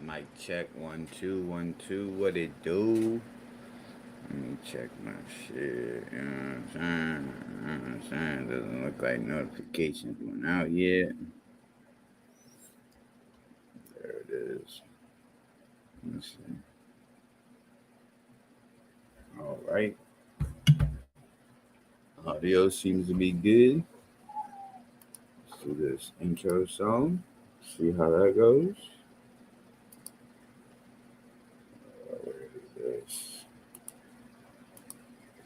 Mic check 1 2 1 2. What it do? Let me check my shit. You know what I'm saying? Doesn't look like notifications went out yet. There it is. Let's see. All right. Audio seems to be good. Let's do this intro song. See how that goes. Where is this?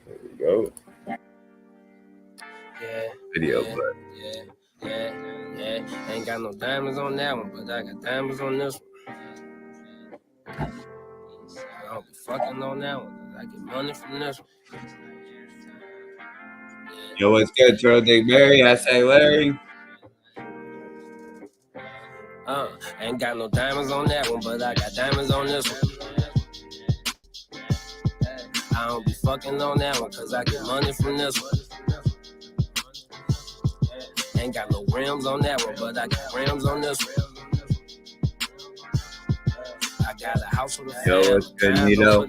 There we go. Yeah. Video, yeah, but yeah. Ain't got no diamonds on that one, but I got diamonds on this one. I don't be fucking on that one. I get money from this one. yo, what's good, Charles Dick Berry? I say Larry. Ain't got no diamonds on that one, but I got diamonds on this one. I don't be fucking on that one, cause I get money from this one. Ain't got no rims on that one, but I got rims on this one. I got a house with a family. Yo, what's good, Nito?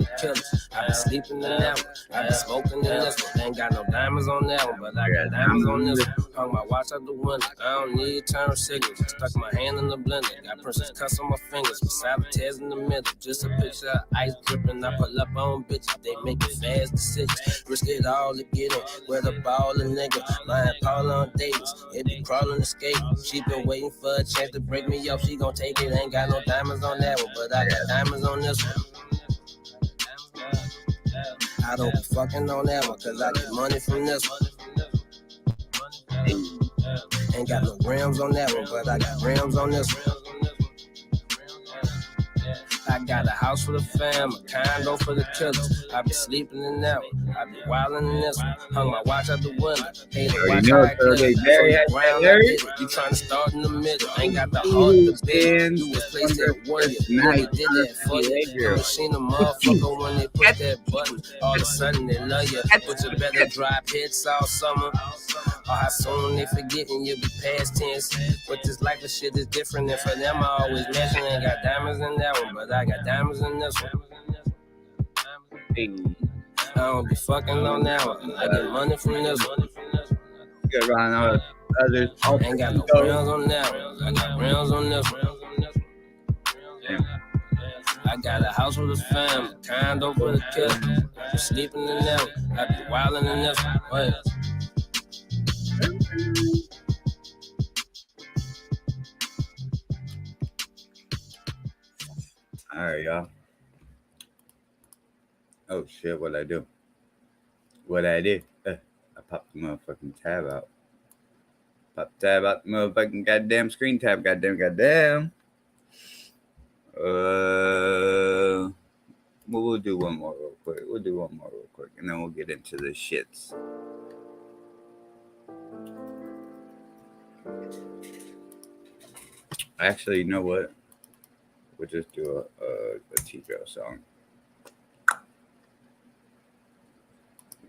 I be sleeping in that one. I be smoking in this one. Ain't got no diamonds on that one, but I got diamonds on this one. Hung my watch out the window. I don't need turn signals. Stuck my hand in the blender. Got princess cuts on my fingers with sabotage in the middle. Just a picture of ice dripping. I pull up on bitches. They make fast decisions. Risk it all to get it. Where the ball a nigga. Lying Paula on Davis. It be crawling to skate. She been waiting for a chance to break me up. She gon' take it. Ain't got no diamonds on that one, but I got diamonds on this one. I don't be fucking on that one, cause I get money from this one. Ain't got no rims on that one, but I got rims on this one. I got a house for the fam, a condo for the killers. I be sleeping in that one, I be wildin' in this one. Hung my watch out the window, hey, the watch how I clip. You tryna start in the middle, ain't got the heart to bend. You was placed at one year, when they did that for you. I seen a motherfucker when they put that button. All of a sudden they love you, but you better drop hits all summer. Or how soon they forgetting you be past tense. But this life of shit is different, and for them I always mention. Ain't got diamonds in that one, but I got diamonds in this one. I don't be fucking on that one. I get money from this one. Get around all others. Ain't got no rims on that one. I got rims on this one. I got a house with a family, condo for the kids. I be sleeping in that one. I be wildin' in this one. Wait. All right, y'all. Oh shit! What I do? I popped the motherfucking tab out. Pop tab out the motherfucking goddamn screen tab. Goddamn. We'll do one more real quick. And then we'll get into the shits. Actually, you know what? We'll just do a T-Drill song.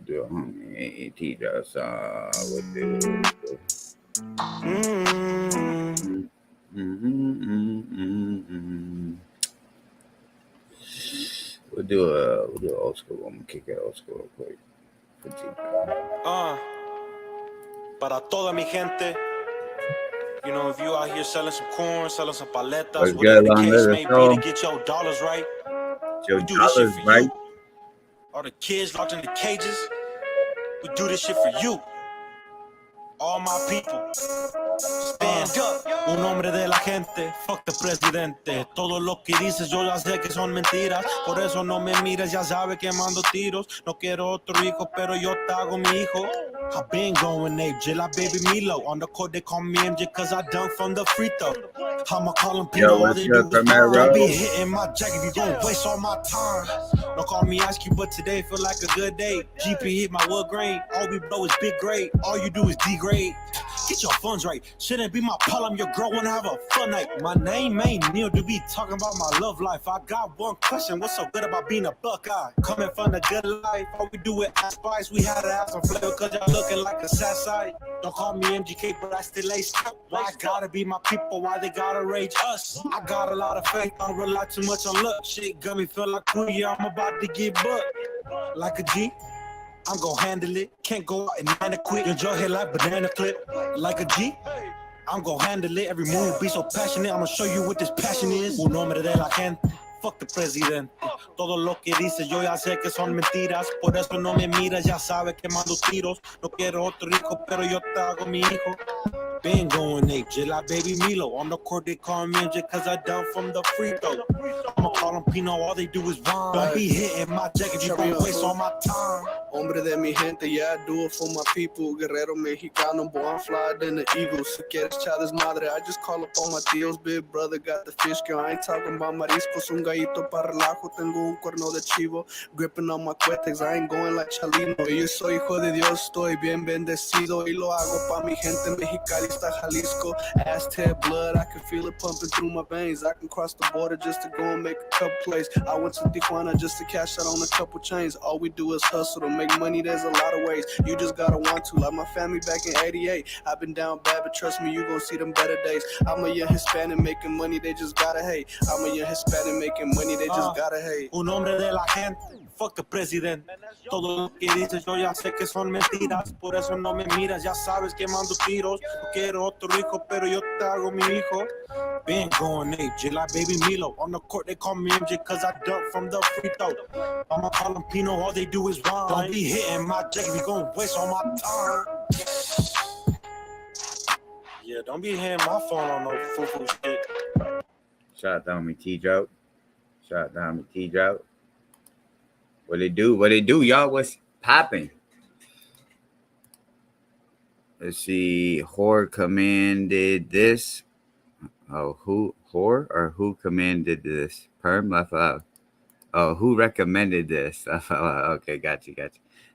Do a homie T-Drill song. We'll do. We'll do old school. I'm gonna kick it old school real quick. For T-Drill. Para toda mi gente. You know, if you out here selling some corn, selling some paletas, whatever the case may be, to get your dollars right. We do this shit for you. All the kids locked in the cages, we do this shit for you. All my people, stand up. Un hombre de la gente, fuck the presidente. Todo lo que dices yo ya sé que son mentiras. Por eso no me mires, ya sabes que mando tiros. No quiero otro hijo, pero yo te hago mi hijo. I've been going ape, Jill, I baby Milo. On the court they call me MJ cause I dunk from the free throw. I'ma call them people, all they do is I be hitting my jack if you gon' waste all my time. Don't call me Ice Cube, but today feel like a good day. GP hit my wood grain, all we blow is big grade. All you do is degrade. Get your funds right. Shouldn't be my problem. Your girl wanna have a fun night. My name ain't Neil to be talking about my love life. I got one question. What's so good about being a Buckeye? Coming from the good life. All we do is add spice. We had to have some flavor cause y'all looking like a sad side. Don't call me MGK, but I still laced up. Why gotta be my people? Why they gotta rage us? I got a lot of faith. I don't rely too much on luck. Shit got me feel like cool. Yeah, I'm about to get bucked. Like a G. I'm gon' handle it. Can't go out and nine to quit. Enjoy here like banana clip. Like a G. I'm gon' handle it. Every move be so passionate. I'ma show you what this passion is. Un hombre de la gente. Fuck the presidente. Todo lo que dice yo ya sé que son mentiras. Por eso no me miras. Ya sabes que mando tiros. No quiero otro rico, pero yo te hago mi hijo. Been going ape, just like baby Milo. On the court, they call me MJ cause I done from the free throw. I'ma call them Pino, all they do is rhyme. Don't be hitting my jacket, you gon' waste all my time. Hombre de mi gente, yeah, I do it for my people. Guerrero mexicano, boy, I'm flyer than the Eagles. Si quieres chales madre, I just call up all my tios. Big brother got the fish girl, I ain't talking about mariscos. Un gallito para relajo, tengo un cuerno de chivo. Gripping on my cuetes, I ain't going like Chalino. Yo soy hijo de Dios, estoy bien bendecido. Y lo hago pa' mi gente mexicana. Jalisco, Aztec blood, I can feel it pumping through my veins. I can cross the border just to go and make a couple plays. I went to Tijuana just to cash out on a couple chains. All we do is hustle to make money, there's a lot of ways. You just gotta want to, like my family back in 88. I've been down bad, but trust me, you gon' see them better days. I'm a young Hispanic making money, they just gotta hate. I'm a young Hispanic making money, they just gotta hate. Un hombre de la gente. Fuck the president. Todo lo que dices yo ya sé que son mentiras. Por eso no me miras, ya sabes que mando tiros. No quiero otro rico, pero yo te hago mi hijo. Been going ape, just like baby Milo. On the court, they call me MJ cause I dunked from the free throw. I'ma call them Pino, all they do is rhyme. Don't be hitting my jacket, you gon' waste all my time. Yeah, don't be hitting my phone on no foo-foo shit. Shout out to homie T-Drought. Shout out to homie T-Drought. What they do? What they do, y'all? What's popping? Let's see. Whore commanded this. Oh, who? Whore or who commanded this? Perm left out. Oh, who recommended this? Okay, got you.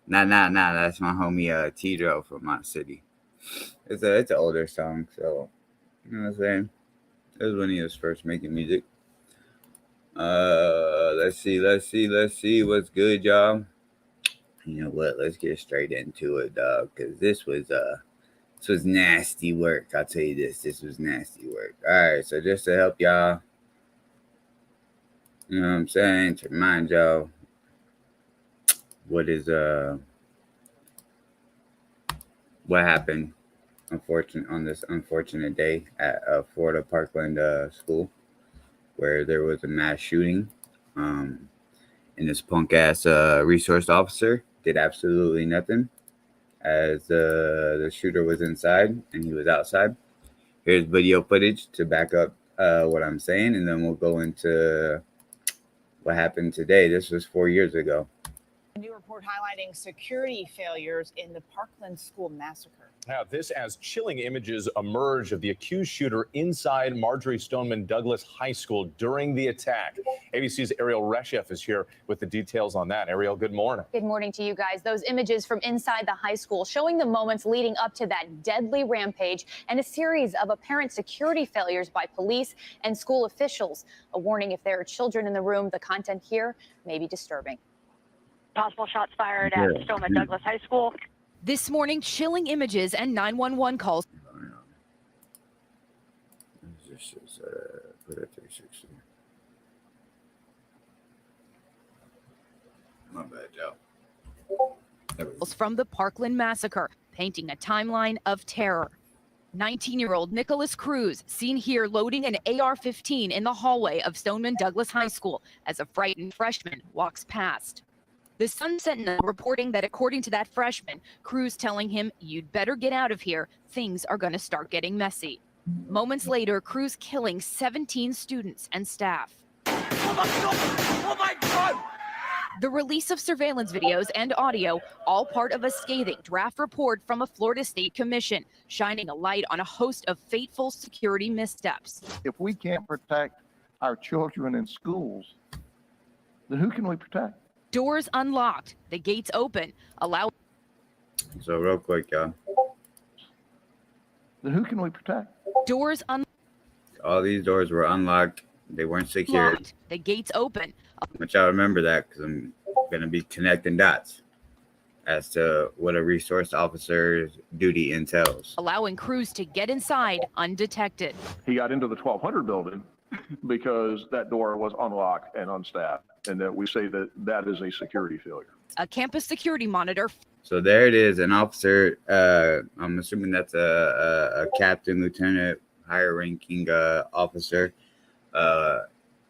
Nah. That's my homie T-Dro from my city. It's an older song, so you know what I'm saying. It was when he was first making music. Let's see what's good, y'all. You know what? Let's get straight into it, dog. Cause this was nasty work. I'll tell you this. This was nasty work. All right, so just to help y'all, you know what I'm saying, to remind y'all what happened on this unfortunate day at Florida Parkland school, where there was a mass shooting. And this punk ass resource officer did absolutely nothing, as the shooter was inside and he was outside. Here's video footage to back up what I'm saying, and then we'll go into what happened today. This was 4 years ago. A new report highlighting security failures in the Parkland school massacre. Now, this as chilling images emerge of the accused shooter inside Marjory Stoneman Douglas High School during the attack. ABC's Ariel Reshef is here with the details on that. Ariel, good morning. Good morning to you guys. Those images from inside the high school showing the moments leading up to that deadly rampage and a series of apparent security failures by police and school officials. A warning, if there are children in the room, the content here may be disturbing. Possible shots fired at Stoneman Douglas High School. This morning, chilling images and 911 calls. This is put it 360. My bad, y'all. From the Parkland massacre, painting a timeline of terror. 19-year-old Nicholas Cruz seen here loading an AR-15 in the hallway of Stoneman Douglas High School as a frightened freshman walks past. The Sun Sentinel reporting that according to that freshman, Cruz telling him, "You'd better get out of here. Things are going to start getting messy." Moments later, Cruz killing 17 students and staff. Oh my God! The release of surveillance videos and audio, all part of a scathing draft report from a Florida State Commission, shining a light on a host of fateful security missteps. If we can't protect our children in schools, then who can we protect? Doors unlocked, the gates open, allow. So real quick, y'all. then who can we protect? Doors All these doors were unlocked. They weren't secure. unlocked, the gates open, But y'all remember that because I'm going to be connecting dots as to what a resource officer's duty entails. allowing crews to get inside undetected. He got into the 1200 building because that door was unlocked and unstaffed, and that we say that that is a security failure. A campus security monitor So there it is, an officer. I'm assuming that's a captain, lieutenant, higher ranking officer,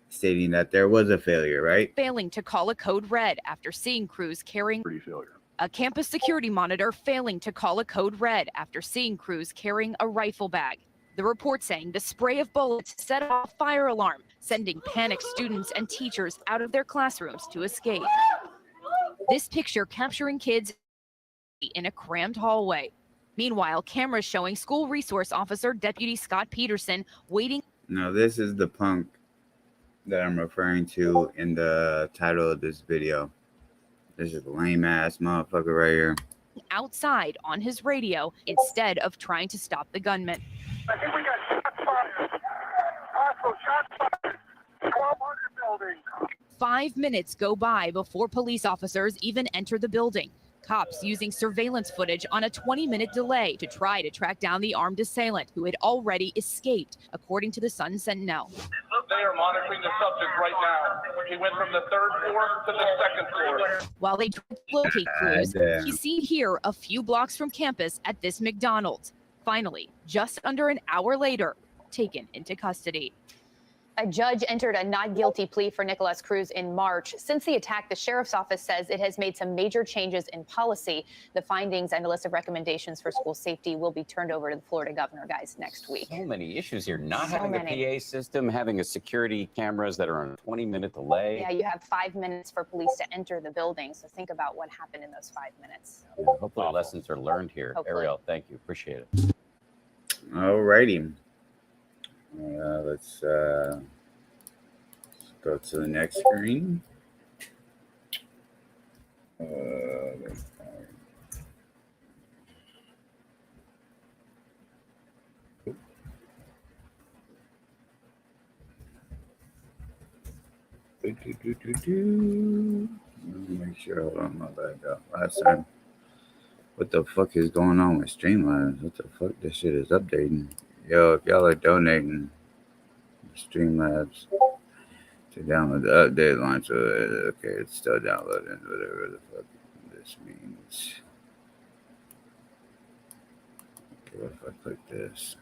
stating that there was a failure, right? failing to call a code red after seeing crews carrying Security failure. a campus security monitor failing to call a code red after seeing crews carrying a rifle bag. The report saying the spray of bullets set off fire alarm, sending panicked students and teachers out of their classrooms to escape. This picture capturing kids in a crammed hallway. Meanwhile, cameras showing school resource officer Deputy Scott Peterson waiting Now, this is the punk that I'm referring to in the title of this video. This is a lame ass motherfucker right here. outside on his radio instead of trying to stop the gunman. I think we got shots fired. Also, shots fired. 1200 building. 5 minutes go by before police officers even enter the building. Cops using surveillance footage on a 20-minute delay to try to track down the armed assailant who had already escaped, according to the Sun Sentinel. They are monitoring the subject right now. He went from the 3rd floor to the 2nd floor. While they try to locate crews, damn. he's seen here a few blocks from campus at this McDonald's. Finally, just under an hour later, taken into custody. A judge entered a not guilty plea for Nicholas Cruz in March. Since the attack, the sheriff's office says it has made some major changes in policy. The findings and a list of recommendations for school safety will be turned over to the Florida governor, guys, next week. So many issues here. Not So having many. a PA system, having a security cameras that are on a 20-minute delay. Yeah, you have 5 minutes for police to enter the building. So think about what happened in those 5 minutes. Yeah, hopefully lessons are learned here. Hopefully. Ariel, thank you. Appreciate it. All righty. Let's go to the next screen. Make sure. Hold on, my bad. Last time. What the fuck is going on with Streamlabs? What the fuck? This shit is updating. Yo, if y'all are donating Streamlabs to download the update line, so okay, it's still downloading, whatever the fuck this means. Okay, what if I click this?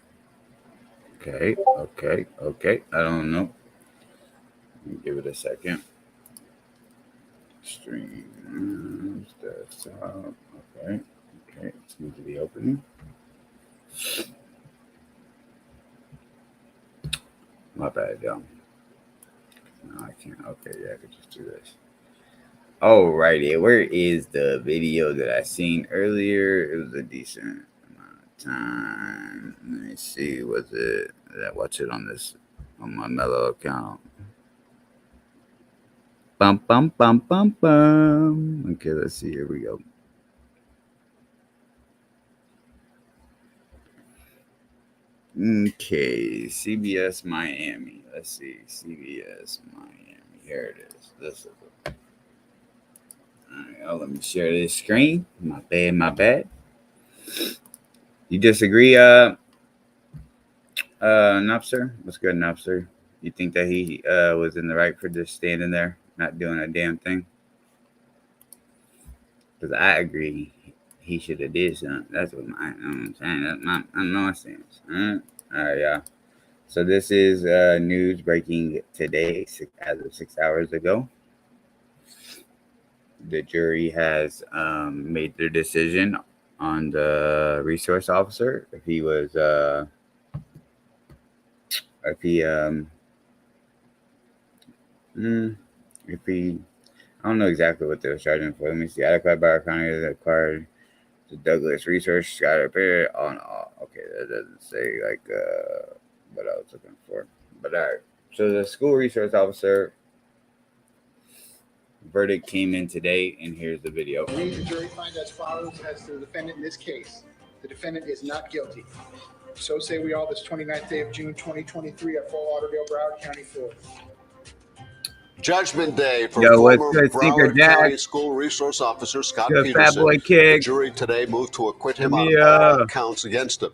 Okay. I don't know. Let me give it a second. Stream desktop. Okay, it seems to be opening. My bad, y'all. No, I can't. Okay, yeah, I could just do this. Alrighty, where is the video that I seen earlier? It was a decent amount of time. Let me see. Was it? Did I watch it on my Mellow account? Bum bum bum bum bum. Okay, let's see. Here we go. Okay, CBS Miami. Let's see, CBS Miami. Here it is. This is it. All right, let me share this screen. My bad. You disagree, Nopster? What's good, Nopster? You think that he was in the right for just standing there, not doing a damn thing? Because I agree. He should have did something. That's what I'm saying. That's my nonsense. All right, y'all. So this is news breaking today, as of 6 hours ago. The jury has made their decision on the resource officer. If he was, I don't know exactly what they were charging for. Let me see. Adequate Broward County acquired the Douglas Resource got a period on all. Okay, that doesn't say like what I was looking for. But all right. So the school resource officer verdict came in today, and here's the video. We, the jury, find as follows as to the defendant in this case. The defendant is not guilty. So say we all this 29th day of June 2023 at Fort Lauderdale, Broward County, Florida. Judgment Day for Yo, what's former good, Stinker Broward Jack? County School Resource Officer Scott Good Fat Peterson. Boy The Kick. jury today moved to acquit him Give on me, all counts against him.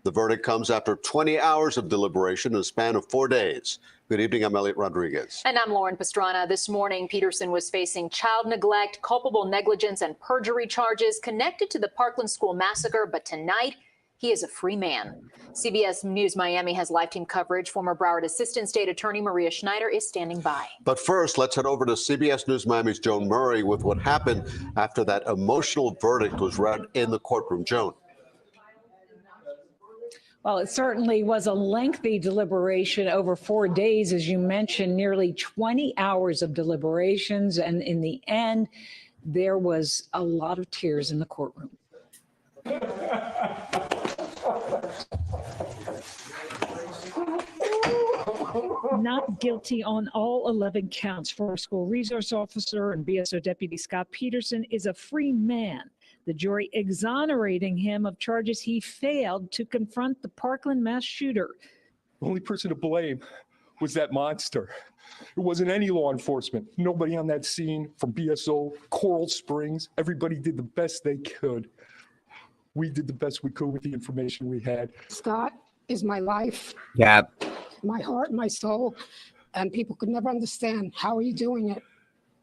The verdict comes after 20 hours of deliberation in a span of 4 days. Good evening, I'm Elliot Rodriguez. And I'm Lauren Pastrana. This morning, Peterson was facing child neglect, culpable negligence, and perjury charges connected to the Parkland School massacre. But tonight, he is a free man. CBS News Miami has live team coverage. Former Broward Assistant State Attorney Maria Schneider is standing by. But first, let's head over to CBS News Miami's Joan Murray with what happened after that emotional verdict was read in the courtroom. Joan. Well, it certainly was a lengthy deliberation over 4 days, as you mentioned, nearly 20 hours of deliberations. And in the end, there was a lot of tears in the courtroom. Not guilty on all 11 counts for school resource officer and BSO Deputy Scott Peterson is a free man. The jury exonerating him of charges he failed to confront the Parkland mass shooter. The only person to blame was that monster. It wasn't any law enforcement. Nobody on that scene from BSO, Coral Springs. Everybody did the best they could. We did the best we could with the information we had. Scott is my life, Cap. my heart, my soul, and people could never understand how are you doing it.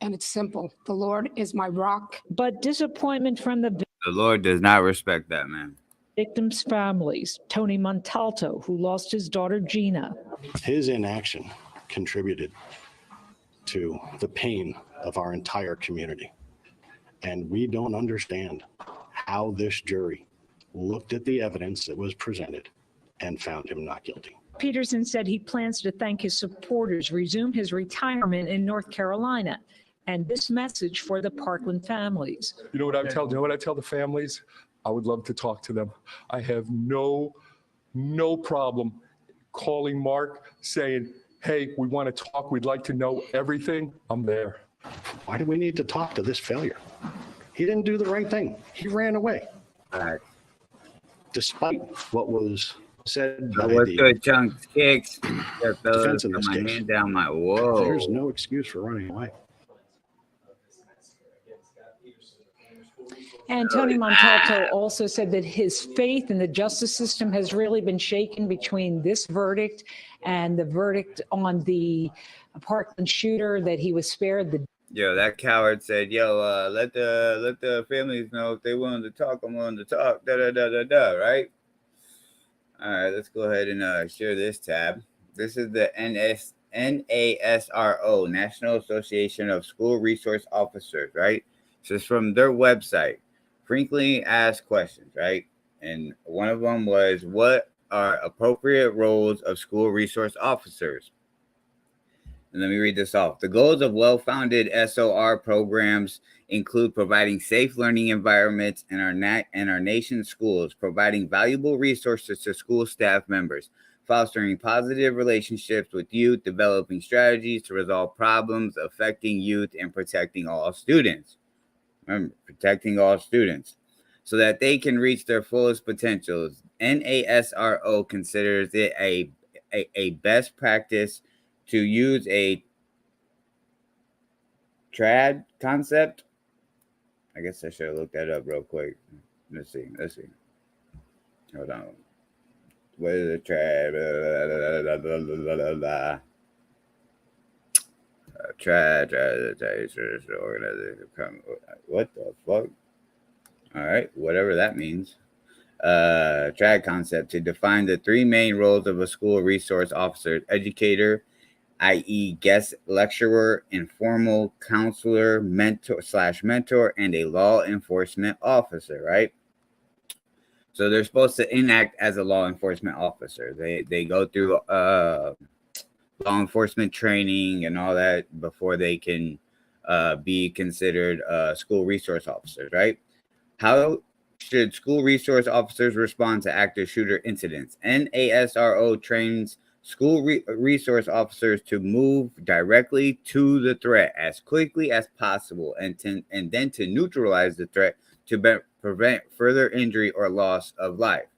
And it's simple. The Lord is my rock. But disappointment from the Lord does not respect that, man. victims' families. Tony Montalto, who lost his daughter Gina. His inaction contributed to the pain of our entire community. And we don't understand how this jury looked at the evidence that was presented and found him not guilty. Peterson said he plans to thank his supporters, resume his retirement in North Carolina, and this message for the Parkland families. You know what I tell the families? I would love to talk to them. I have no problem calling Mark, saying, hey, we want to talk. We'd like to know everything. I'm there. Why do we need to talk to this failure? He didn't do the right thing. He ran away. Despite what was said by What's the good, Chunks Kicks? Yeah, fellas, defense in got this my case. hand down my whoa. There's no excuse for running away. And Tony Montalto also said that his faith in the justice system has really been shaken between this verdict and the verdict on the Parkland shooter, that he was spared the. Yo, that coward said, "Yo, let the families know if they willing to talk. I'm willing to talk." Right? All right, let's go ahead and share this tab. This is the NASRO, National Association of School Resource Officers. Right? So it's from their website. Frequently asked questions, right? And one of them was, what are appropriate roles of school resource officers? And let me read this off. The goals of well-founded SOR programs include providing safe learning environments in our nation's schools, providing valuable resources to school staff members, fostering positive relationships with youth, developing strategies to resolve problems affecting youth, and protecting all students. Remember, protecting all students so that they can reach their fullest potentials. NASRO considers it a best practice to use a TRAD concept. I guess I should have looked that up real quick. Let's see. Hold on. What is a TRAD? Organization. What the fuck? All right, whatever that means. TRAD concept to define the three main roles of a school resource officer: educator, i.e., guest lecturer, informal counselor, mentor, and a law enforcement officer. Right. So they're supposed to enact as a law enforcement officer. They go through law enforcement training and all that before they can be considered school resource officers, right? How should school resource officers respond to active shooter incidents? NASRO trains school resource officers to move directly to the threat as quickly as possible and then to neutralize the threat to prevent further injury or loss of life.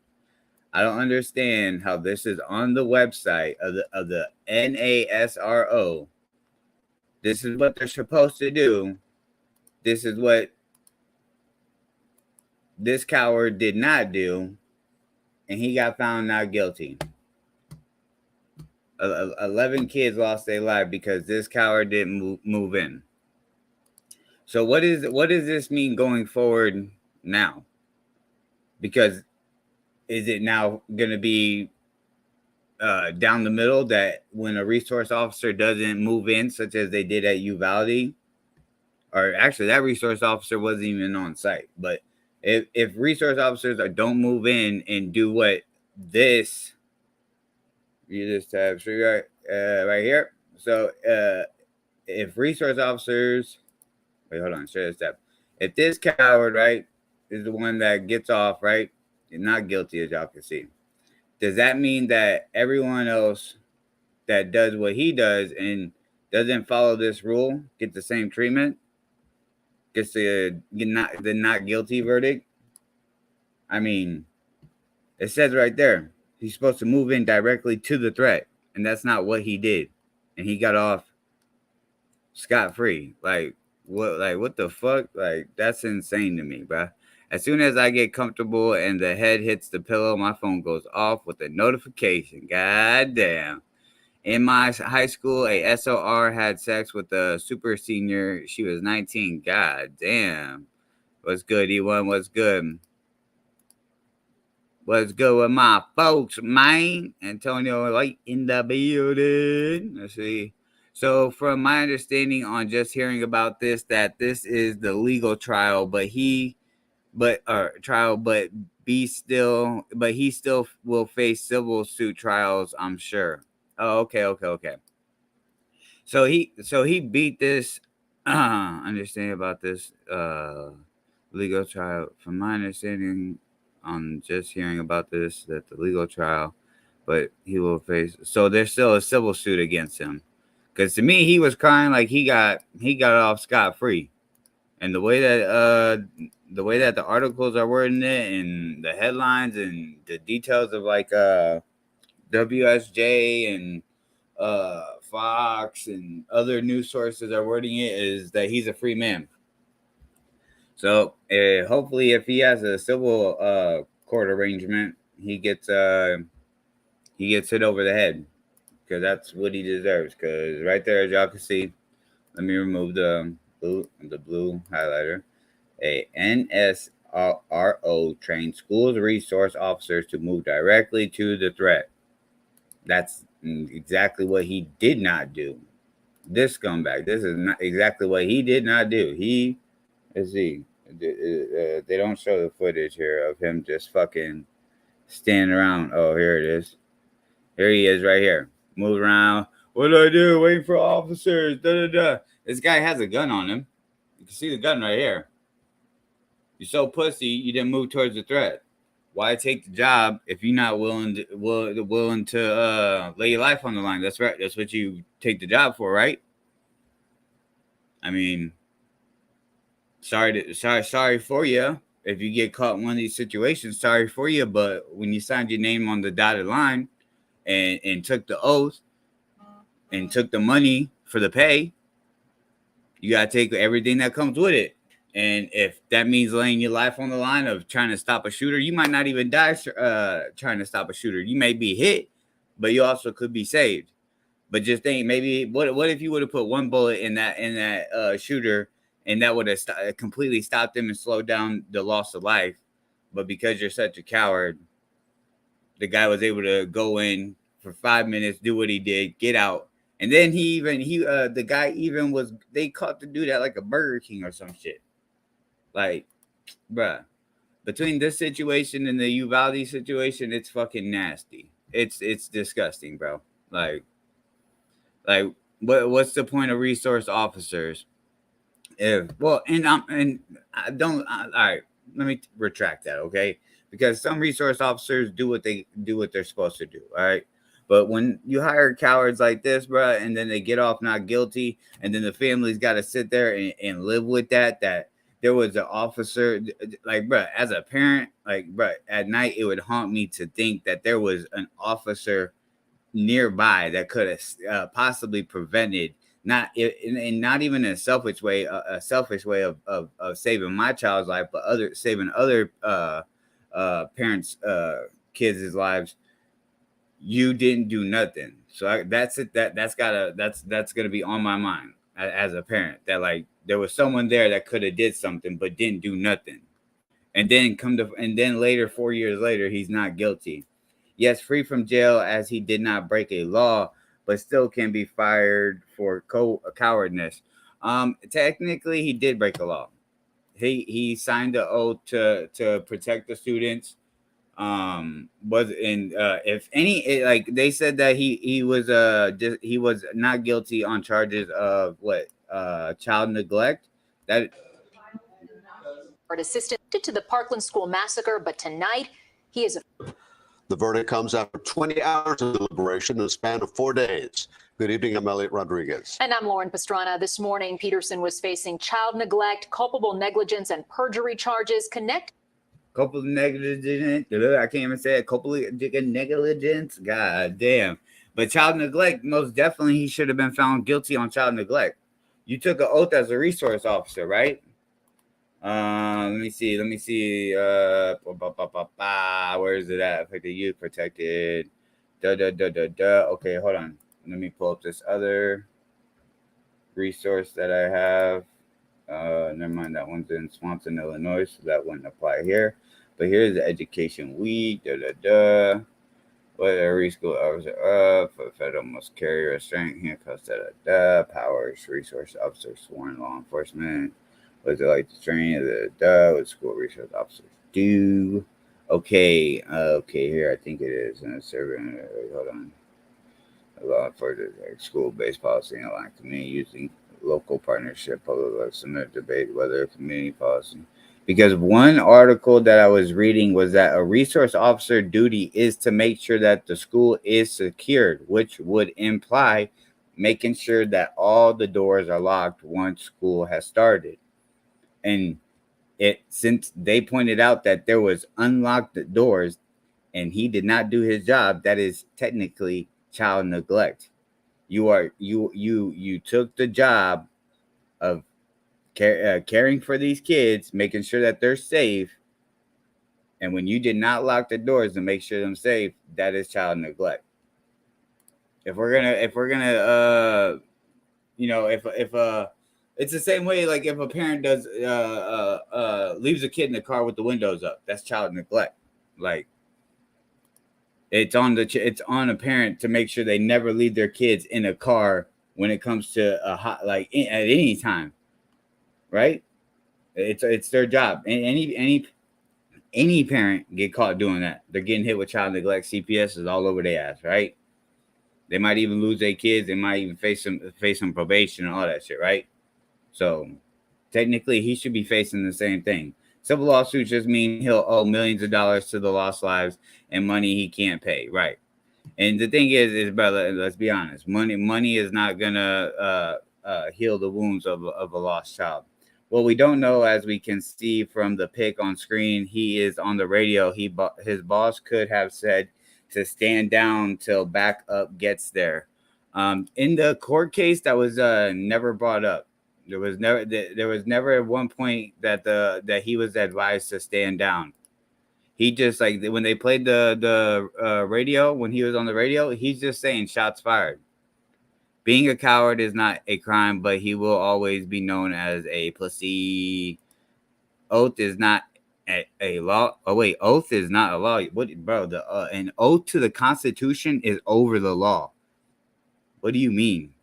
I don't understand how this is on the website of the NASRO. This is what they're supposed to do. This is what this coward did not do, and he got found not guilty. 11 kids lost their life because this coward didn't move in. So what does this mean going forward now? Because is it now going to be down the middle that when a resource officer doesn't move in, such as they did at Uvalde, or actually that resource officer wasn't even on site, but if resource officers don't move in and do what this, you just have right here. So if resource officers, wait, hold on, share this step. If this coward, right, is the one that gets off, right, and not guilty, as y'all can see, does that mean that everyone else that does what he does and doesn't follow this rule get the same treatment? Gets the not guilty verdict? I mean, it says right there, he's supposed to move in directly to the threat, and that's not what he did, and he got off scot-free. Like what the fuck? Like, that's insane to me, bro. As soon as I get comfortable and the head hits the pillow, my phone goes off with a notification. God damn. In my high school, a SOR had sex with a super senior. She was 19. God damn. What's good, E1? What's good? What's good with my folks, man? Antonio, like, in the building. Let's see. So from my understanding on just hearing about this, that this is the legal trial, but he still will face civil suit trials, I'm sure. Oh, okay. So he beat this. Understanding about this legal trial. From my understanding on just hearing about this, that the legal trial, but he will face. So there's still a civil suit against him. Because to me, he was crying like he got off scot-free, and the way that the articles are wording it and the headlines and the details of like WSJ and Fox and other news sources are wording it is that he's a free man. So hopefully, if he has a civil court arrangement, he gets hit over the head, because that's what he deserves. Because right there, as y'all can see, let me remove the blue highlighter. A NSRO trained schools resource officers to move directly to the threat. That's exactly what he did not do. This scumbag. This is not exactly what he did not do. Let's see. They don't show the footage here of him just fucking standing around. Oh, here it is. Here he is right here. Move around. What do I do? Waiting for officers. This guy has a gun on him. You can see the gun right here. You're so pussy, you didn't move towards the threat. Why take the job if you're not willing to lay your life on the line? That's right. That's what you take the job for, right? I mean, sorry for you if you get caught in one of these situations. Sorry for you, but when you signed your name on the dotted line and took the oath and took the money for the pay, you gotta take everything that comes with it. And if that means laying your life on the line of trying to stop a shooter, you might not even die trying to stop a shooter. You may be hit, but you also could be saved. But just think, maybe what if you would have put one bullet in that shooter, and that would have completely stopped him and slowed down the loss of life. But because you're such a coward, the guy was able to go in for 5 minutes, do what he did, get out. And then the guy they caught the dude at like a Burger King or some shit. Like, bruh, between this situation and the Uvalde situation, it's fucking nasty. It's disgusting, bro. Like what's the point of resource officers? All right, let me retract that, okay? Because some resource officers do what they're supposed to do, all right? But when you hire cowards like this, bro, and then they get off not guilty, and then the family's got to sit there and live with that there was an officer, like, bro, as a parent, like, bro, at night it would haunt me to think that there was an officer nearby that could have possibly prevented, not even in a selfish way, of saving my child's life, but saving other parents' kids' lives. You didn't do nothing. So that's it. That's gonna be on my mind as a parent, that like there was someone there that could have did something but didn't do nothing. And then later, 4 years later, he's not guilty. Yes, free from jail as he did not break a law, but still can be fired for cowardness. Technically, he did break a law. He signed the oath to protect the students. If any, like they said that he was not guilty on charges of child neglect. That assistant to the Parkland School massacre, but tonight he is The verdict comes after 20 hours of deliberation in a span of 4 days. Good evening, I'm Elliot Rodriguez. And I'm Lauren Pastrana. This morning, Peterson was facing child neglect, culpable negligence, and perjury charges connected. Culpable negligence. I can't even say it. Culpable negligence. God damn. But child neglect, most definitely, he should have been found guilty on child neglect. You took an oath as a resource officer, right? Let me see. Where is it at? Affected youth, protected. Okay, hold on. Let me pull up this other resource that I have. Never mind, that one's in Swanson, Illinois, so that wouldn't apply here. But here's the education week. Whether a reschool officer for federal must carry restraint, handcuffs, powers, resource officer, sworn law enforcement. Was it like the training what school resource officers do? Okay, here I think it is. Hold on. A law for the school-based policy and align community using local partnership, public submit debate whether community policy. Because one article that I was reading was that a resource officer duty is to make sure that the school is secured, which would imply making sure that all the doors are locked once school has started. And since they pointed out that there was unlocked doors and he did not do his job, that is technically child neglect. You took the job of caring for these kids, making sure that they're safe, and when you did not lock the doors to make sure them safe, that is child neglect. If we're gonna it's the same way, like if a parent does leaves a kid in the car with the windows up, that's child neglect. Like it's on a parent to make sure they never leave their kids in a car when it comes to at any time, right? It's their job. Any parent get caught doing that, they're getting hit with child neglect. CPS is all over their ass, right? They might even lose their kids. They might even face some probation and all that shit, right? So technically, he should be facing the same thing. Civil lawsuits just mean he'll owe millions of dollars to the lost lives and money he can't pay, right? And the thing is, brother, let's be honest. Money is not gonna heal the wounds of a lost child. What we don't know, as we can see from the pic on screen, he is on the radio. His boss could have said to stand down till backup gets there. In the court case, that was never brought up. There was never at one point that he was advised to stand down. He just, like, when they played the radio, when he was on the radio, he's just saying shots fired. Being a coward is not a crime, but he will always be known as a pussy. Oath is not a law. Oh wait, oath is not a law. What, bro? An oath to the Constitution is over the law. What do you mean?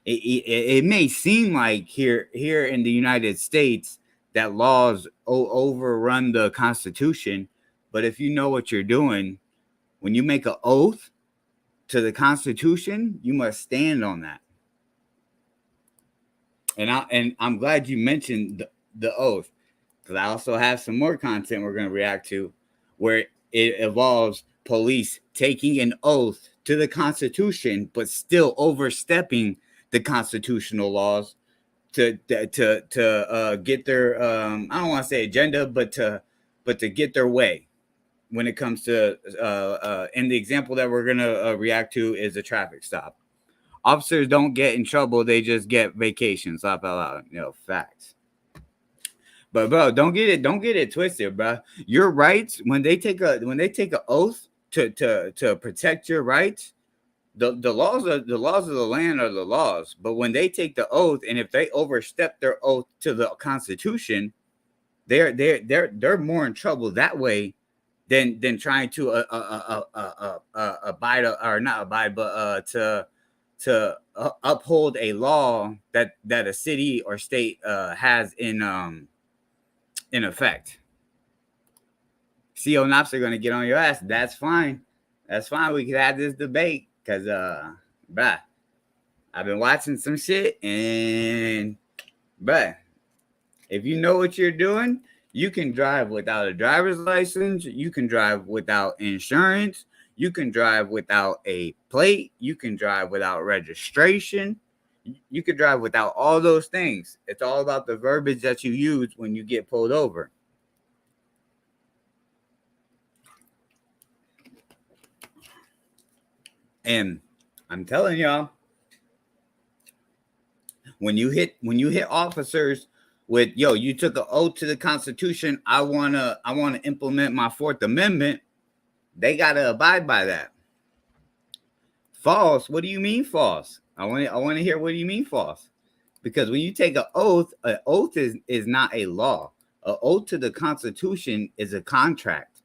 It may seem like here in the United States that laws overrun the Constitution, but if you know what you're doing, when you make an oath to the Constitution, you must stand on that. And I'm glad you mentioned the oath, because I also have some more content we're going to react to where it involves police taking an oath to the Constitution, but still overstepping the constitutional laws to get their I don't want to say agenda, but to get their way when it comes to and the example that we're gonna react to is a traffic stop. Officers don't get in trouble; they just get vacations. Laugh out loud, facts. But bro, don't get it twisted, bro. Your rights when they take an oath to protect your rights. The laws of the land are the laws, but when they take the oath, and if they overstep their oath to the Constitution, they're more in trouble that way than trying to abide or not abide, but to uphold a law that a city or state has in effect. CO Knops are gonna get on your ass. That's fine. That's fine. We could have this debate. Cause bruh, I've been watching some shit, and bruh, if you know what you're doing, you can drive without a driver's license, you can drive without insurance, you can drive without a plate, you can drive without registration, you can drive without all those things. It's all about the verbiage that you use when you get pulled over. And I'm telling y'all, when you hit officers with you took an oath to the Constitution, I wanna implement my Fourth Amendment, they gotta abide by that. False? What do you mean false? I want to hear what do you mean false? Because when you take an oath is not a law. An oath to the Constitution is a contract.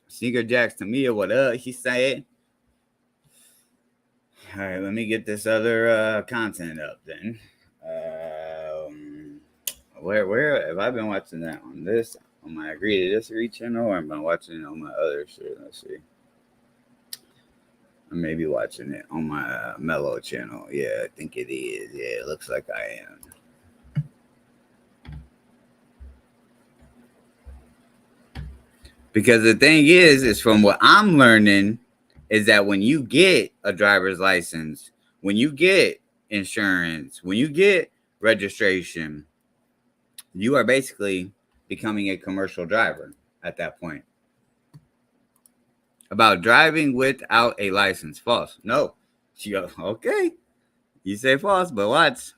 Sneaker Jacks Tamia, what up? He said. All right, let me get this other content up then. Where have I been watching that on my Agree to Disagree channel, or have I been watching it on my other shit? Let's see. I may be watching it on my Mellow channel. Yeah, I think it is. Yeah, it looks like I am. Because the thing is from what I'm learning, is that when you get a driver's license, when you get insurance, when you get registration, you are basically becoming a commercial driver at that point. About driving without a license, false. No. Okay. You say false, but watch.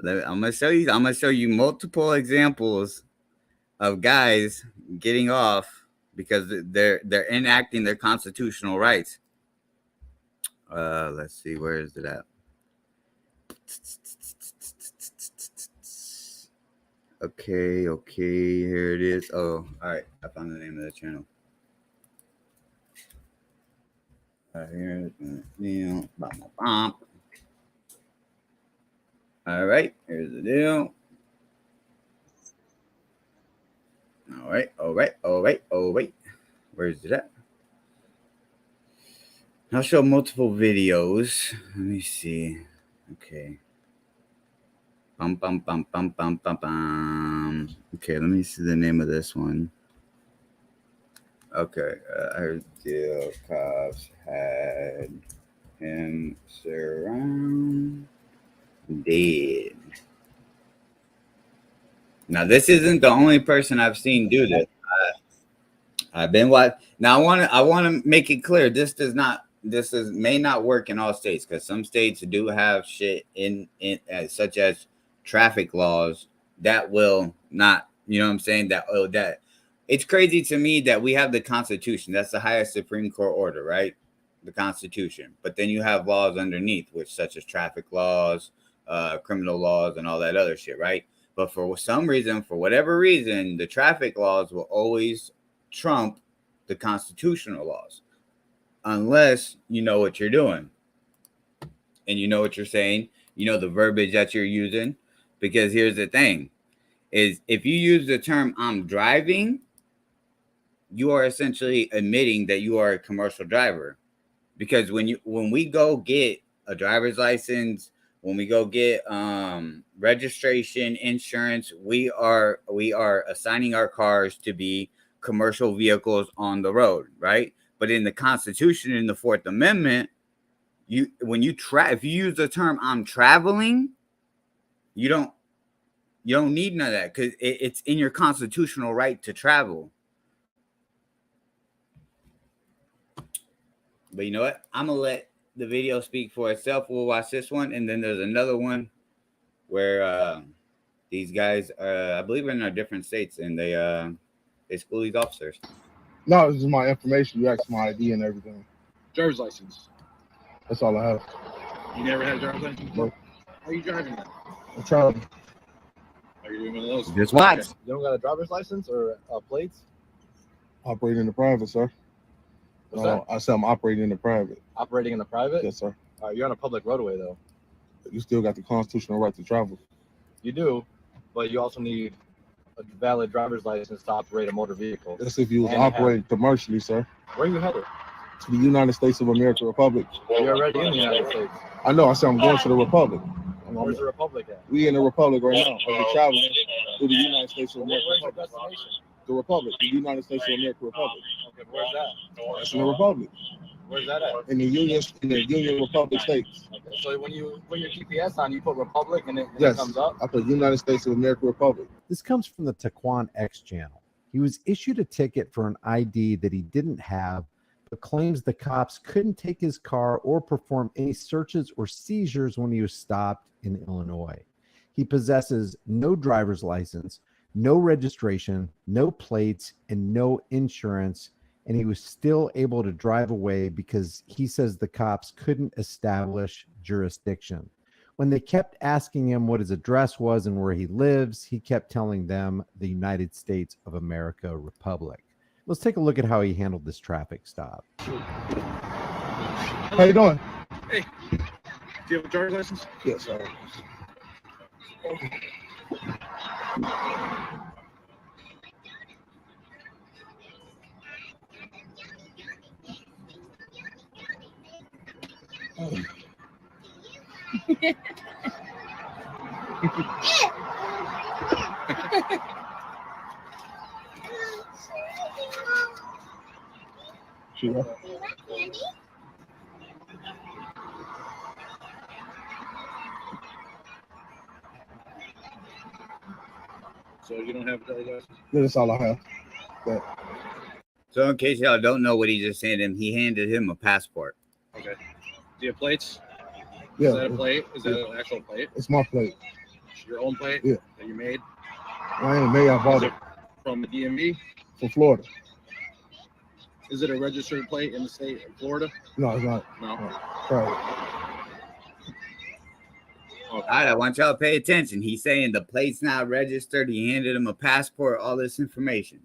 I'm gonna show you multiple examples of guys getting off because they're enacting their constitutional rights. Let's see, where is it at? Okay, here it is. Oh, all right, I found the name of the channel. Here it is. All right, here's the deal. All right. Where's it at? I'll show multiple videos. Let me see. Okay. Okay, let me see the name of this one. Okay, I heard the cops had him surrounded. Now, this isn't the only person I've seen do this. I've been watching. Now, I want to make it clear. This may not work in all states, because some states do have shit in such as traffic laws that will not. You know what I'm saying? That it's crazy to me that we have the Constitution. That's the highest Supreme Court order, right? The Constitution. But then you have laws underneath, which such as traffic laws, criminal laws, and all that other shit, right? But for some reason, for whatever reason, the traffic laws will always trump the constitutional laws, unless you know what you're doing and you know what you're saying, you know the verbiage that you're using. Because here's the thing, is if you use the term "I'm driving," you are essentially admitting that you are a commercial driver. Because when we go get a driver's license, when we go get registration, insurance, we are assigning our cars to be commercial vehicles on the road, right? But in the Constitution, in the Fourth Amendment, if you use the term "I'm traveling," You don't need none of that because it's in your constitutional right to travel. But you know what? I'm gonna let the video speak for itself. We'll watch this one, and then there's another one where these guys, I believe, are in different states, and they school these officers. No, this is my information. You asked my ID and everything. Driver's license. That's all I have. You never had a driver's license before? How are you driving then? I'm traveling. Are you doing one of those? Just watch. Okay. You don't got a driver's license or plates? Operating in the private, sir. What's that? I said I'm operating in the private. Operating in the private? Yes, sir. You're on a public roadway though. You still got the constitutional right to travel. You do, but you also need a valid driver's license to operate a motor vehicle. That's if you was operating commercially, sir. Where are you headed? To the United States of America Republic. You're already in the United States. I know. I said I'm going to the Republic. Where's the Republic at? We in the Republic right now. We're traveling to the United States of America. Where's your destination? The Republic, the United States of America Republic. Okay, where's that? That's in the Republic. Where's that at? In the Union Republic states. Okay, so when you put your GPS on, you put Republic and it Yes, comes up? I put United States of America Republic. This comes from the Taquan X channel. He was issued a ticket for an ID that he didn't have, but claims the cops couldn't take his car or perform any searches or seizures when he was stopped in Illinois. He possesses no driver's license, no registration, no plates, and no insurance, and he was still able to drive away because he says the cops couldn't establish jurisdiction. When they kept asking him what his address was and where he lives, he kept telling them the United States of America Republic. Let's take a look at how he handled this traffic stop. How you doing? Hey, do you have a driver's license? Yes, sir. Sure. So you don't have a driver's license? Yeah, that's all I have. Yeah. So in case y'all don't know what he just handed him, he handed him a passport. Okay. Do you have plates? Yeah. Is that a plate? Is that an actual plate? It's my plate. Your own plate? Yeah. That you made? I ain't made. I bought it From the DMV? from Florida. Is it a registered plate in the state of Florida? No, it's not. No. Right. All right, I want y'all to pay attention. He's saying the plate's not registered. He handed him a passport, all this information.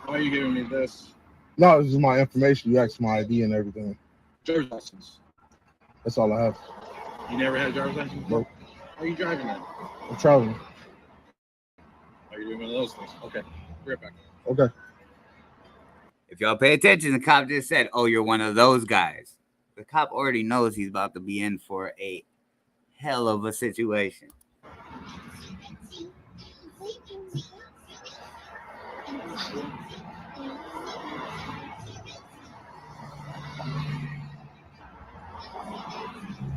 Why are you giving me this? No, this is my information. You asked my ID and everything. Driver's license. That's all I have. You never had a driver's license before? How are you driving then? I'm traveling. Are you doing one of those things? Okay. Be right back. Okay. If y'all pay attention, the cop just said, "Oh, you're one of those guys." The cop already knows he's about to be in for a hell of a situation.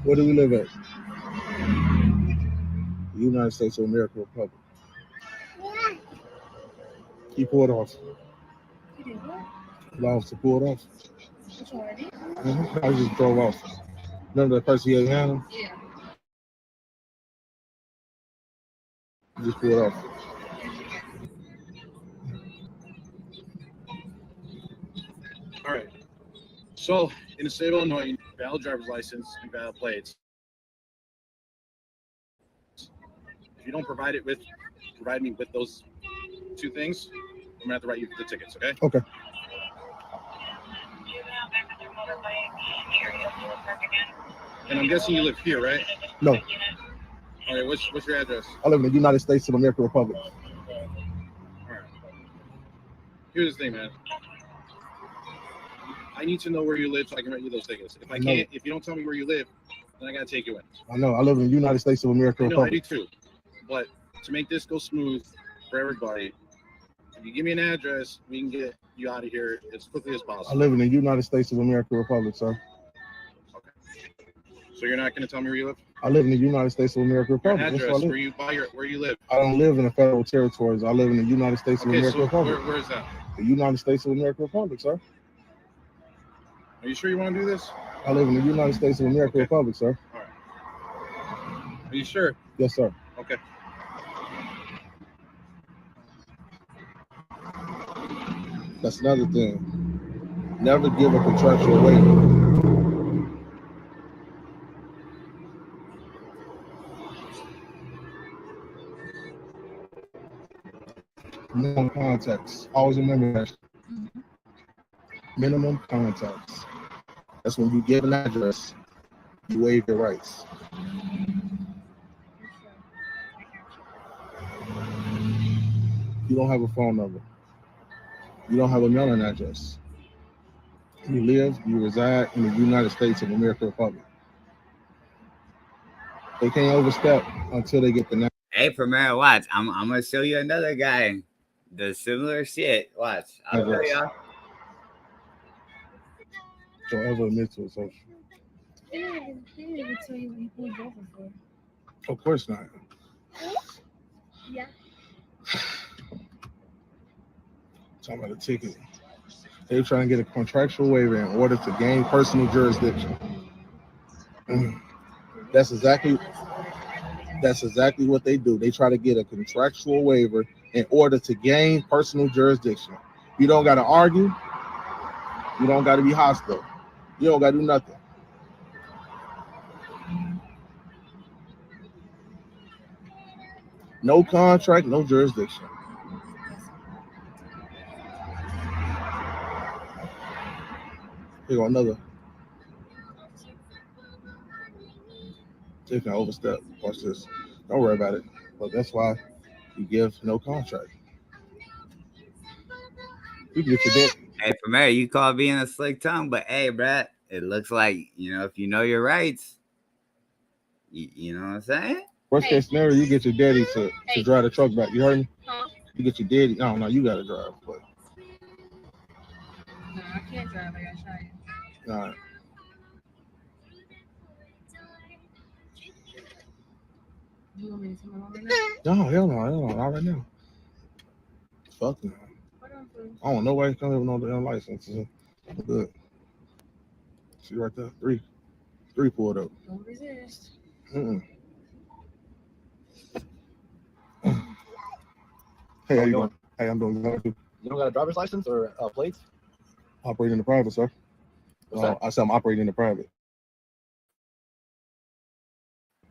Where do we live at? The United States of America Republic. He pulled off. The officer pulled off. I just drove off. Remember that person he had handled? Yeah. He just pulled off. All right. So, in the state of Illinois, you need a valid driver's license and valid plates. If you don't provide me with those two things, I'm gonna have to write you the tickets, okay? Okay. And I'm guessing you live here, right? No, All right, what's your address? I live in the United States of America Republic. All right. Here's the thing, man. I need to know where you live so I can write you those tickets. If I can't, if you don't tell me where you live, then I gotta take you in. I know. I live in the United States of America I know, I do Republic. too. But to make this go smooth for everybody, You give me an address, we can get you out of here as quickly as I possible. live in the United States of America Republic, sir. So you're not going to tell me where you live? I live in the United States of America Your Republic. That's where I address, live. where you live. I don't live in the federal territories. I live in the United States of Okay, America so Republic. where is that? The United States of America Republic, sir. Are you sure you want to do this? I live in the United States of America Republic, sir. Are you sure? Yes, sir. Okay. That's another thing. Never give a contractual waiver. Minimum contacts. Always remember that. Minimum contacts. That's when you give an address, you waive your rights. You don't have a phone number. You don't have a mailing address. You reside in the United States of America Republic. They can't overstep until they get the name. Hey, Premier, watch. I'm gonna show you another guy. The similar shit. Watch. I'll show y'all. Don't ever admit to a social. They didn't even tell you what he pulled over for. Of course not. Yeah. Talking about a ticket. They're trying to get a contractual waiver in order to gain personal jurisdiction. That's exactly what they do. They try to get a contractual waiver in order to gain personal jurisdiction. You don't got to argue. You don't got to be hostile. You don't got to do nothing. No contract, no jurisdiction. Here go another. They can overstep. Watch this. Don't worry about it. But that's why you give no contract. You can get your debt. Hey, Premier, you call being a slick tongue, but hey, Brad, it looks like, if you know your rights, you know what I'm saying? Worst case scenario, you get your daddy to drive the truck back. You heard me? You get your daddy. I don't know. You got to drive. But No, I can't drive. I got shy. all right. You want me to tell my mom right now? No, hell no, not right now. Fuck no. I don't know why you can't have no damn license. I'm good. See right there, three pulled up. Don't resist. Hey, how you doing? Hey, I'm doing good. You don't got a driver's license or plates? Operating in the private, sir. What's that? I said I'm operating in the private.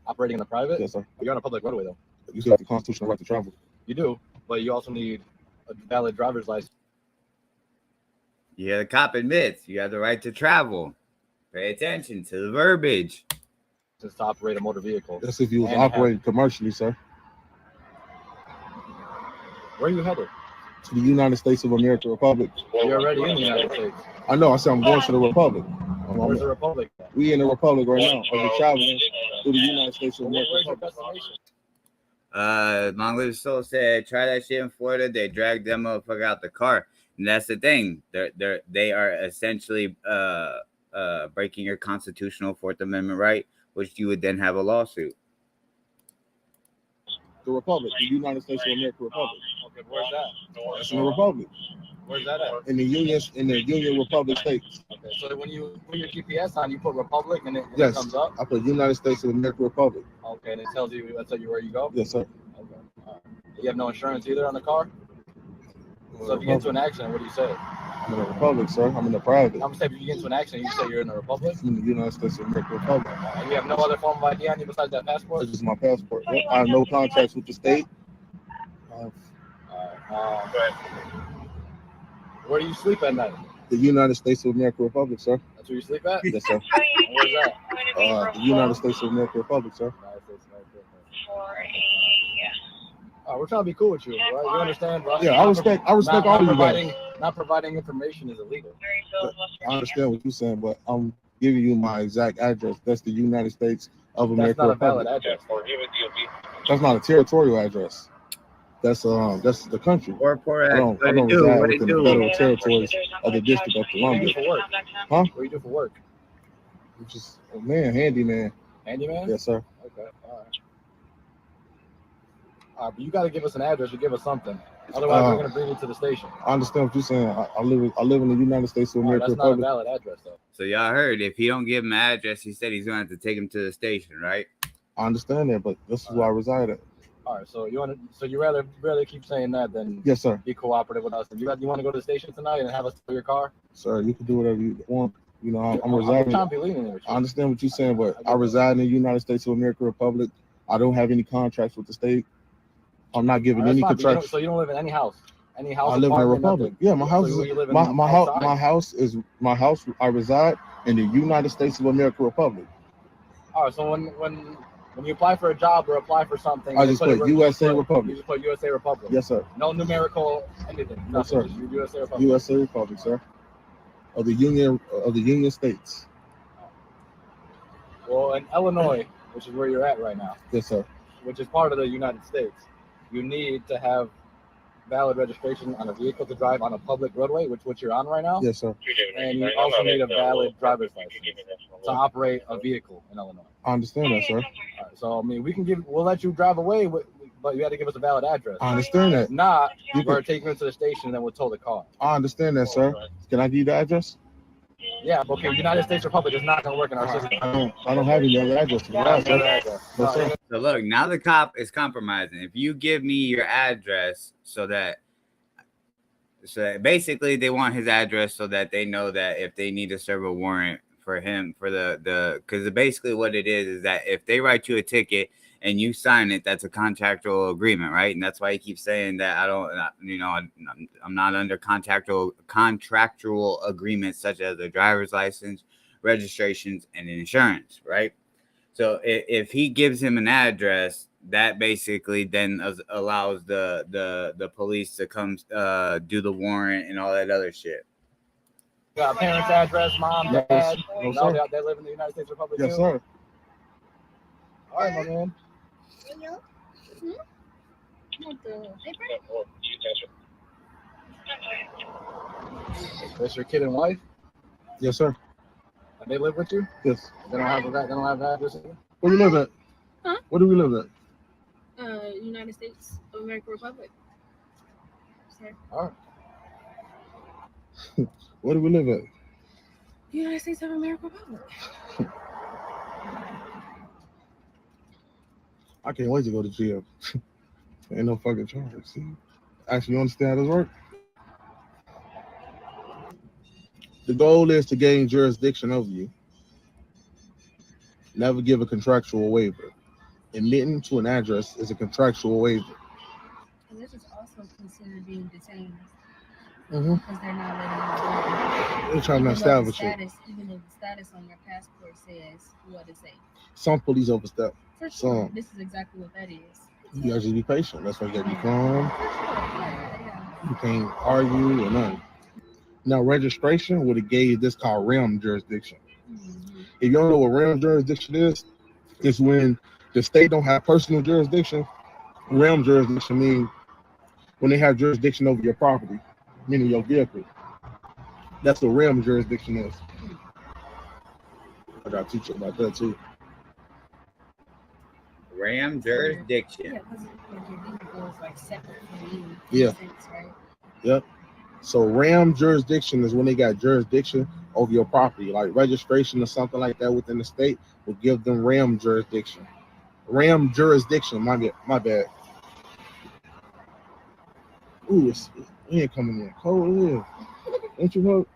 Operating in the private? Yes, sir. But you're on a public roadway, though. You still have the constitutional right to travel. You do, but you also need a valid driver's license. Yeah, the cop admits you have the right to travel. Pay attention to the verbiage. To operate a motor vehicle. That's if you was operating commercially, sir. Where are you headed? To the United States of America Republic. You're already in the United States. I know. I said I'm going to the Republic. Where's the Republic? We in the Republic right now. We're traveling through the United States of America. Where's your destination? Long Live Soul said, try that shit in Florida. They dragged them motherfucker out the car. And that's the thing. They are essentially breaking your constitutional Fourth Amendment right, which you would then have a lawsuit. The Republic, the United States of America Republic. Okay, where's that? That's in the Republic. Where's that at? In the Union Republic states. Okay, so when you put your GPS on, you put Republic and it Yes, comes up? I put United States of America Republic. Okay, and it tells you where you go? Yes, sir. Okay. All right. You have no insurance either on the car? So if you get into an accident, what do you say? I'm in the Republic, sir. I'm in the private. I'm saying if you get into an accident, you say you're in the Republic? I'm in the United States of America Republic. And you have no other form of ID on you besides that passport? That's just my passport. Yep. I have no contracts with the state. Where do you sleep at night? The United States of America Republic, sir. That's where you sleep at? Yes, sir. Where's that? The United States of America Republic, sir. We're trying to be cool with you, right? You understand, bro? Yeah, I respect all of you guys. Not providing information is illegal. I understand what you're saying, but I'm giving you my exact address. That's the United States of America That's not a Republic. valid address. That's not a territorial address. That's the country. Report I Act. don't What it do? reside What it within the do? federal territories of the District of What do you Columbia. do for work? Huh? What do you do for work? I'm just a man, handyman. Handyman? Yes, sir. Okay. All right. But you got to give us an address or give us something. Otherwise, we're going to bring you to the station. I understand what you're saying. I live in the United States of All right, America. that's not a Republic. valid address, though. So y'all heard if he don't give him an address, he said he's gonna have to take him to the station, right? I understand that, but this is where I reside at. All right, so you rather keep saying that than Yes, sir. be cooperative with us. You want to go to the station tonight and have us tow your car? Sir, you can do whatever you want. You know, I'm I'm residing. trying to be lenient with you. I understand what you're saying, but I reside in the United States of America Republic. I don't have any contracts with the state. I'm not giving any contracts. So you don't live in any house? Any house? I live in a apartment, republic. nothing? Yeah, my house So is you live in my house. outside? My house. I reside in the United States of America Republic. All right, so when you apply for a job or apply for something, I you just put USA Republic. You just put USA Republic. Yes, sir. No numerical anything. No, Nothing. sir. Just USA Republic. USA Republic, sir. Of the Union States. Well, in Illinois, which is where you're at right now, Yes, sir. which is part of the United States, you need to have valid registration on a vehicle to drive on a public roadway, which you're on right now. Yes, sir. And you also need a valid driver's license to operate a vehicle in Illinois. I understand that, sir. All right, so I mean, we'll let you drive away, but you have to give us a valid address. I understand that. If not, You we're can- taking you to the station and then we'll tow the car. I understand that, sir. Can I give you the address? Yeah, but okay, United States Republic is not going to work in our system. I don't have any other address to provide, sir. No, sir. So look, now the cop is compromising. If you give me your address so that basically they want his address so that they know that if they need to serve a warrant for him for the because basically what it is that if they write you a ticket and you sign it, that's a contractual agreement, right? And that's why he keeps saying that I'm not under contractual agreements such as a driver's license, registrations, and insurance, right? So if he gives him an address, that basically then allows the police to come do the warrant and all that other shit. You got a parent's address, mom, No, dad. no, No, sir. they live in the United States Republic Yes, too? sir. All right, my man. That's your kid and wife? Yes, sir. And they live with you? Yes. They don't have an address? Where do you live at? Huh? Where do we live at? United States of America Republic. Sir. All right. Where do we live at? United States of America Republic. I can't wait to go to jail. Ain't no fucking charge. See? Actually, you understand how this works? The goal is to gain jurisdiction over you. Never give a contractual waiver. Admitting to an address is a contractual waiver. And this is also considered being detained Mm-hmm. because they're not letting you go. They're trying to establish it. Even though the status on your passport says what it says. Some police overstep. For sure. Some. This is exactly what that is. You gotta just be patient. That's why you gotta be calm. Yeah. You can't argue or nothing. Now, registration would have gave this called realm jurisdiction. If you don't know what realm jurisdiction is, it's when the state don't have personal jurisdiction. Realm jurisdiction means when they have jurisdiction over your property, meaning your vehicle. That's what realm jurisdiction is. I gotta teach you about that too. Ram jurisdiction. Yeah, because your vehicle is like separate from you. Yeah. Sense, right? Yep. So RAM jurisdiction is when they got jurisdiction over your property, like registration or something like that within the state will give them RAM jurisdiction. RAM jurisdiction, my bad. Ooh, it ain't coming in cold, is it? Ain't you hope?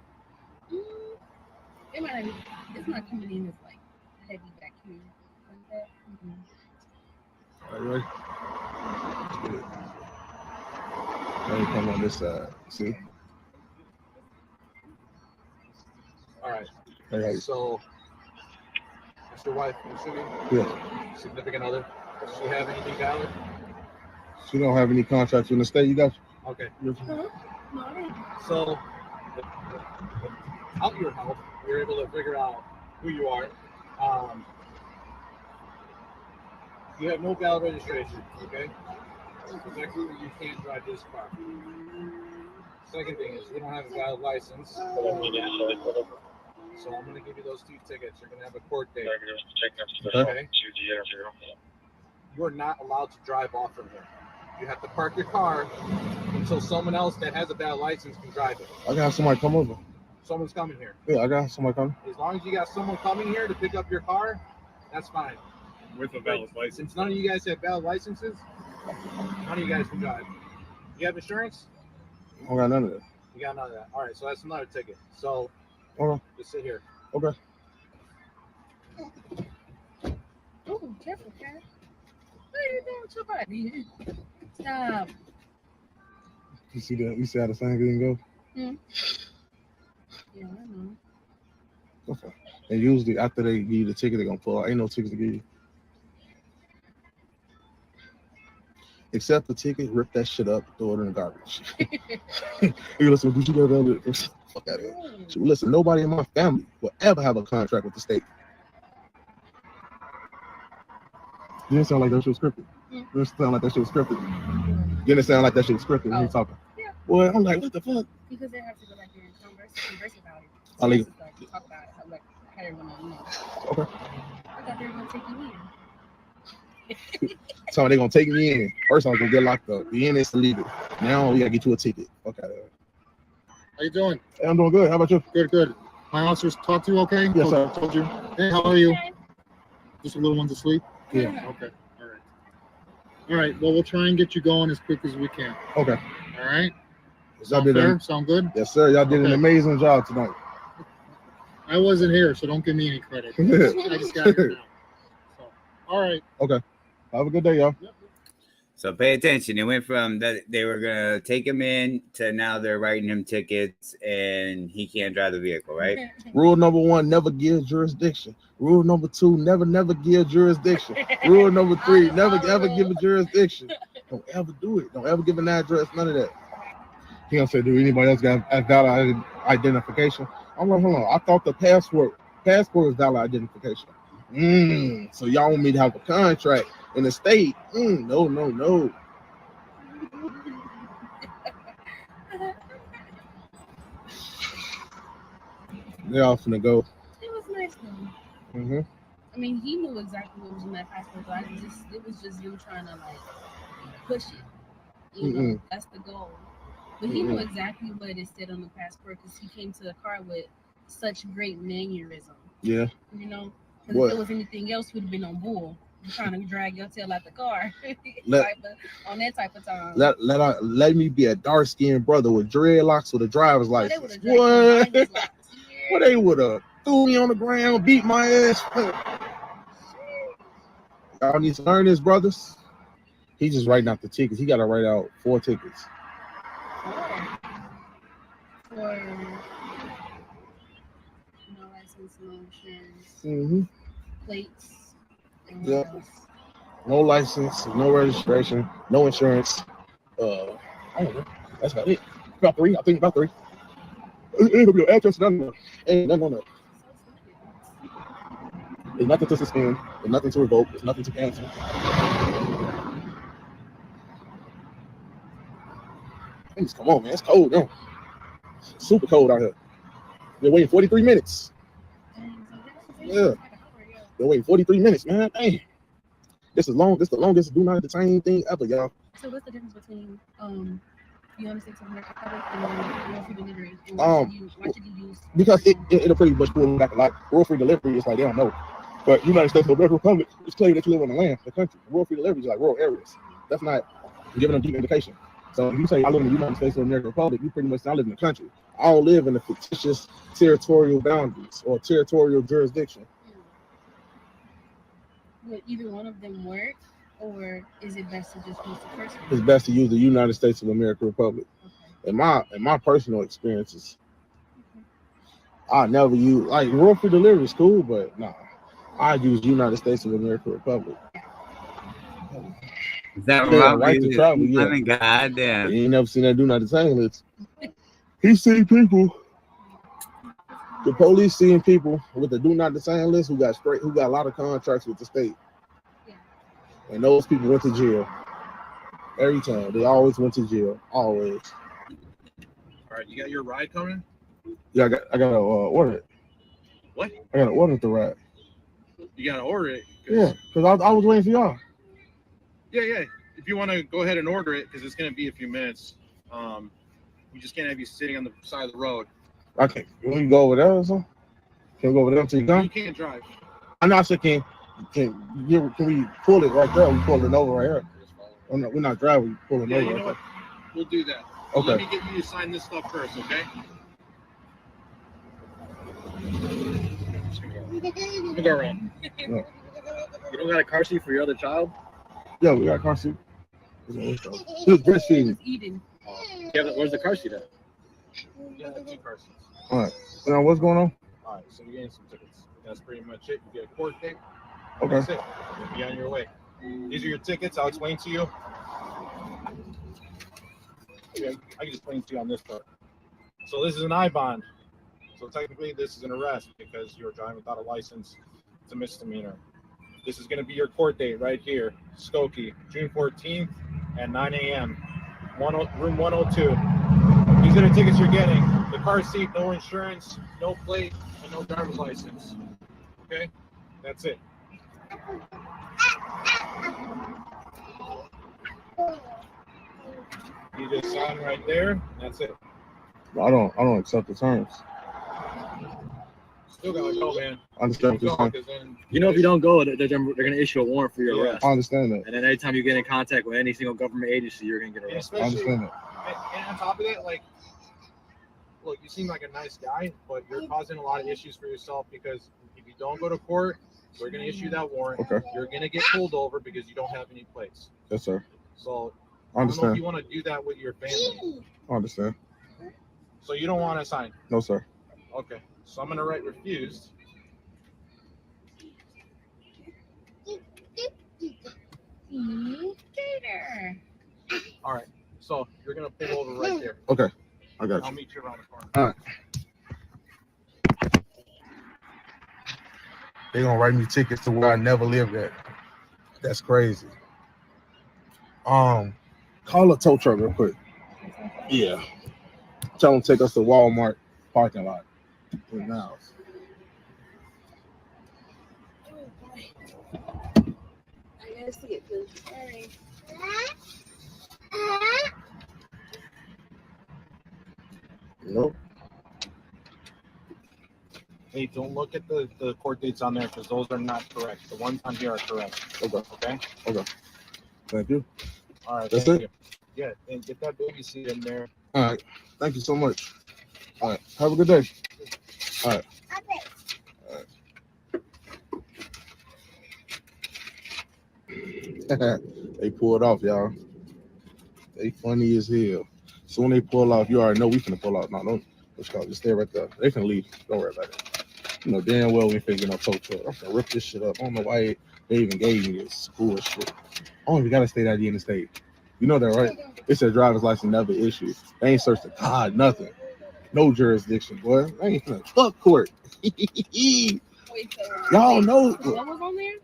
It might not, it's not coming in as like heavy vacuum like that. All right. Let's get it. Let me come on this side. See? All right. All right. So, that's your wife, I'm assuming? Yeah. Significant other. Does she have anything valid? She don't have any contracts in the state. You got? Okay. Yes. So, without your help, we're able to figure out who you are. You have no valid registration, okay? Exactly, you can't drive this car. Second thing is you don't have a valid license. So I'm gonna give you those 2 tickets. You're gonna have a court date. Okay. You are not allowed to drive off from here. You have to park your car until someone else that has a valid license can drive it. I got somebody come over. Someone's coming here. Yeah, I got somebody coming. As long as you got someone coming here to pick up your car, that's fine. With a valid license. Since none of you guys have valid licenses, none of you guys can drive. You have insurance? I don't got none of that. You got none of that. All right, so that's another ticket. So Okay. just sit here. Okay. Oh, careful, cat. What are you doing with your body? Stop. You see that? You see how the same thing go? Yeah, I know. Okay. And usually after they give you the ticket, they're gonna pull out. Ain't no tickets to give you. Accept the ticket, rip that shit up, throw it in the garbage. You listen, did you go down there? Fuck out of here. So listen, nobody in my family will ever have a contract with the state. You didn't sound like that shit was scripted. You didn't sound like that shit was scripted. You didn't sound like that shit was scripted when you talking. Yeah. Well, I'm like, what the fuck? Because they have to go back there and converse about it. I'll leave. Like, talk about it. How, like, how they're gonna, you know. Okay. I thought they were gonna take you in. So they're gonna take me in. First I was gonna get locked up. The in is to leave it. Now we gotta get you a ticket. Okay. How you doing? Hey, I'm doing good. How about you? Good, good. My officers talked to you okay? Yes, sir. Told you. Hey, how are you? Just a little one's asleep? Yeah. Okay. All right. All right. Well, we'll try and get you going as quick as we can. Okay. All right. Y'all did Fair? Sound good? Yes, sir. Y'all did an Okay. amazing job tonight. I wasn't here, so don't give me any credit. I just got here now. So, all right. Okay. Have a good day, y'all. So pay attention. It went from that they were gonna take him in to now they're writing him tickets and he can't drive the vehicle, right? Rule number 1, never give jurisdiction. Rule number 2, never give jurisdiction. Rule number 3, never ever give a jurisdiction. Don't ever do it. Don't ever give an address, none of that. He gonna say, do anybody else got a valid identification? I'm like, hold on. I thought the passport was valid identification. So y'all want me to have a contract in the state? No. They're all finna go. It was nice though. Mm-hmm. I mean, he knew exactly what was in that passport, but it was just him trying to like push it. You know, that's the goal. But he knew exactly what it said on the passport because he came to the car with such great mannerism. Yeah. You know, because if there was anything else, we'd have been on bull. You're trying to drag your tail out the car. On that type of time. Let me be a dark-skinned brother with dreadlocks with a driver's license. What? Well, they would have threw me on the ground, beat my ass. Y'all need to learn this, brothers. He's just writing out the tickets. He got to write out 4 tickets. For no license, no insurance, plates. Yeah. No license, no registration, no insurance. I don't know. That's about it. About 3. I think about 3. Ain't gonna be no address, none. Ain't none on that. There's nothing to suspend. There's nothing to revoke. There's nothing to cancel. Please, come on, man. It's cold, yo. Super cold out here. They're waiting 43 minutes. Yeah. They're waiting 43 minutes, man. Dang. This is the longest do not detain thing ever, y'all. So what's the difference between the United States of America public and rural free delivery? And why should you use? Because it'll pretty much pull back a lot. Rural free delivery is like they don't know. But United States of America Republic is claiming that you live on the land, the country. Rural free delivery is like rural areas. That's not giving them deep indication. So if you say I live in the United States of America Republic, you pretty much say I live in the country. I don't live in the fictitious territorial boundaries or territorial jurisdiction. Would either one of them work, or is it best to just use the first one? It's best to use the United States of America Republic. Okay. In my personal experiences, I never use like rural free delivery is cool, but nah, I use United States of America Republic. Is that right to travel? Yeah. Goddamn. You ain't never seen that do not detain list. He seen people. The police seeing people with the do not detain list who got a lot of contracts with the state. Yeah. And those people went to jail. Every time. They always went to jail. Always. All right, you got your ride coming? Yeah, I gotta order it. What? I gotta order the ride. You gotta order it. Yeah, because I was waiting for y'all. Yeah. If you want to go ahead and order it, because it's gonna be a few minutes. We just can't have you sitting on the side of the road. Okay, can we go over there or something? Can we go over there until you You done? can't drive. I'm not saying can we pull it right there? We pulling over right here. We're not driving. We're pulling Yeah, over. you know Right what? We'll do that. Okay. Let me get you to sign this stuff first, okay? Let me go around. Yeah. You don't got a car seat for your other child? Yeah, we got a car seat. He was breastfeeding. Eating. Where's the car seat at? Yeah, 2 car seats. All right. Now what's going on? All right, so you're getting some tickets. That's pretty much it. You get a court date. Okay. That's it. You'll be on your way. These are your tickets. I'll explain to you. Okay, I can explain to you on this part. So this is an I-bond. So technically this is an arrest because you're driving without a license. It's a misdemeanor. This is going to be your court date right here. Skokie, June 14th at 9 a.m. Room 102. These are the tickets you're getting. The car seat, no insurance, no plate, and no driver's license. Okay? That's it. You just sign right there. That's it. I don't accept the terms. Still gotta go, man. I understand what you're saying. You know, if you don't go, they're going to issue a warrant for your arrest. I understand that. And then anytime you get in contact with any single government agency, you're going to get arrested. I understand that. And on top of that, like, look, you seem like a nice guy, but you're causing a lot of issues for yourself because if you don't go to court, we're going to issue that warrant. Okay. You're going to get pulled over because you don't have any plates. Yes, sir. So I I don't know if understand. you want to do that with your family. I understand. So you don't want to sign. No, sir. Okay. So I'm going to write refused. All right. So you're going to pull over right there. Okay. I got I'll you. meet you around the corner. All right. They gonna write me tickets to where I never lived at. That's crazy. Call a tow truck real quick. Yeah. Tell them to take us to Walmart parking lot. Now. I gotta see it, please. Sorry. Nope. Hey, don't look at the court dates on there because those are not correct. The ones on here are correct. Okay. Okay? Okay. Thank you. All right. That's thank it? You. Yeah, and get that baby seat in there. All right. Thank you so much. All right. Have a good day. All right. All right. They pulled off, y'all. They funny as hell. So when they pull off, you already know we finna pull off. No, don't. Let's go. Just stay right there. They finna leave. Don't worry about it. You know damn well we ain't finna get no tow truck. I'm finna rip this shit up. I don't know why they even gave me this bullshit. I don't even got a state ID in the state. You know that, right? It said driver's license never issued. They ain't searched the car, nothing. No jurisdiction, boy. They ain't finna fuck court. Y'all know. What was on there?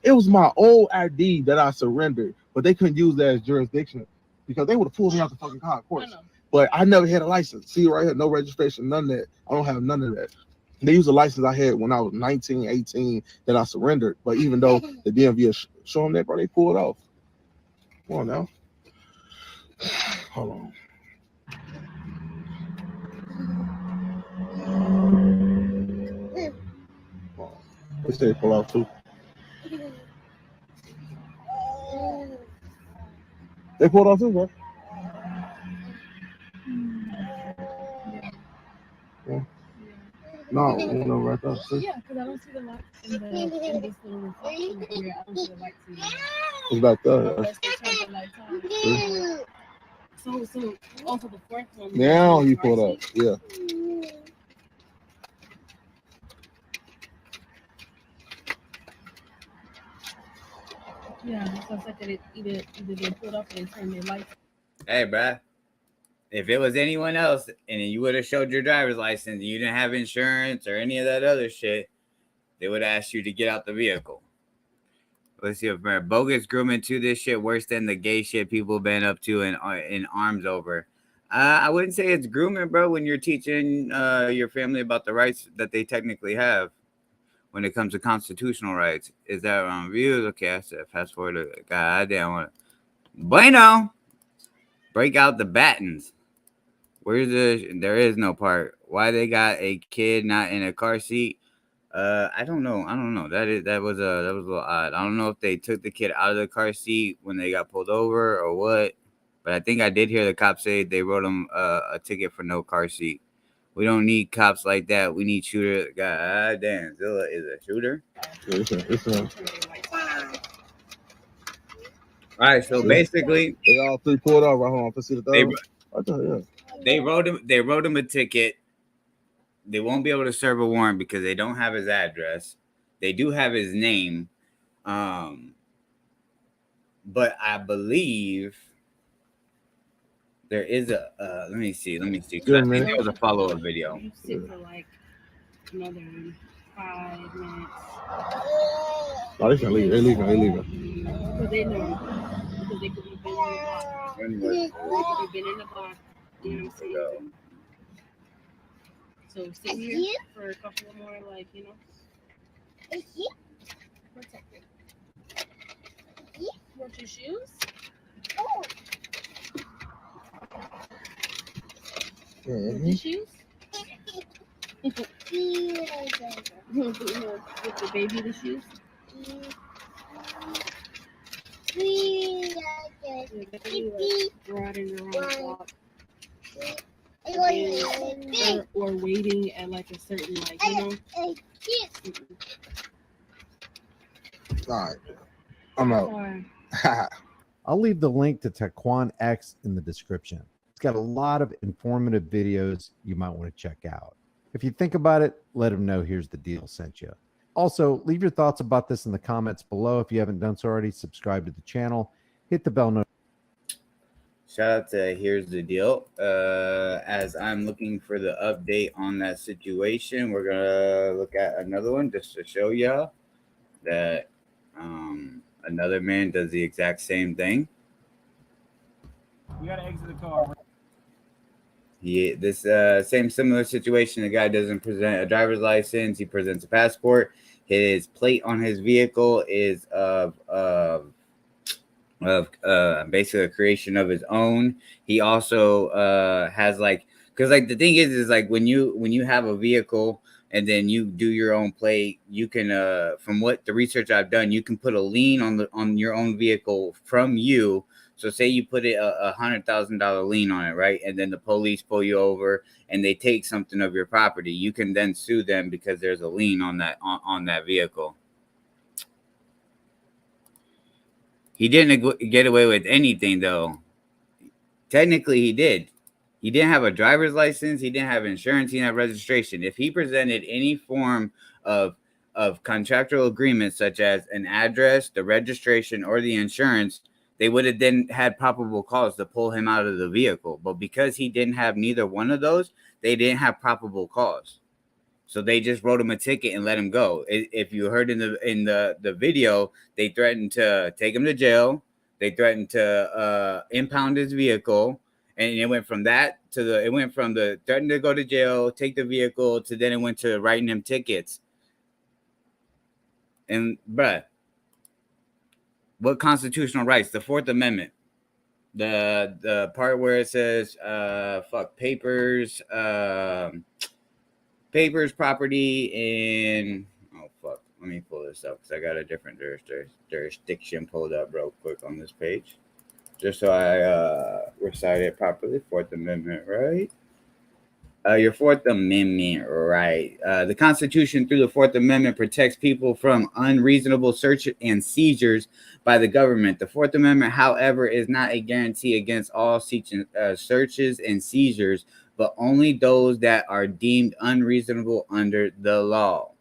It was my old ID that I surrendered, but they couldn't use that as jurisdiction because they would have pulled me out the fucking car, of course. But I never had a license. See right here, no registration, none of that. I don't have none of that. They used a license I had when I was 19, 18 that I surrendered. But even though the DMV showed them that, bro, they pulled it off. Come on now. Hold on. They say pull off too. They pulled off too, bro. Yeah. No, no, right there. See? Yeah, because I don't see the lights in this little reflection right here. I don't see the lights in there. It's back there. Unless they turn the lights on. See? So also the fourth one. Now he pulled up. Yeah. Yeah, so it's like that either they pulled up or they turned their lights. Hey, bruh. If it was anyone else and you would have showed your driver's license and you didn't have insurance or any of that other shit, they would ask you to get out the vehicle. Let's see if bogus grooming to this shit worse than the gay shit people been up to in arms over. I wouldn't say it's grooming, bro, when you're teaching your family about the rights that they technically have when it comes to constitutional rights. Is that on views? Okay, I said fast forward to goddamn. Bueno, break out the battens. Where's there is no part. Why they got a kid not in a car seat? I don't know. That was a little odd. I don't know if they took the kid out of the car seat when they got pulled over or what. But I think I did hear the cops say they wrote him a ticket for no car seat. We don't need cops like that. We need shooter. God damn, Zilla is a shooter. All right, so basically, they all three pulled off. Right home. See the third. They wrote him a ticket. They won't be able to serve a warrant because they don't have his address. They do have his name, but I believe there is a. Let me see. 'Cause I think there was a follow-up video. You sit for like another 5 minutes. Oh, they can leave. They leaving. But they know because they could have been in the block. They could have been in the block. You know what I'm saying? So sit here for a couple more, like, you know. Protected. You want your shoes? Oh. Want your shoes? Give the baby the shoes? Brought in the wrong block. Or waiting at like a certain, like, you know. All right, I'm out. I'll leave the link to Taquan X in the description. It's got a lot of informative videos you might want to check out. If you think about it, let him know Here's the Deal sent you. Also, leave your thoughts about this in the comments below. If you haven't done so already, subscribe to the channel, hit the bell notification. Shout out to Here's the Deal. As I'm looking for the update on that situation, we're gonna look at another one just to show y'all that another man does the exact same thing. You gotta exit the car. This same similar situation. The guy doesn't present a driver's license. He presents a passport. His plate on his vehicle is of basically a creation of his own. He also has like, because like the thing is like when you have a vehicle and then you do your own plate, you can from what the research I've done, you can put a lien on your own vehicle from you. So say you put a $100,000 lien on it, right? And then the police pull you over and they take something of your property. You can then sue them because there's a lien on that vehicle. He didn't get away with anything, though. Technically, he did. He didn't have a driver's license. He didn't have insurance. He didn't have registration. If he presented any form of contractual agreement, such as an address, the registration, or the insurance, they would have then had probable cause to pull him out of the vehicle. But because he didn't have neither one of those, they didn't have probable cause. So they just wrote him a ticket and let him go. If you heard in the video, they threatened to take him to jail. They threatened to impound his vehicle, and it went from that to the threatening to go to jail, take the vehicle, to then it went to writing him tickets. And bruh, what constitutional rights? The Fourth Amendment, the part where it says papers, property, and let me pull this up because I got a different jurisdiction pulled up real quick on this page, just so I recite it properly. Fourth Amendment, right? Your Fourth Amendment, right? The Constitution, through the Fourth Amendment, protects people from unreasonable search and seizures by the government. The Fourth Amendment, however, is not a guarantee against all searches and seizures, but only those that are deemed unreasonable under the law.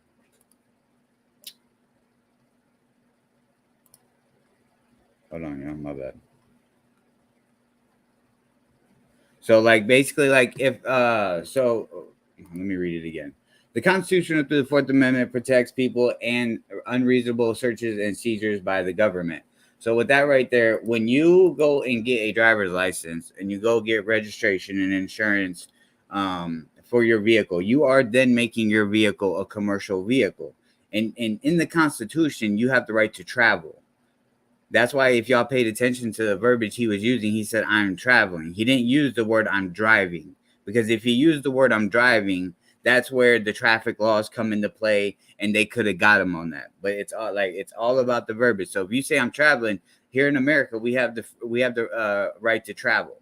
Hold on, y'all, my bad. So, like, basically, like, if, so let me read it again. The Constitution through the 4th Amendment protects people and unreasonable searches and seizures by the government. So with that right there, when you go and get a driver's license and you go get registration and insurance for your vehicle, you are then making your vehicle a commercial vehicle. And in the Constitution, you have the right to travel. That's why if y'all paid attention to the verbiage he was using, he said, I'm traveling. He didn't use the word I'm driving, because if he used the word I'm driving, that's where the traffic laws come into play, and they could have got him on that. But it's all about the verbiage. So if you say I'm traveling, here in America, we have the right to travel.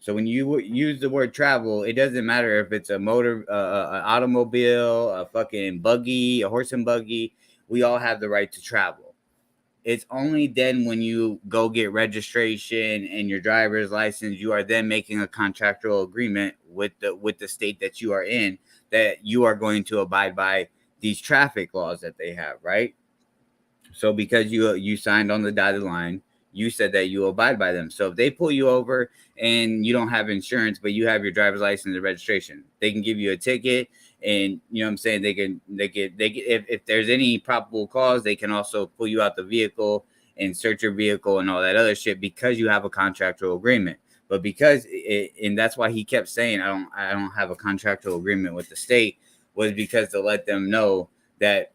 So when you use the word travel, it doesn't matter if it's a motor, an automobile, a fucking buggy, a horse and buggy. We all have the right to travel. It's only then when you go get registration and your driver's license, you are then making a contractual agreement with the state that you are in, that you are going to abide by these traffic laws that they have, right? So because you signed on the dotted line, you said that you abide by them. So if they pull you over and you don't have insurance, but you have your driver's license and registration, they can give you a ticket. And you know what I'm saying? They can if there's any probable cause, they can also pull you out the vehicle and search your vehicle and all that other shit, because you have a contractual agreement. But and that's why he kept saying, I don't have a contractual agreement with the state, was because to let them know that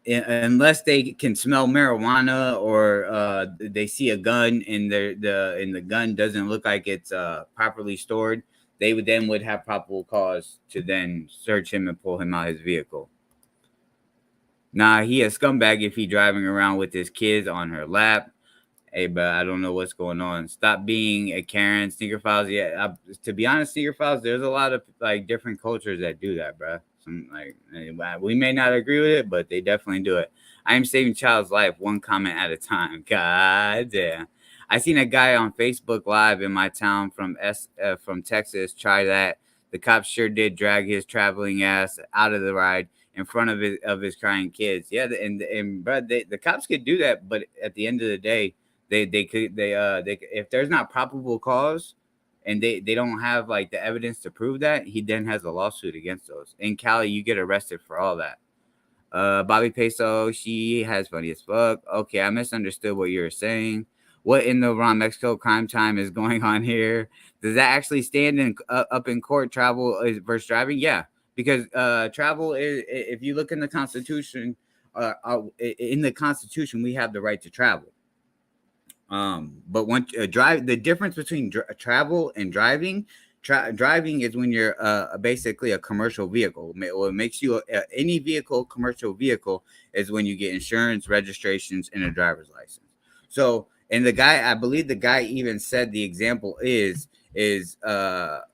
unless they can smell marijuana or they see a gun and the gun doesn't look like it's properly stored, they would have probable cause to then search him and pull him out of his vehicle. Nah, he a scumbag if he driving around with his kids on her lap. Hey, but I don't know what's going on. Stop being a Karen. Sneaker Files. Yeah, to be honest, Sneaker Files, there's a lot of like different cultures that do that, bro. Some like we may not agree with it, but they definitely do it. I am saving child's life one comment at a time. God damn. I seen a guy on Facebook Live in my town from Texas try that. The cops sure did drag his traveling ass out of the ride in front of his crying kids. Yeah, and bro, the cops could do that, but at the end of the day, they if there's not probable cause and they don't have like the evidence to prove that, he then has a lawsuit against those. In Cali, you get arrested for all that. Bobby Peso, she has funny as fuck. Okay, I misunderstood what you were saying. What in the Ron Mexico crime time is going on here? Does that actually stand up in court? Travel is versus driving? Yeah, because travel is, if you look in the Constitution, we have the right to travel. But once the difference between travel and driving, driving is when you're basically a commercial vehicle. What makes you any vehicle commercial vehicle is when you get insurance, registrations, and a driver's license. So. And I believe the guy even said the example is and I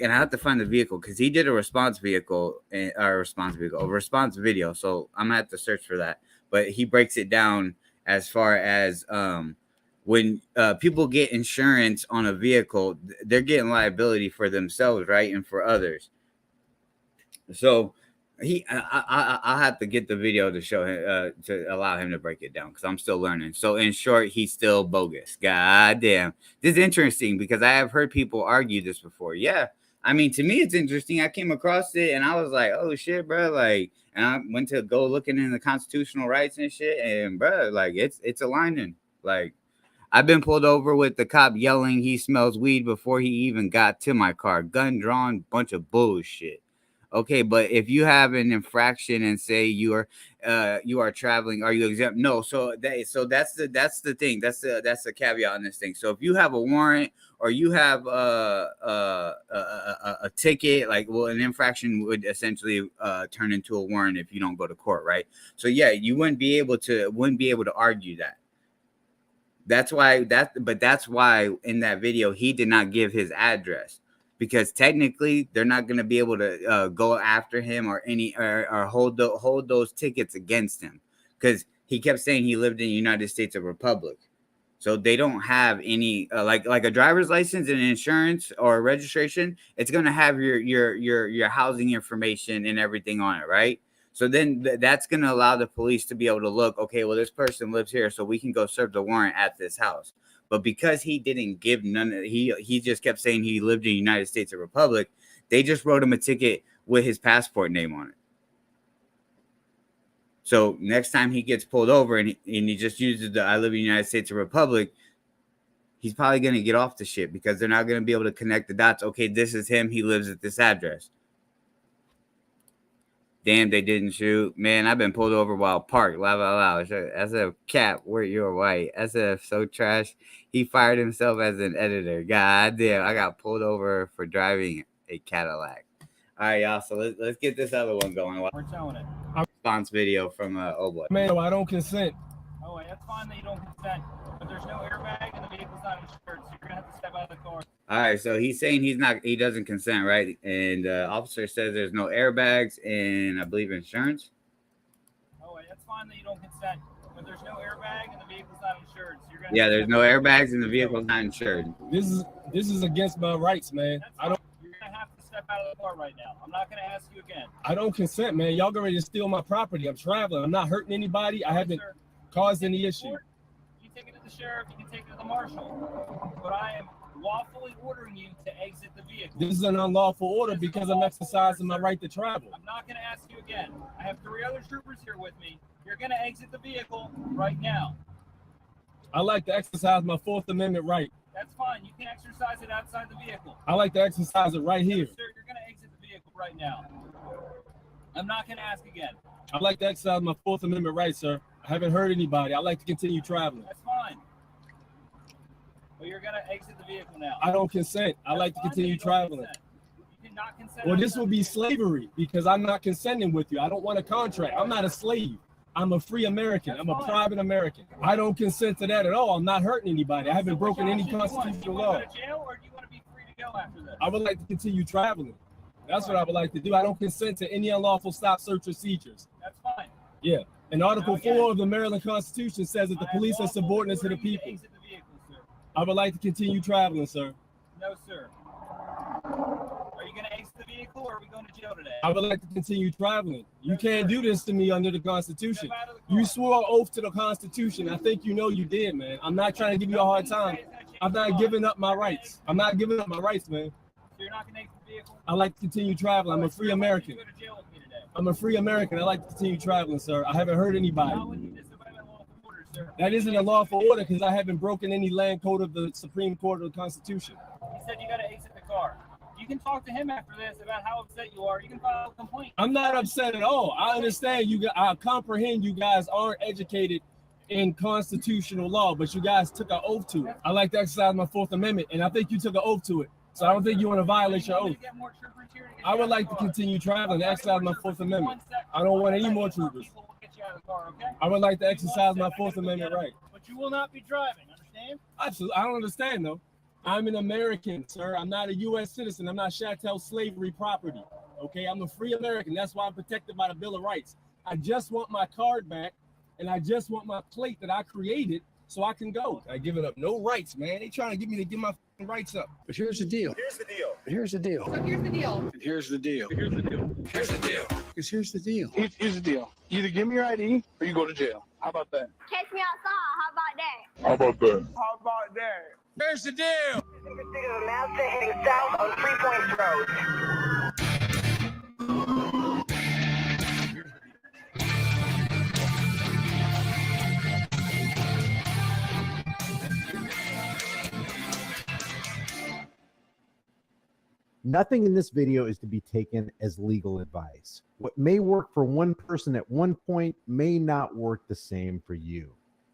have to find the vehicle because he did a response video. So I'm gonna have to search for that. But he breaks it down as far as when people get insurance on a vehicle, they're getting liability for themselves, right, and for others. So I'll have to get the video to show him to allow him to break it down because I'm still learning. So in short, he's still bogus. God damn. This is interesting because I have heard people argue this before. Yeah. I mean, to me, it's interesting. I came across it and I was like, oh shit, bro. Like, and I went to go looking in the constitutional rights and shit. And bro, like it's aligning. Like I've been pulled over with the cop yelling he smells weed before he even got to my car. Gun drawn, bunch of bullshit. Okay, but if you have an infraction and say you are traveling, are you exempt? No, so that's the thing. That's the caveat on this thing. So if you have a warrant or you have a ticket, like an infraction would essentially turn into a warrant if you don't go to court, right? So yeah, you wouldn't be able to argue that. That's why in that video he did not give his address. Because technically, they're not going to be able to go after him or hold those tickets against him, because he kept saying he lived in the United States of Republic. So they don't have any like a driver's license and insurance or registration. It's going to have your housing information and everything on it, right? So then that's going to allow the police to be able to look. Okay, well, this person lives here, so we can go serve the warrant at this house. But because he didn't give he just kept saying he lived in the United States of Republic, they just wrote him a ticket with his passport name on it. So next time he gets pulled over and he just uses the "I live in the United States of Republic," he's probably going to get off the shit because they're not going to be able to connect the dots. Okay, this is him. He lives at this address. Damn, they didn't shoot. Man, I've been pulled over while parked. La la la. As a cat, where you're white. As a so trash. He fired himself as an editor. God damn, I got pulled over for driving a Cadillac. All right, y'all. So let's get this other one going. We're showing it. Response video from oh boy. Man, I don't consent. Oh, wait, that's fine that you don't consent, but there's no airbag and the vehicle's not insured, so you're gonna have to step out of the car. All right, so he's saying he doesn't consent, right? And officer says there's no airbags and I believe insurance. Oh, wait, that's fine that you don't consent, but there's no airbag and the vehicle's not insured, so you're gonna. Yeah, there's no airbags and the vehicle's not insured. This is against my rights, man. I don't. You're gonna have to step out of the car right now. I'm not gonna ask you again. I don't consent, man. Y'all going to steal my property. I'm traveling. I'm not hurting anybody. I haven't caused any issue. You take it to the sheriff. You can take it to the marshal. But I am lawfully ordering you to exit the vehicle. This is an unlawful order because I'm exercising my right to travel. I'm not going to ask you again. I have 3 other troopers here with me. You're going to exit the vehicle right now. I like to exercise my Fourth Amendment right. That's fine. You can exercise it outside the vehicle. I like to exercise it right here. Sir, you're going to exit the vehicle right now. I'm not going to ask again. I like to exercise my Fourth Amendment right, sir. I haven't hurt anybody. I like to continue traveling. That's fine. Well, you're going to exit the vehicle now. I don't consent. I like to continue traveling. You cannot consent. Well, this will be slavery because I'm not consenting with you. I don't want a contract. I'm not a slave. I'm a free American. I'm a private American. I don't consent to that at all. I'm not hurting anybody. I haven't broken any constitutional law. Do you want to go to jail or do you want to be free to go after this? I would like to continue traveling. That's what I would like to do. I don't consent to any unlawful stop, search, or seizures. That's fine. Yeah. And Article 4 of the Maryland Constitution says that the police are subordinate to the people. I would like to continue traveling, sir. No, sir. Are you going to exit the vehicle or are we going to jail today? I would like to continue traveling. You can't do this to me under the Constitution. You swore an oath to the Constitution. I think you know you did, man. I'm not trying to give you a hard time. I'm not giving up my rights. I'm not giving up my rights, man. So you're not going to exit the vehicle? I like to continue traveling. I'm a free American. You go to jail with me today. I'm a free American. I like to continue traveling, sir. I haven't hurt anybody. That isn't a lawful order because I haven't broken any land code of the Supreme Court of the Constitution. He said you got to exit the car. You can talk to him after this about how upset you are. You can file a complaint. I'm not upset at all. I understand you. I comprehend you guys aren't educated in constitutional law, but you guys took an oath to it. I like to exercise my Fourth Amendment, and I think you took an oath to it. So I don't think you want to violate your oath. I would like to continue traveling and exercise my Fourth Amendment. I don't want any more troopers. I would like to exercise my Fourth Amendment right. But you will not be driving, understand? Absolutely. I don't understand, though. I'm an American, sir. I'm not a U.S. citizen. I'm not chattel slavery property. Okay, I'm a free American. That's why I'm protected by the Bill of Rights. I just want my card back, and I just want my plate that I created so I can go. I giving up no rights, man. They trying to get me to give my rights up. But here's the deal. Here's the deal. Here's the deal. So here's the deal. Here's the deal. Here's the deal. Here's the deal. Because here's the deal. Here's the deal. Either give me your ID or you go to jail. How about that? Catch me outside. How about that? How about that? How about that? Here's the deal. Mazda heading south on 3 Points Road. Nothing in this video is to be taken as legal advice. What may work for one person at one point may not work the same for you.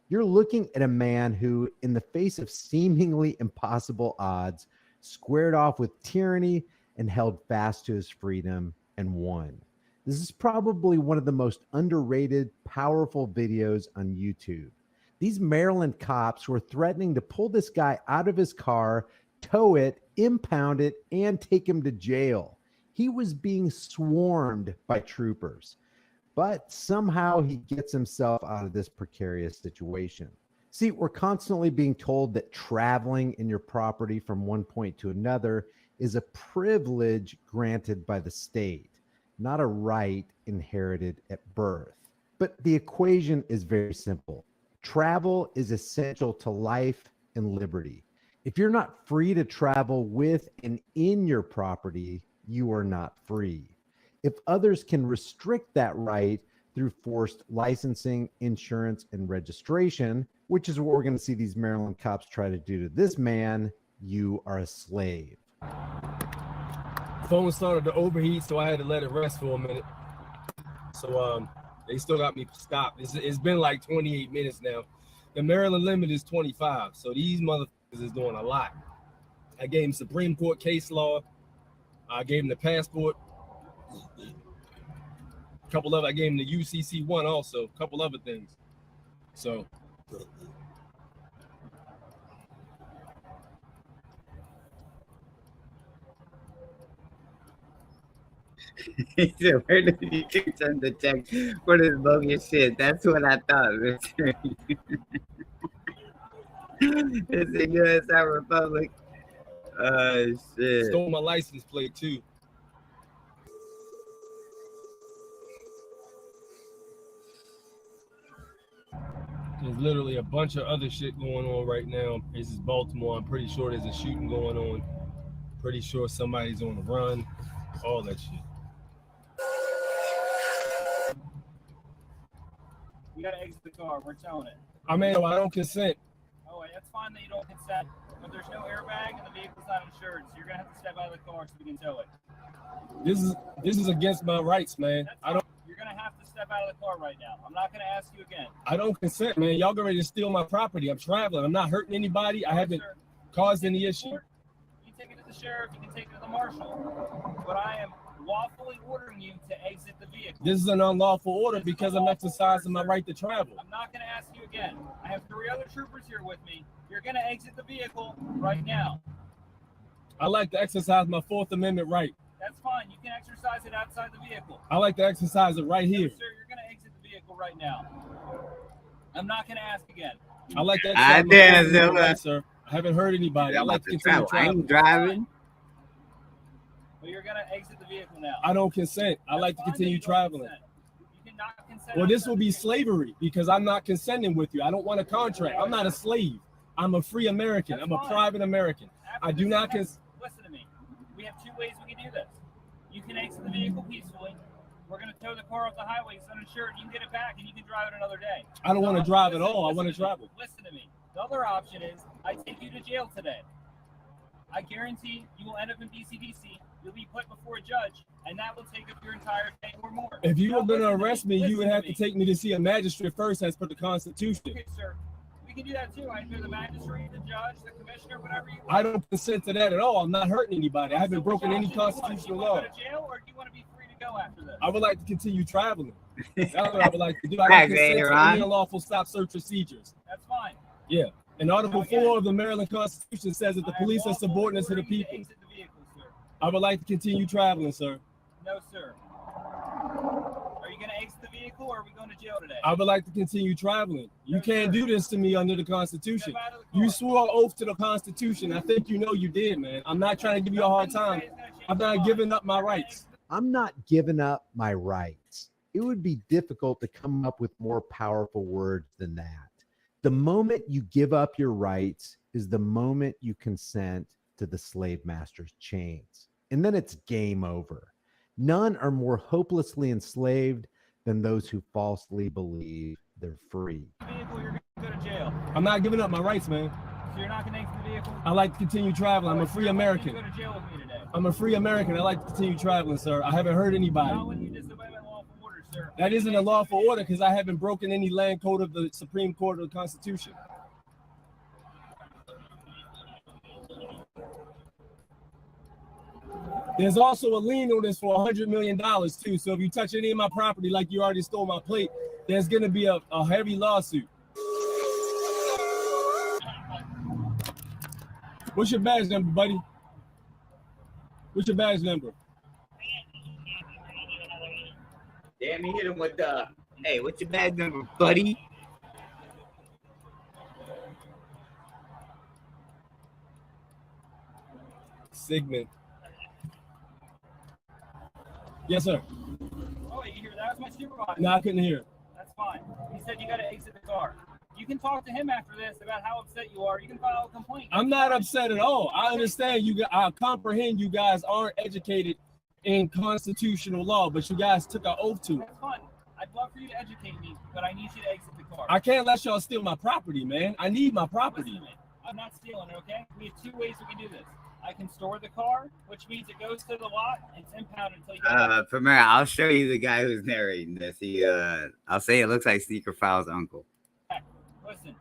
You're looking at a man who, in the face of seemingly impossible odds, squared off with tyranny and held fast to his freedom and won. This is probably one of the most underrated, powerful videos on YouTube. These Maryland cops were threatening to pull this guy out of his car, tow it, impound it, and take him to jail. He was being swarmed by troopers, but somehow he gets himself out of this precarious situation. See, we're constantly being told that traveling in your property from one point to another is a privilege granted by the state, not a right inherited at birth. But the equation is very simple. Travel is essential to life and liberty. If you're not free to travel with and in your property, you are not free. if others can restrict that right through forced licensing, insurance, and registration, which is what we're going to see these Maryland cops try to do to this man, you are a slave. Phone started to overheat, so I had to let it rest for a minute. So they still got me stopped. It's been like 28 minutes now. The Maryland limit is 25, so these motherfuckers is doing a lot. I gave them Supreme Court case law. I gave them the passport. I gave them the UCC one also. A couple other things. So. He said, where did you send the check for this bogus shit? That's what I thought. It's the U.S. Republic. Shit. Stole my license plate too. There's literally a bunch of other shit going on right now. This is Baltimore. I'm pretty sure there's a shooting going on. Pretty sure somebody's on the run. All that shit. You gotta exit the car. We're towing it. I mean, I don't consent. Oh, wait, that's fine that you don't consent, but there's no airbag and the vehicle's not insured, so you're gonna have to step out of the car so we can tow it. This is against my rights, man. You're gonna have to step out of the car right now. I'm not gonna ask you again. I don't consent, man. Y'all get ready to steal my property. I'm traveling. I'm not hurting anybody. I haven't caused any issue. You can take it to the sheriff. You can take it to the marshal. But I am lawfully ordering you to exit the vehicle. This is an unlawful order because I'm exercising my right to travel. I'm not going to ask you again. I have 3 other troopers here with me. You're going to exit the vehicle right now. I like to exercise my Fourth Amendment right. That's fine. You can exercise it outside the vehicle. I like to exercise it right here. No, sir, you're going to exit the vehicle right now. I'm not going to ask again. I like to exercise my Fourth Amendment right, sir. I haven't heard anybody. I like to continue traveling. I ain't driving. But you're going to exit the vehicle now. I don't consent. I like to continue traveling. You cannot consent. Well, this will be slavery because I'm not consenting with you. I don't want a contract. I'm not a slave. I'm a free American. I'm a private American. I do not consent. Listen to me. We have 2 ways we can do this. You can exit the vehicle peacefully. We're going to tow the car off the highway. It's uninsured. You can get it back and you can drive it another day. I don't want to drive at all. I want to travel. Listen to me. The other option is I take you to jail today. I guarantee you will end up in DCDC. You'll be put before a judge, and that will take up your entire day or more. If you were going to arrest me, you would have to take me to see a magistrate first, as per the Constitution. Okay, sir. We can do that too. I can do the magistrate, the judge, the commissioner, whatever you want. I don't consent to that at all. I'm not hurting anybody. I haven't broken any constitutional law. Do you want to go to jail, or do you want to be free to go after this? I would like to continue traveling. That's what I would like to do. I don't consent to any unlawful stop search procedures. That's fine. Yeah. And Article 4 of the Maryland Constitution says that the police are subordinate to the people. I would like to continue traveling, sir. No, sir. Are you going to exit the vehicle, or are we going to jail today? I would like to continue traveling. You can't do this to me under the Constitution. You swore an oath to the Constitution. I think you know you did, man. I'm not trying to give you a hard time. I'm not giving up my rights. I'm not giving up my rights. It would be difficult to come up with more powerful words than that. The moment you give up your rights is the moment you consent to the slave master's chains. And then it's game over. None are more hopelessly enslaved than those who falsely believe they're free. Vehicle, you're going to go to jail. I'm not giving up my rights, man. So you're not going to exit the vehicle? I like to continue traveling. I'm a free American. Go to jail with me today. I'm a free American. I like to continue traveling, sir. I haven't hurt anybody. Not when you disobey my lawful order, sir. That isn't a lawful order because I haven't broken any land code of the Supreme Court of the Constitution. There's also a lien on this for $100 million too. So if you touch any of my property like you already stole my plate, there's going to be a heavy lawsuit. What's your badge number, buddy? What's your badge number? Damn, he hit him with the, hey, what's your badge number, buddy? Sigmund. Yes, sir. Oh, wait, you hear that? Was my supervisor. No, I couldn't hear. That's fine. He said you got to exit the car. You can talk to him after this about how upset you are. You can file a complaint. I'm not upset at all. I understand you. I comprehend you guys aren't educated in constitutional law, but you guys took an oath to it. That's fun. I'd love for you to educate me, but I need you to exit the car. I can't let y'all steal my property, man. I need my property. Listen to me. I'm not stealing it, okay? We have 2 ways we can do this. I can store the car, which means it goes to the lot and it's impounded until you get it. Premier, I'll show you the guy who's narrating this. I'll say it looks like Sneaker File's uncle. Listen,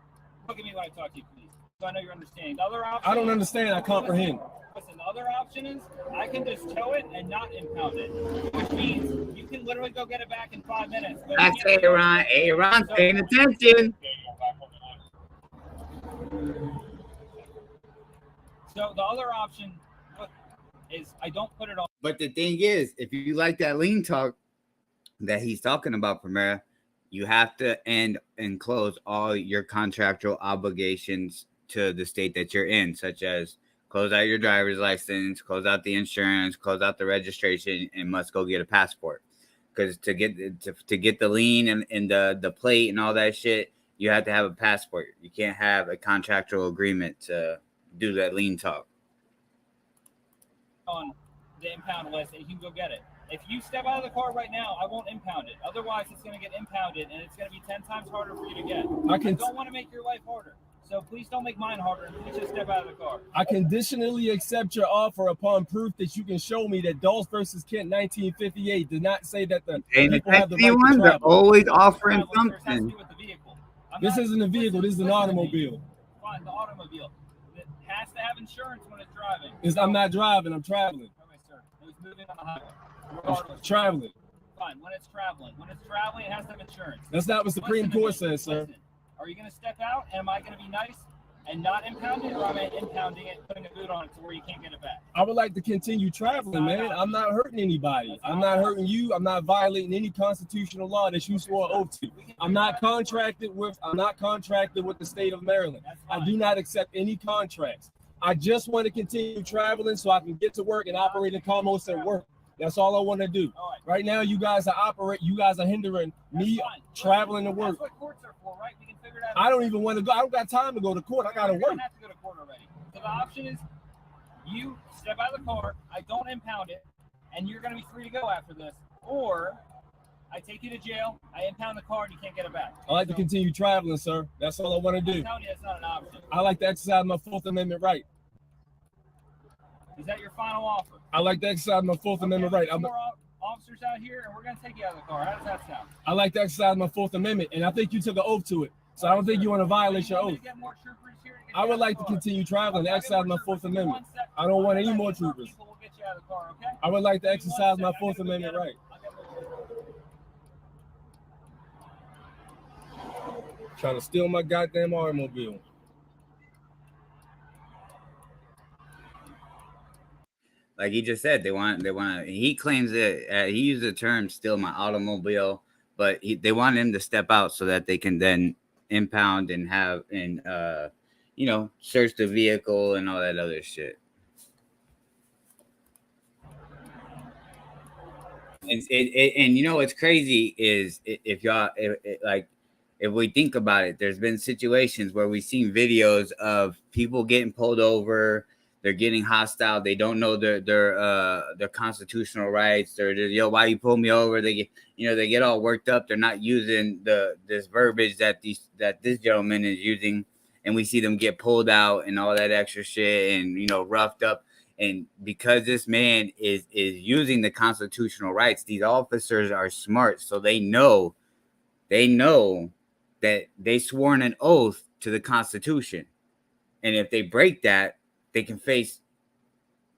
look at me when I talk to you, please. So I know you're understanding. The other option. I don't understand. I comprehend. Listen, the other option is I can just tow it and not impound it, which means you can literally go get it back in 5 minutes. That's Aaron. Aaron, paying attention. So the other option is I don't put it on. But the thing is, if you like that lean talk that he's talking about, Premier, you have to end and close all your contractual obligations to the state that you're in, such as close out your driver's license, close out the insurance, close out the registration, and must go get a passport. Because to get the lien and the plate and all that shit, you have to have a passport. You can't have a contractual agreement to do that lean talk. On the impound list, and you can go get it. If you step out of the car right now, I won't impound it. Otherwise, it's going to get impounded, and it's going to be 10 times harder for you to get. I don't want to make your life harder. So please don't make mine harder, and please just step out of the car. I conditionally accept your offer upon proof that you can show me that Dawes versus Kent 1958 did not say that the people have the right to They're travel. always offering something. This isn't a vehicle. This is an automobile. Fine, the automobile. It has to have insurance when it's driving. I'm not driving. I'm traveling. Okay, sir. It was moving on the highway. I'm Regardless. traveling. Fine, when it's traveling. When it's traveling, it has to have insurance. That's not what Supreme Listen to Court me. says, sir. Listen. Are you going to step out? Am I going to be nice and not impound it, or am I impounding it, putting a boot on it to where you can't get it back? I would like to continue traveling, man. I'm not hurting anybody. I'm not hurting you. I'm not violating any constitutional law that you swore an oath to. I'm not contracted with the state of Maryland. I do not accept any contracts. I just want to continue traveling so I can get to work and operate in commerce at work. That's all I want to do. Right now, you guys are hindering me traveling to work. That's what courts are for, right? We can figure it out. I don't even want to go. I don't got time to go to court. I got to You work. don't have to go to court already. So the option is you step out of the car, I don't impound it, and you're going to be free to go after this. Or I take you to jail, I impound the car, and you can't get it back. I like to continue traveling, sir. That's all I want to do. I'm telling you, that's not an option. I like to exercise my Fourth Amendment right. Is that your final offer? I like to exercise my Fourth Amendment right. There's more officers out here, and we're going to take you out of the car. How does that sound? I like to exercise my Fourth Amendment, and I think you took an oath to it. So I don't think you want to violate your oath. I would like to continue traveling and exercise my Fourth Amendment. I don't want any more troopers. We'll get you out of the car, okay? I would like to exercise my Fourth Amendment right. Trying to steal my goddamn automobile. Like he just said, they want. He claims that he used the term "steal my automobile," but they want him to step out so that they can then impound and have and search the vehicle and all that other shit. And you know what's crazy is if we think about it, there's been situations where we've seen videos of people getting pulled over. They're getting hostile. They don't know their constitutional rights. They're just, yo, why you pull me over? They get all worked up. They're not using this verbiage that this gentleman is using, and we see them get pulled out and all that extra shit and roughed up. And because this man is using the constitutional rights, these officers are smart, so they know that they sworn an oath to the Constitution, and if they break that, they can face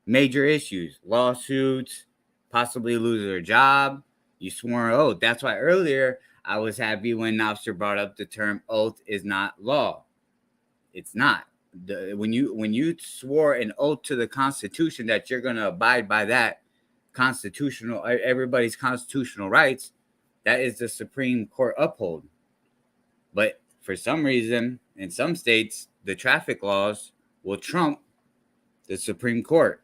major issues, lawsuits, possibly lose their job. You swore an oath. That's why earlier I was happy when an officer brought up the term oath is not law. It's not. When you swore an oath to the Constitution that you're going to abide by that everybody's constitutional rights, that is the Supreme Court uphold. But for some reason, in some states, the traffic laws will trump the Supreme Court.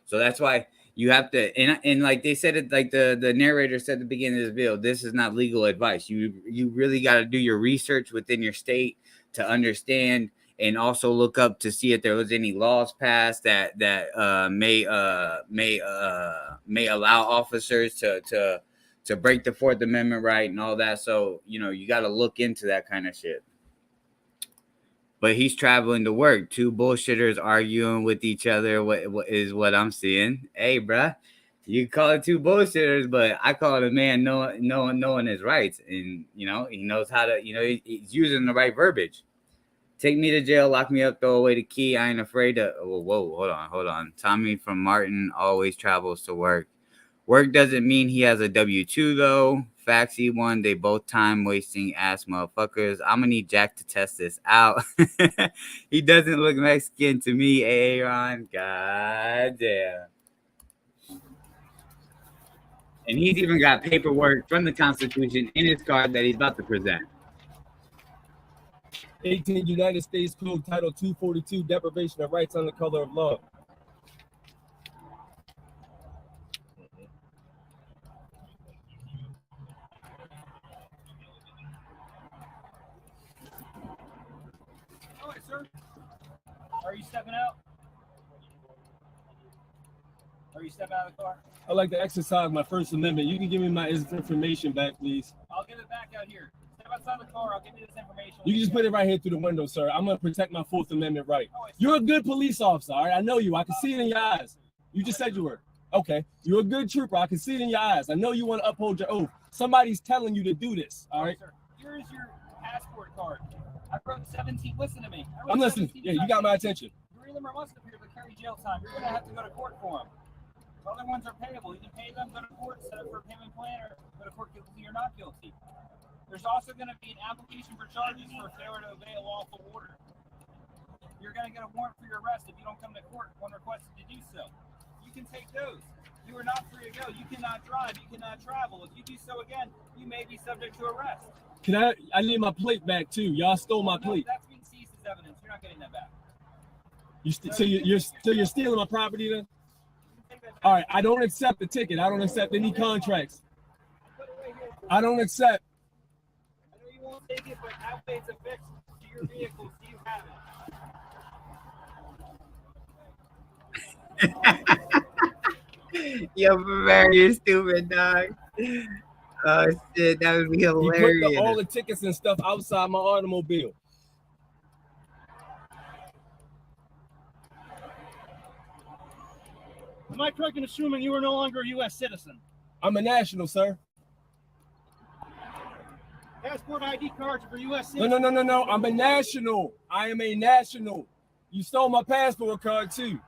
So that's why you have to, and like they said it, like the narrator said at the beginning of this video, this is not legal advice. You really got to do your research within your state to understand and also look up to see if there was any laws passed that may allow officers to break the Fourth Amendment right and all that. So you got to look into that kind of shit. But he's traveling to work. Two bullshitters arguing with each other. What is what I'm seeing? Hey, bruh, you call it two bullshitters, but I call it a man knowing his rights, and he knows how to. He's using the right verbiage. Take me to jail, lock me up, throw away the key. I ain't afraid to. Whoa, hold on. Tommy from Martin always travels to work. Work doesn't mean he has a W-2 though. Faxy one, they both time wasting ass motherfuckers. I'm gonna need Jack to test this out. He doesn't look Mexican to me, Aaron. God damn. And he's even got paperwork from the Constitution in his card that he's about to present. 18 United States Code Title 242, deprivation of rights under color of law. All right, sir. Are you stepping out? Are you stepping out of the car? I like to exercise my First Amendment. You can give me my information back, please. I'll give it back out here. Step outside the car. I'll give you this information. You can just put it right here through the window, sir. I'm going to protect my Fourth Amendment right. You're a good police officer, all right? I know you. I can see it in your eyes. You just said you were. Okay. You're a good trooper. I can see it in your eyes. I know you want to uphold your oath. Somebody's telling you to do this, all right? Sir, here is your passport card. I wrote 17. Listen to me. I'm listening. Yeah, you got my attention. Three of them are must appear but carry jail time. You're going to have to go to court for them. The other ones are payable. You can pay them, go to court, set up for a payment plan, or go to court guilty or not guilty. There's also going to be an application for charges for failure to obey a lawful order. You're going to get a warrant for your arrest if you don't come to court when requested to do so. You can take those. You are not free to go. You cannot drive. You cannot travel. If you do so again, you may be subject to arrest. I need my plate back too. Y'all stole my plate. That's being seized as evidence. You're not getting that back. You're stealing my property then? All right, I don't accept the ticket. I don't accept any contracts. I don't accept. I know you won't take it, but how its effects to your vehicles do you have it? Yo, very you're stupid, dog. Oh shit, that would be hilarious. He put all the tickets and stuff outside my automobile. Am I correct in assuming you are no longer a U.S. citizen? I'm a national, sir. Passport ID cards for U.S. citizens. No. I'm a national. I am a national. You stole my passport card too.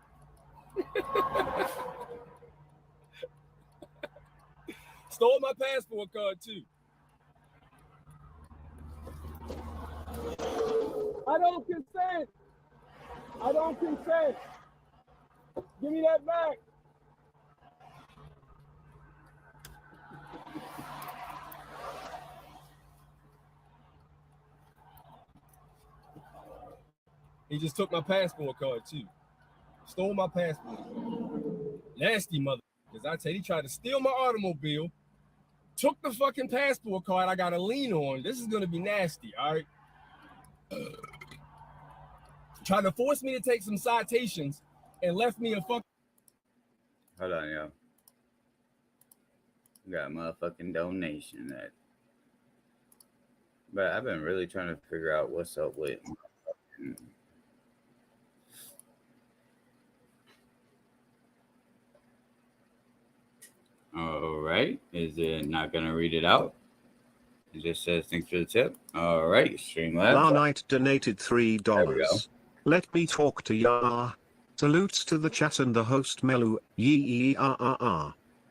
Stole my passport card too. I don't consent. I don't consent. Give me that back. He just took my passport card too. Stole my passport. Nasty mother. Because I tell you, he tried to steal my automobile. Took the fucking passport card I got a lien on. This is going to be nasty, all right? Trying to force me to take some citations and left me a fucking... Hold on, yo. Got a motherfucking donation that. But I've been really trying to figure out what's up with... All right. Is it not going to read it out? It just says thanks for the tip. All right. Streamlabs. Our Knight donated $3. Let me talk to ya. Salutes to the chat and the host Melu.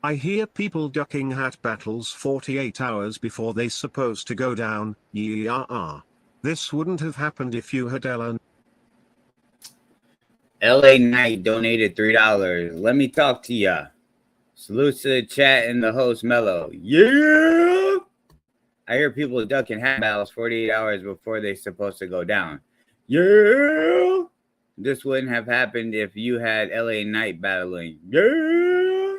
I hear people ducking hat battles 48 hours before they supposed to go down. This wouldn't have happened if you had Ellen. LA Knight donated $3. Let me talk to ya. Salutes to the chat and the host Mello. Yeah. I hear people ducking hat battles 48 hours before they're supposed to go down. Yeah. This wouldn't have happened if you had LA Knight battling. Yeah.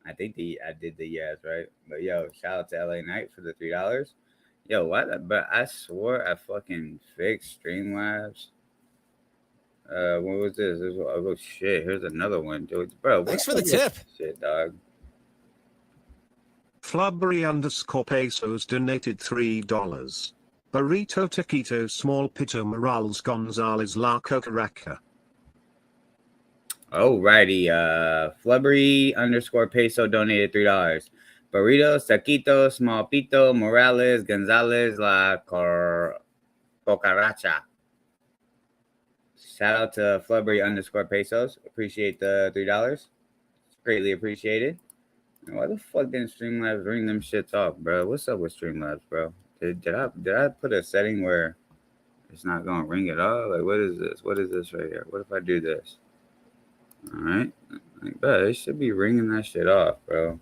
I think I did the yes, right? But yo, shout out to LA Knight for the $3. Yo, what? But I swore I fucking fixed Streamlabs. What was this? Oh shit! Here's another one, dude. Bro, Thanks for the tip. Shit, dog. Flubbery_pesos donated $3. Burrito Taquito Small Pito Morales Gonzalez La Cocaraca. Alrighty, Flubbery_peso donated $3. Burritos, Taquito, Small Pito, Morales, Gonzalez, La Cocaracha. Shout out to Flubbery_pesos. Appreciate the $3. Greatly appreciated. Why the fuck didn't Streamlabs ring them shits off, bro? What's up with Streamlabs, bro? Did I put a setting where it's not gonna ring at all? Like, what is this? What is this right here? What if I do this? All right, like, bro, it should be ringing that shit off, bro.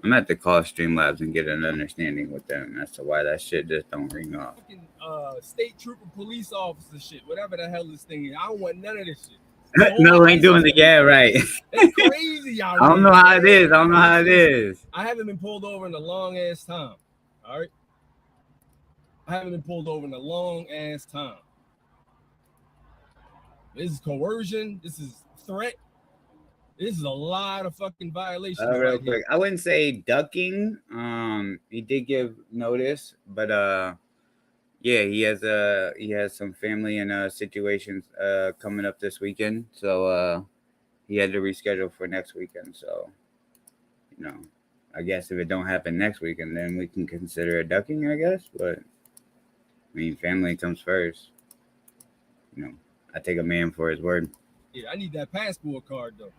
I'm at to call Streamlabs and get an understanding with them as to why that shit just don't ring off. Fucking state trooper, police officer shit, whatever the hell this thing is. I don't want none of this shit. No, ain't doing it. Yeah, right. It's crazy out I don't know here, how it man. is. I don't know how it is. I haven't been pulled over in a long ass time. All right. I haven't been pulled over in a long ass time. This is coercion. This is threat. This is a lot of fucking violations. Real right quick, I wouldn't say ducking. He did give notice, but yeah, he has some family and situations coming up this weekend, so he had to reschedule for next weekend. So, you know, I guess if it don't happen next weekend, then we can consider it ducking, I guess. But I mean, family comes first. You know, I take a man for his word. Yeah, I need that passport card though.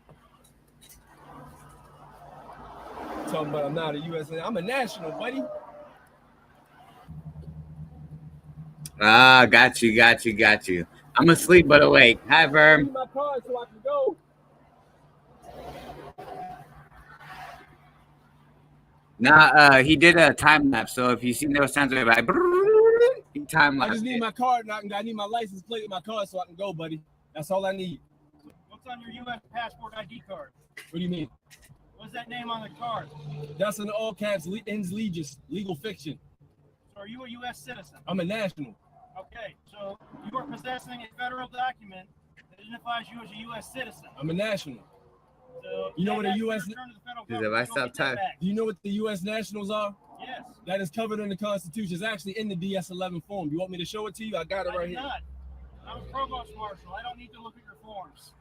Talking about I'm not a U.S. I'm a national, buddy. Ah, got you. I'm asleep but awake. Hi, Give Verm. me my card so I can go. Nah, he did a time lapse. So if you see those sounds where like he time I lapse. just need my card and I need my license plate with my card so I can go, buddy. That's all I need. What's on your U.S. passport ID card? What do you mean? What's that name on the card? That's in all caps, ends legis, legal fiction. So are you a U.S. citizen? I'm a national. Okay, so you are possessing a federal document that identifies you as a U.S. citizen. I'm a national. So You know what a U.S. If I stop time. Do you know what the U.S. nationals are? Yes. That is covered in the Constitution. It's actually in the DS-11 form. You want me to show it to you? I got it right do here. not. I'm a provost marshal. I don't need to look at your forms.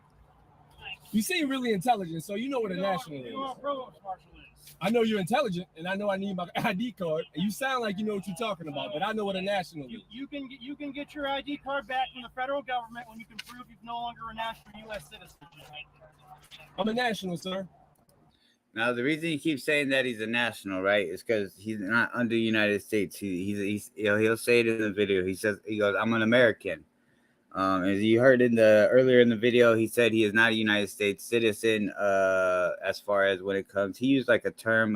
You seem really intelligent, so you know what a national You is. know what a provost marshal is. I know you're intelligent, and I know I need my ID card. And you sound like you know what you're talking about, but I know what a national is. You can get your ID card back from the federal government when you can prove you're no longer a national U.S. citizen. I'm a national, sir. Now the reason he keeps saying that he's a national, right, is because he's not under the United States. He's he'll say it in the video. He goes, I'm an American. As you heard earlier in the video, he said he is not a United States citizen. As far as when it comes, he used like a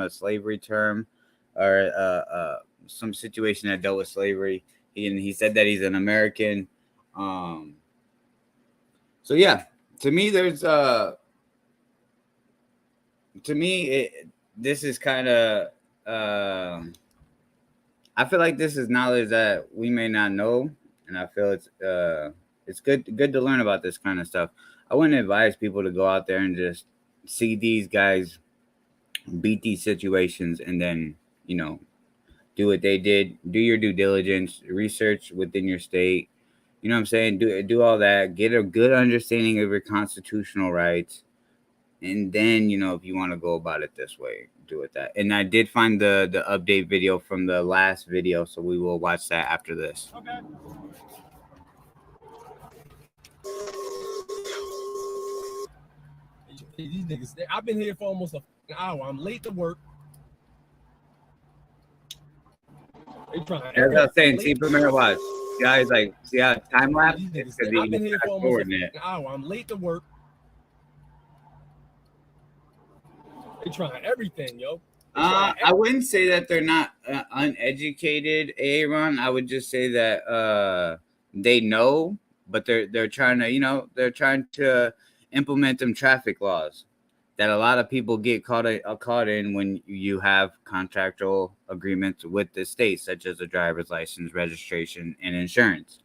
slavery term, or some situation that dealt with slavery. He said that he's an American. So yeah, to me, this is kind of. I feel like this is knowledge that we may not know, and I feel it's good to learn about this kind of stuff. I wouldn't advise people to go out there and just see these guys beat these situations and then, you know, do what they did. Do your due diligence, research within your state. You know what I'm saying? Do all that. Get a good understanding of your constitutional rights. And then, you know, if you want to go about it this way, do it that. And I did find the update video from the last video, so we will watch that after this. Okay. These niggas, I've been here for almost an hour. I'm late to work. They trying. As I was saying, see, Premier watch. Guys, like, see how time lapse? I've been here for almost an hour. I'm late to work. They trying everything, yo. I wouldn't say that they're not uneducated, Aaron. I would just say that they know, but they're trying to, you know, they're trying to implement them traffic laws that a lot of people get caught in when you have contractual agreements with the state, such as a driver's license, registration, and insurance.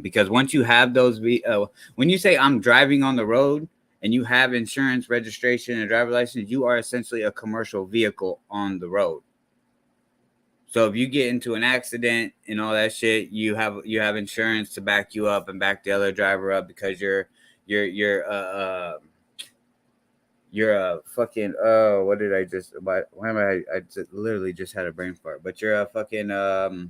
Because once you have those, when you say I'm driving on the road and you have insurance, registration, and driver's license, you are essentially a commercial vehicle on the road. So if you get into an accident and all that shit, you have insurance to back you up and back the other driver up, because you're a fucking what did I just why am I just literally just had a brain fart, but you're a fucking a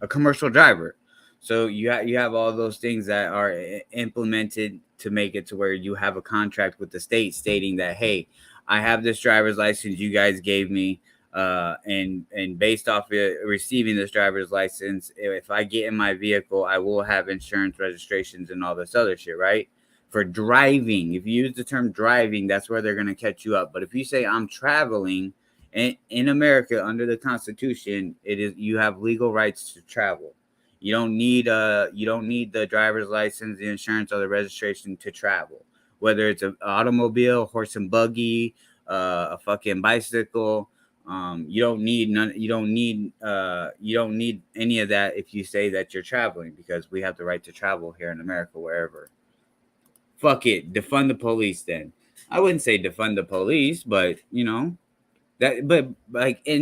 commercial driver. So you have all those things that are implemented to make it to where you have a contract with the state stating that, hey, I have this driver's license you guys gave me, and based off of receiving this driver's license, if I get in my vehicle, I will have insurance, registrations, and all this other shit, right? For driving, if you use the term driving, that's where they're going to catch you up. But if you say I'm traveling, in America under the Constitution, you have legal rights to travel. You don't need the driver's license, the insurance, or the registration to travel. Whether it's an automobile, horse and buggy, a fucking bicycle, you don't need any of that if you say that you're traveling, because we have the right to travel here in America wherever. Fuck it, defund the police then. I wouldn't say defund the police, but and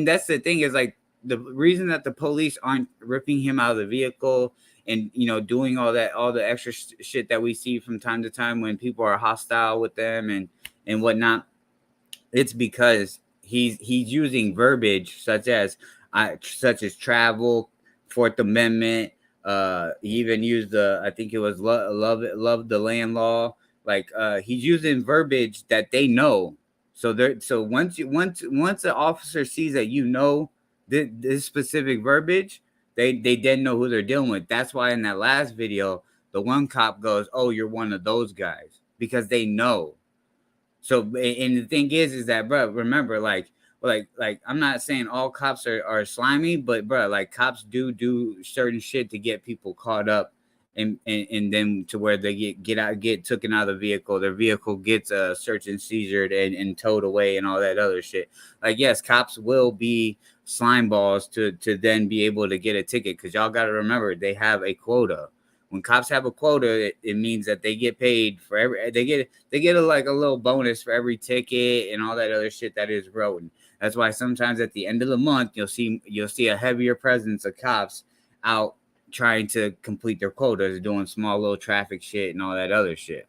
that's the thing, is like the reason that the police aren't ripping him out of the vehicle and doing all the extra shit that we see from time to time when people are hostile with them and whatnot. It's because he's using verbiage such as travel, Fourth Amendment. He even used I think it was love the land law. Like he's using verbiage that they know. So once an officer sees that this specific verbiage, they then know who they're dealing with. That's why in that last video, the one cop goes, "Oh, you're one of those guys," because they know. So, and the thing is that, bro, remember, like I'm not saying all cops are slimy, but bro, like cops do certain shit to get people caught up, and then to where they get taken out of the vehicle. Their vehicle gets searched and seizured and towed away and all that other shit. Like, yes, cops will be slime balls to then be able to get a ticket, because y'all got to remember they have a quota. When cops have a quota, it means that they get paid for they get a little bonus for every ticket and all that other shit that is written. That's why sometimes at the end of the month you'll see a heavier presence of cops out trying to complete their quotas, doing small little traffic shit and all that other shit.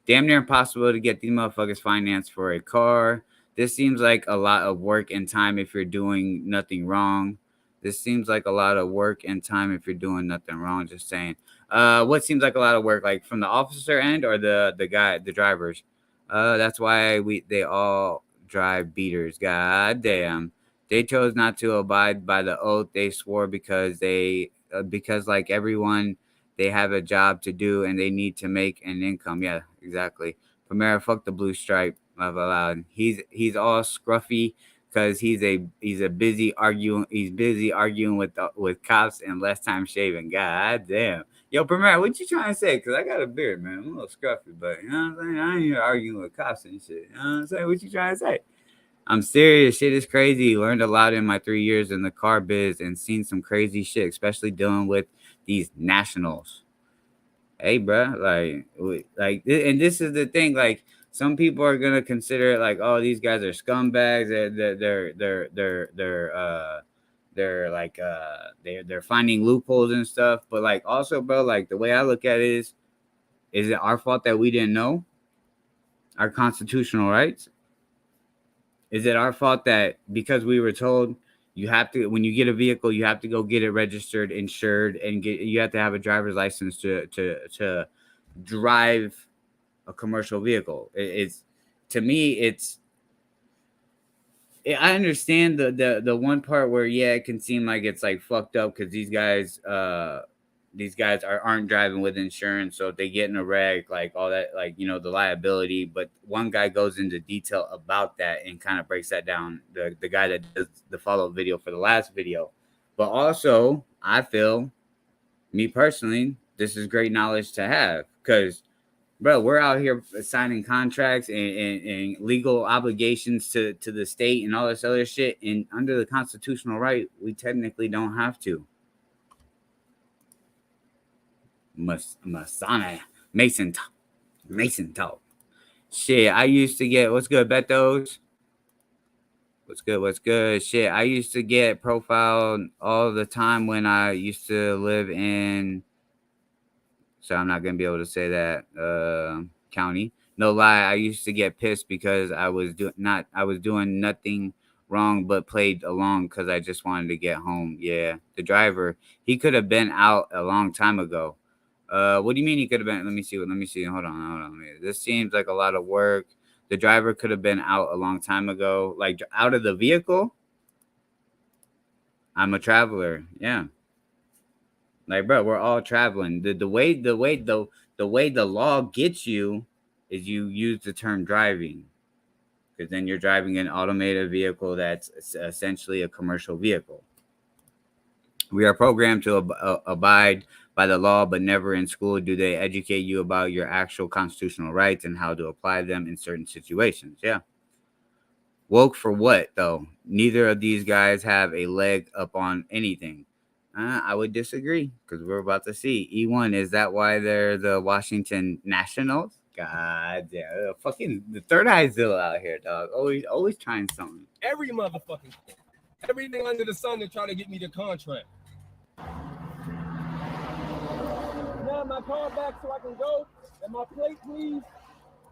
Damn near impossible to get these motherfuckers financed for a car. This seems like a lot of work and time if you're doing nothing wrong. This seems like a lot of work and time if you're doing nothing wrong. Just saying. What seems like a lot of work, like from the officer end or the drivers? That's why they all drive beaters. God damn. They chose not to abide by the oath they swore because like everyone, they have a job to do and they need to make an income. Yeah, exactly. Primera, fuck the blue stripe. Laugh out loud. He's all scruffy because he's busy arguing with cops and less time shaving. God damn. Yo, Primera, what you trying to say? Because I got a beard, man. I'm a little scruffy, but you know what I'm saying? I ain't here arguing with cops and shit. You know what I'm saying? What you trying to say? I'm serious. Shit is crazy. Learned a lot in my 3 years in the car biz and seen some crazy shit, especially dealing with these nationals. Hey, bro, like, and this is the thing. Like, some people are gonna consider it like, oh, these guys are scumbags. They're finding loopholes and stuff. But like, also, bro, like the way I look at it is it our fault that we didn't know our constitutional rights? Is it our fault that because we were told you have to, when you get a vehicle, you have to go get it registered, insured, and you have to have a driver's license to drive a commercial vehicle? To me, I understand the one part where, yeah, it can seem like it's like fucked up because these guys aren't driving with insurance, so if they get in a wreck, like all that, like, you know, the liability. But one guy goes into detail about that and kind of breaks that down, the guy that does the follow-up video for the last video. But also, I feel, me personally, this is great knowledge to have, because Bro, we're out here signing contracts and legal obligations to the state and all this other shit. And under the constitutional right, we technically don't have to. Mason talk. Shit, I used to get, what's good, Betos? What's good? Shit, I used to get profiled all the time when I used to live in, so I'm not gonna be able to say that county. No lie, I used to get pissed because I was doing nothing wrong but played along because I just wanted to get home. Yeah, the driver, he could have been out a long time ago. What do you mean he could have been? Let me see. Hold on. This seems like a lot of work. The driver could have been out a long time ago, like out of the vehicle. I'm a traveler. Yeah. Like, bro, we're all traveling. The way the law gets you is you use the term driving, because then you're driving an automated vehicle that's essentially a commercial vehicle. We are programmed to abide by the law, but never in school do they educate you about your actual constitutional rights and how to apply them in certain situations. Yeah. Woke for what, though? Neither of these guys have a leg up on anything. I would disagree, because we're about to see. E1, is that why they're the Washington Nationals? God damn, fucking the third eye Zilla out here, dog. Always trying something. Every motherfucking thing. Everything under the sun to try to get me the contract. Now my car back so I can go. And my plate, please.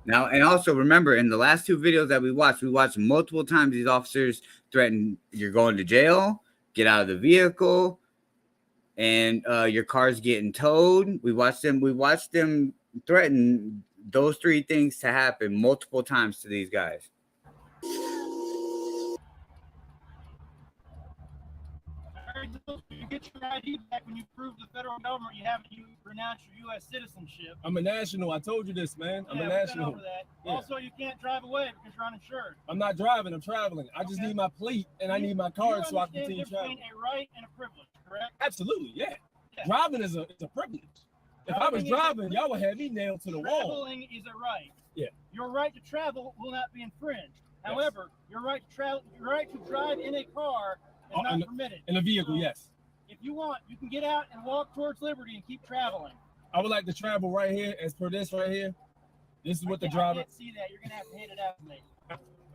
Now, and also remember, in the last two videos that we watched multiple times these officers threaten you're going to jail, get out of the vehicle, and your car's getting towed. We watched them threaten those three things to happen multiple times to these guys. You get your ID back when you prove the federal government you haven't renounced your U.S. citizenship. I'm a national. I told you this, man. I'm a national. Over that. Yeah. Also, you can't drive away because you're uninsured. I'm not driving. I'm traveling. I just need my plate and I need my card so I can continue traveling. A right and a privilege, correct? Absolutely, yeah. Driving is a privilege. If I was driving, y'all would have me nailed to the wall. Traveling is a right. Yeah. Your right to travel will not be infringed. However, your right to travel, your right to drive in a car is not permitted. In a vehicle, yes. If you want, you can get out and walk towards liberty and keep traveling. I would like to travel right here, as per this right here. This is what the driver. I can't see that. You're gonna have to hand it out to me.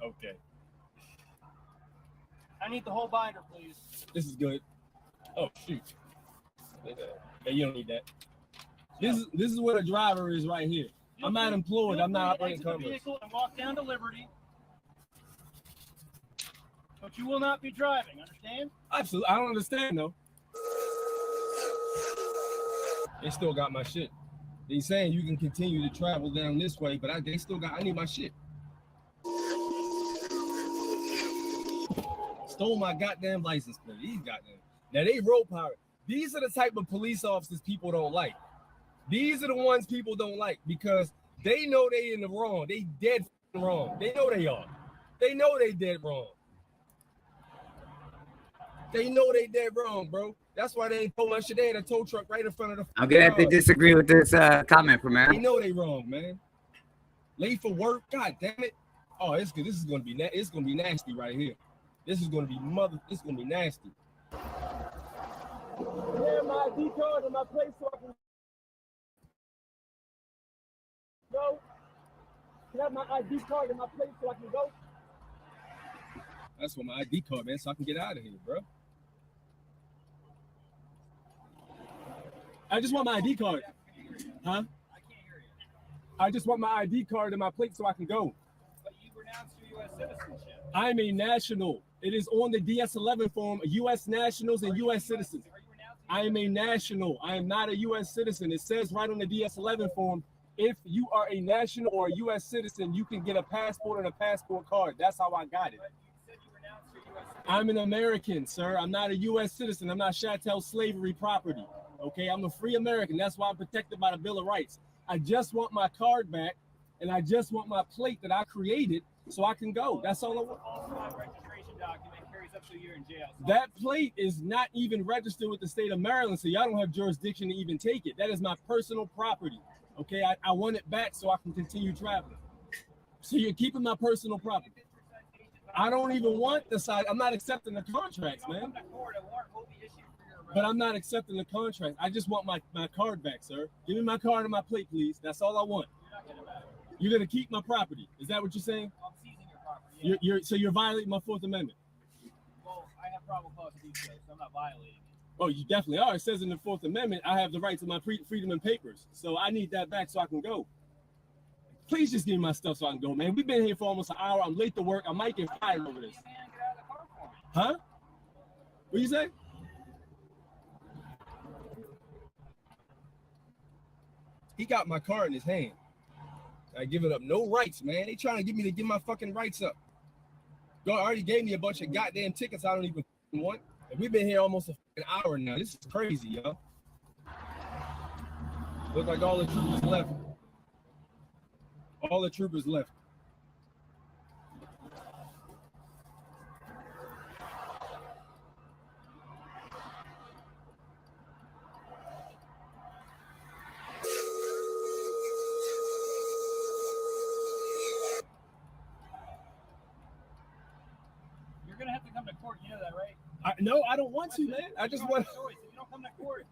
Okay. I need the whole binder, please. This is good. Oh shoot. Yeah, you don't need that. This is what a driver is right here. I'm not employed. I'm not operating the vehicle and walk down to Liberty. But you will not be driving. Understand? Absolutely. I don't understand though. They still got my shit. They saying you can continue to travel down this way, but I need my shit. Stole my goddamn license plate. These goddamn. Now they road power. These are the type of police officers people don't like. These are the ones people don't like because they know they in the wrong. They dead wrong. They know they are. They know they dead wrong. They know they dead wrong, bro. That's why they ain't told my shit. They had a tow truck right in front of the. I'm gonna have to disagree with this comment from Aaron. They know they wrong, man. Late for work. God damn it. Oh, it's good. This is gonna be it's gonna be nasty right here. This is gonna be It's gonna be nasty. Yeah, my ID card and my place so I can go. Can I have my ID card and my place so I can go? That's what my ID card, man, so I can get out of here, bro. I just want my ID card. Huh? I just want my ID card and my plate so I can go. But you renounced your U.S. citizenship. I'm a national. It is on the DS-11 form, U.S. nationals and U.S. citizens. I am a national. I am not a U.S. citizen. It says right on the DS-11 form, if you are a national or a U.S. citizen, you can get a passport and a passport card. That's how I got it. I'm an American, sir. I'm not a U.S. citizen. I'm not chattel slavery property. Okay, I'm a free American. That's why I'm protected by the Bill of Rights. I just want my card back, and I just want my plate that I created so I can go. That's all I want. Also, my registration document carries up to a year in jail. That plate is not even registered with the state of Maryland, so y'all don't have jurisdiction to even take it. That is my personal property. Okay, I want it back so I can continue traveling. So you're keeping my personal property. I don't even want the side. I'm not accepting the contracts, man. But I'm not accepting the contract. I just want my card back, sir. Give me my card and my plate, please. That's all I want. You're gonna keep my property. Is that what you're saying? I'm seizing your property. Yeah. So you're violating my Fourth Amendment. Well, I have probable cause to do so, so I'm not violating it. Oh, you definitely are. It says in the Fourth Amendment, I have the right to my freedom and papers. So I need that back so I can go. Please just give me my stuff so I can go, man. We've been here for almost an hour. I'm late to work. I might get fired over this. Huh? What you say? He got my car in his hand. I give it up. No rights, man. They trying to get me to give my fucking rights up. God already gave me a bunch of goddamn tickets I don't even want. And we've been here almost an hour now. This is crazy, yo. Look like all the troopers left. All the troopers left. You're gonna have to come to court. You know that, right? No, I don't want to, man. I just want. If you don't come to court,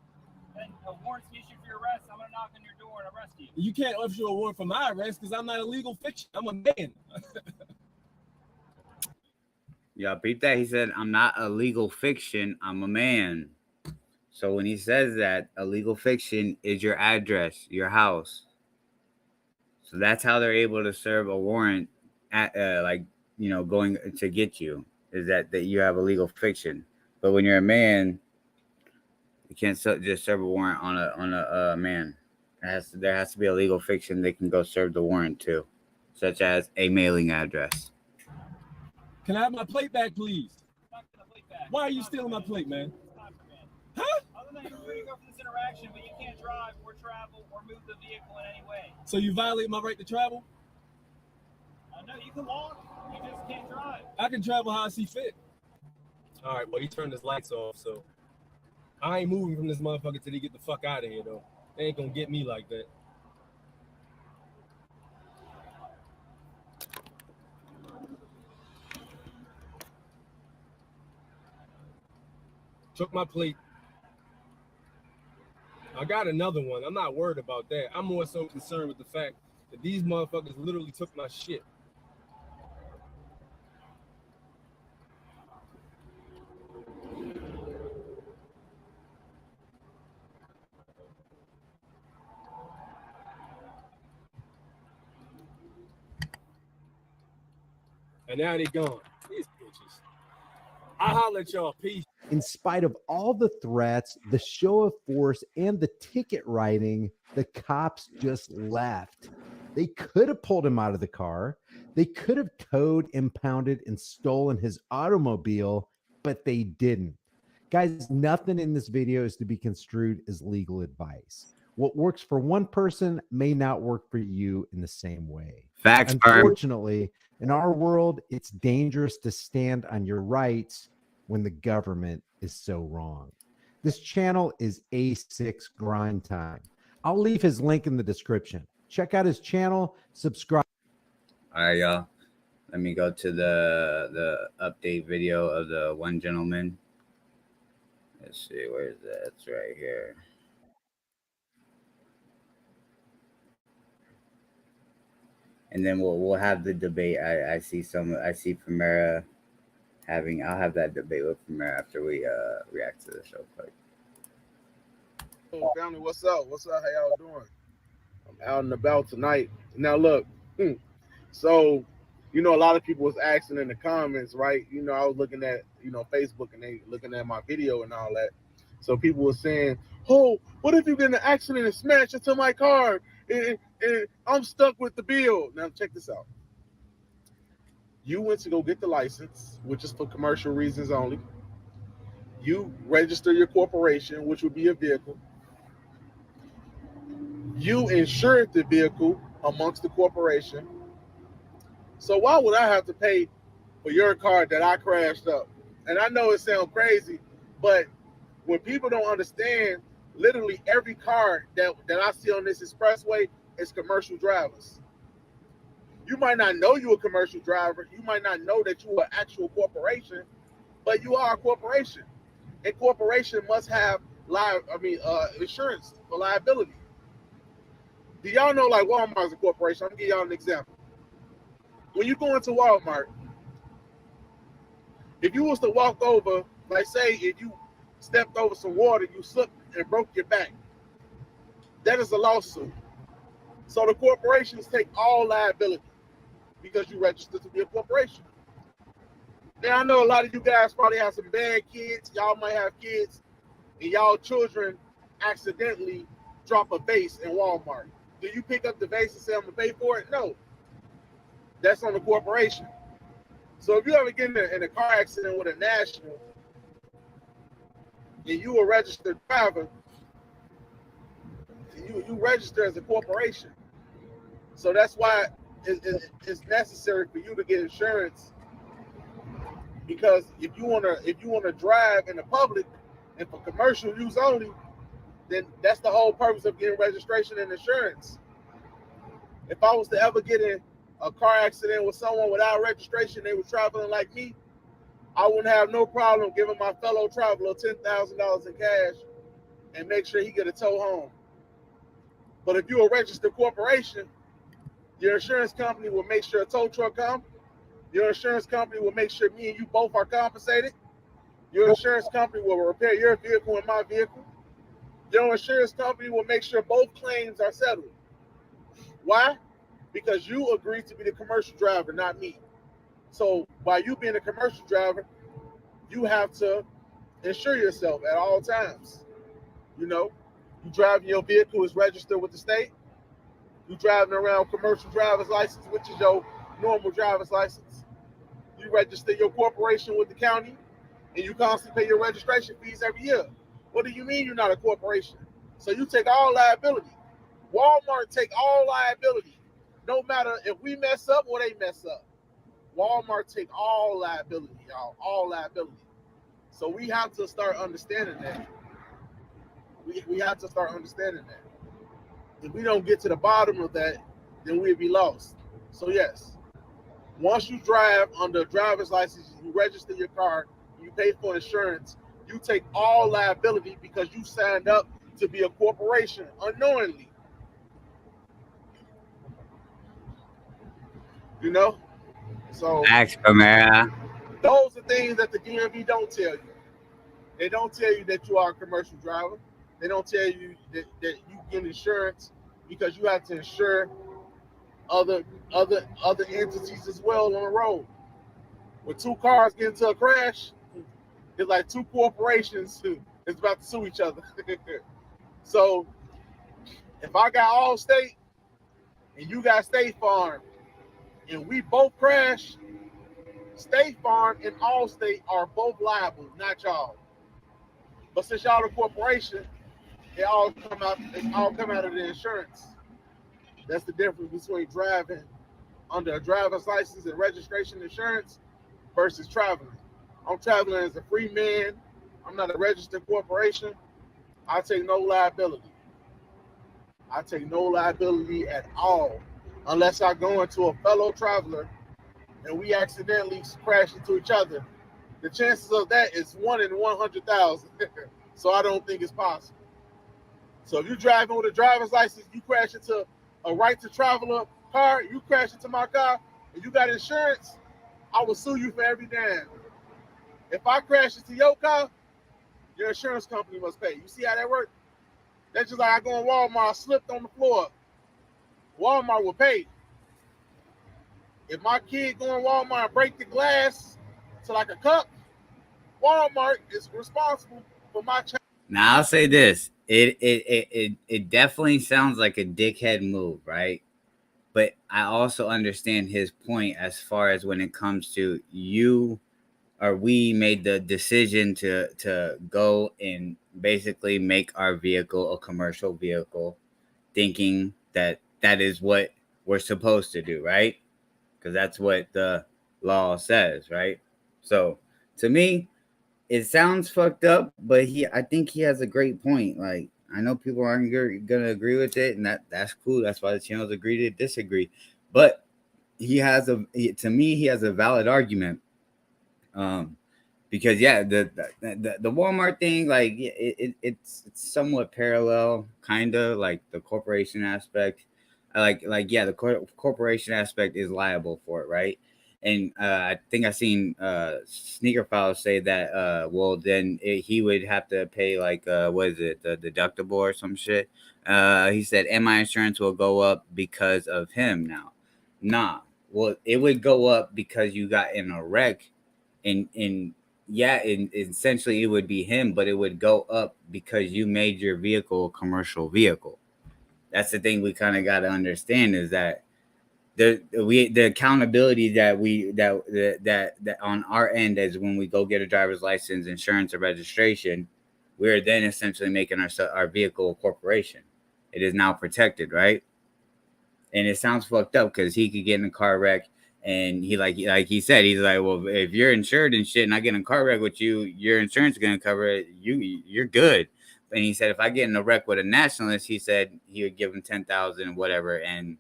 then a warrant's issued for your arrest. I'm gonna knock on your door and arrest you. You can't issue a warrant for my arrest because I'm not a legal fiction. I'm a man. Y'all beat that? He said, I'm not a legal fiction. I'm a man. So when he says that, a legal fiction is your address, your house. So that's how they're able to serve a warrant at, going to get you, is that you have a legal fiction. But when you're a man, you can't just serve a warrant on a man. There has to be a legal fiction they can go serve the warrant to, such as a mailing address. Can I have my plate back, please? Why are you stealing my plate, man? Huh? Other than you're free to go for this interaction, but you can't drive or travel or move the vehicle in any way. So you violate my right to travel? No, you can walk. You just can't drive. I can travel how I see fit. All right, well, he turned his lights off, so I ain't moving from this motherfucker till they get the fuck out of here, though. They ain't gonna get me like that. Took my plate. I got another one. I'm not worried about that. I'm more so concerned with the fact that these motherfuckers literally took my shit. And now they gone. These bitches. I'll holler at y'all. Peace. In spite of all the threats, the show of force, and the ticket writing, the cops just left. They could have pulled him out of the car. They could have towed, impounded, and stolen his automobile, but they didn't. Guys, nothing in this video is to be construed as legal advice. What works for one person may not work for you in the same way. Facts, unfortunately, in our world, it's dangerous to stand on your rights when the government is so wrong. This channel is A6 Grind Time. I'll leave his link in the description. Check out his channel, subscribe. All right, y'all. Let me go to the update video of the one gentleman. Let's see, where is that? It's right here. And then we'll have the debate. I see Primera having. I'll have that debate with Primera after we react to the show quick. Hey, family, what's up? What's up? How y'all doing? I'm out and about tonight. Now look, so a lot of people was asking in the comments, right? I was looking at Facebook and they looking at my video and all that. So people were saying, "Oh, what if you get in an accident and smash into my car and I'm stuck with the bill?" Now check this out. You went to go get the license, which is for commercial reasons only. You register your corporation, which would be a vehicle. You insured the vehicle amongst the corporation. So why would I have to pay for your car that I crashed up? And I know it sounds crazy, but when people don't understand, literally every car that I see on this expressway as commercial drivers. You might not know you're a commercial driver. You might not know that you're an actual corporation, but you are a corporation. A corporation must have insurance for liability. Do y'all know like Walmart is a corporation? I'm gonna give y'all an example. When you go into Walmart, if you was to walk over, like say if you stepped over some water, you slipped and broke your back, that is a lawsuit. So the corporations take all liability because you registered to be a corporation. Now I know a lot of you guys probably have some bad kids. Y'all might have kids and y'all children accidentally drop a vase in Walmart. Do you pick up the vase and say I'm gonna pay for it? No. That's on the corporation. So if you ever get in a car accident with a national and you a registered driver, you register as a corporation. So that's why it's necessary for you to get insurance, because if you wanna drive in the public and for commercial use only, then that's the whole purpose of getting registration and insurance. If I was to ever get in a car accident with someone without registration, they were traveling like me, I wouldn't have no problem giving my fellow traveler $10,000 in cash and make sure he get a tow home. But if you're a registered corporation, your insurance company will make sure a tow truck comes. Your insurance company will make sure me and you both are compensated. Your insurance company will repair your vehicle and my vehicle. Your insurance company will make sure both claims are settled. Why? Because you agreed to be the commercial driver, not me. So by you being a commercial driver, you have to insure yourself at all times. You know, you driving your vehicle is registered with the state. You driving around commercial driver's license, which is your normal driver's license. You register your corporation with the county, and you constantly pay your registration fees every year. What do you mean you're not a corporation? So you take all liability. Walmart take all liability. No matter if we mess up or they mess up. Walmart take all liability, y'all. All liability. So we have to start understanding that. We have to start understanding that. If we don't get to the bottom of that, then we'll be lost. So yes, once you drive under a driver's license, you register your car, you pay for insurance, you take all liability because you signed up to be a corporation unknowingly. You know? So Thanks, Camara. those are things that the DMV don't tell you. They don't tell you that you are a commercial driver. They don't tell you that you get insurance because you have to insure other entities as well on the road. When two cars get into a crash, it's like two corporations is about to sue each other. So if I got Allstate and you got State Farm and we both crash, State Farm and Allstate are both liable, not y'all. But since y'all a corporation, it all come out of the insurance. That's the difference between driving under a driver's license and registration insurance versus traveling. I'm traveling as a free man. I'm not a registered corporation. I take no liability. I take no liability at all unless I go into a fellow traveler and we accidentally crash into each other. The chances of that is 1 in 100,000. So I don't think it's possible. So if you're driving with a driver's license, you crash into a right to traveler car, you crash into my car, and you got insurance, I will sue you for every dime. If I crash into your car, your insurance company must pay. You see how that works? That's just like I go in Walmart, slipped on the floor. Walmart will pay. If my kid go in Walmart and break the glass to like a cup, Walmart is responsible for my child. Now I'll say this. It definitely sounds like a dickhead move, right? But I also understand his point as far as when it comes to you or we made the decision to go and basically make our vehicle a commercial vehicle, thinking that is what we're supposed to do, right? Because that's what the law says, right? So to me, it sounds fucked up, but I think he has a great point. Like, I know people aren't gonna agree with it, and that's cool. That's why the channels agree to disagree. But he has to me, he has a valid argument. Because yeah, the Walmart thing, like it's somewhat parallel, kind of like the corporation aspect. Like yeah, the corporation aspect is liable for it, right? And I think I seen Sneaker Files say that well then he would have to pay like what is it, the deductible or some shit. He said, and my insurance will go up because of him now. Nah, well it would go up because you got in a wreck, and yeah, essentially it would be him, but it would go up because you made your vehicle a commercial vehicle. That's the thing we kind of got to understand, is that the accountability that on our end is when we go get a driver's license, insurance, or registration, we're then essentially making our vehicle a corporation. It is now protected, right? And it sounds fucked up because he could get in a car wreck. And he like he said, he's like, well, if you're insured and shit, and I get in a car wreck with you, your insurance is gonna cover it. You're good. And he said, if I get in a wreck with a nationalist, he said he would give him 10,000 whatever. And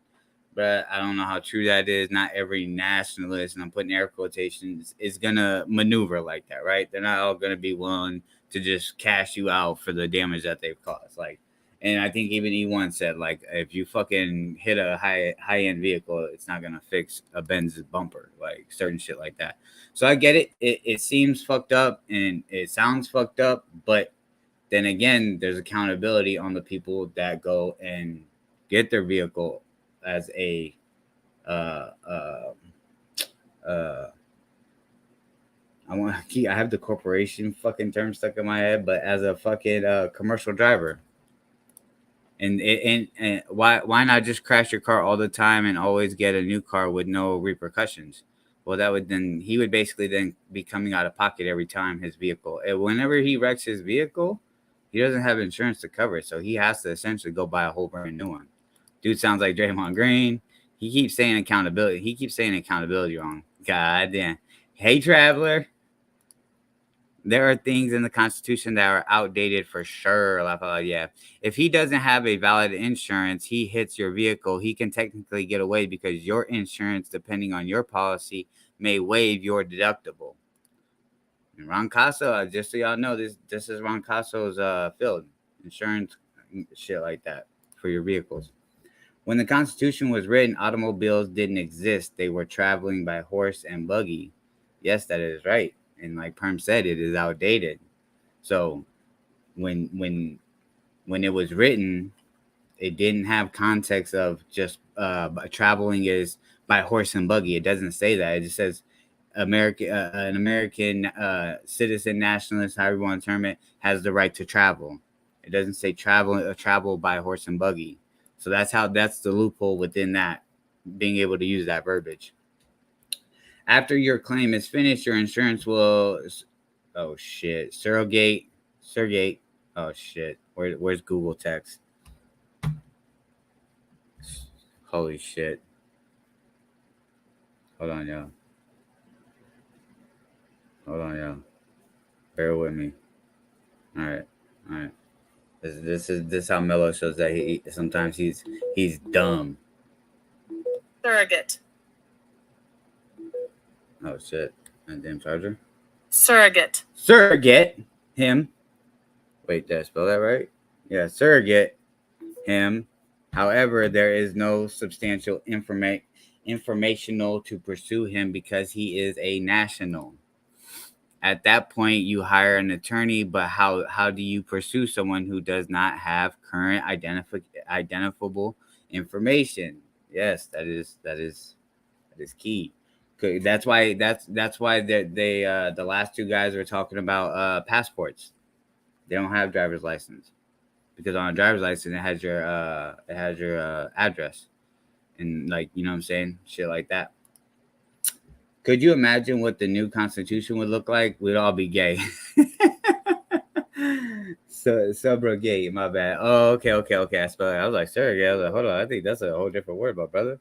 but I don't know how true that is. Not every nationalist, and I'm putting air quotations, is gonna maneuver like that, right? They're not all gonna be willing to just cash you out for the damage that they've caused. Like, and I think even E1 said, like, if you fucking hit a high end vehicle, it's not gonna fix a Benz bumper, like certain shit like that. So I get it. It seems fucked up and it sounds fucked up, but then again, there's accountability on the people that go and get their vehicle as a I have the corporation fucking term stuck in my head, but as a fucking commercial driver. And why not just crash your car all the time and always get a new car with no repercussions? Well, that would then he would basically then be coming out of pocket every time his vehicle. And whenever he wrecks his vehicle, he doesn't have insurance to cover it, so he has to essentially go buy a whole brand new one. Dude sounds like Draymond Green. He keeps saying accountability. He keeps saying accountability wrong. God damn. Hey, traveler. There are things in the Constitution that are outdated for sure. Yeah. If he doesn't have a valid insurance, he hits your vehicle, he can technically get away because your insurance, depending on your policy, may waive your deductible. And Ron Casso, just so y'all know, this is Ron Casso's field. Insurance, shit like that for your vehicles. When the Constitution was written, automobiles didn't exist. They were traveling by horse and buggy. Yes, that is right. And like Perm said, it is outdated. So when it was written, it didn't have context of just traveling is by horse and buggy. It doesn't say that. It just says an American citizen, nationalist, however you want to term it, has the right to travel. It doesn't say travel by horse and buggy. So that's the loophole within that, being able to use that verbiage. After your claim is finished, your insurance will, oh shit, surrogate, oh shit, where's Google Text? Holy shit. Hold on, y'all. Bear with me. All right. This is how Mello shows that he sometimes he's dumb. Surrogate. Oh shit! And damn charger. Surrogate. Surrogate him. Wait, did I spell that right? Yeah, surrogate him. However, there is no substantial informational to pursue him because he is a national. At that point, you hire an attorney, but how do you pursue someone who does not have current identifiable information? Yes, that is key. That's why they the last two guys were talking about passports. They don't have driver's license because on a driver's license it has your address and, like, you know what I'm saying, shit like that. Could you imagine what the new Constitution would look like? We'd all be gay. Subrogate, my bad. Oh, okay. I spelled it. I was like, surrogate. I was like, hold on. I think that's a whole different word, my brother.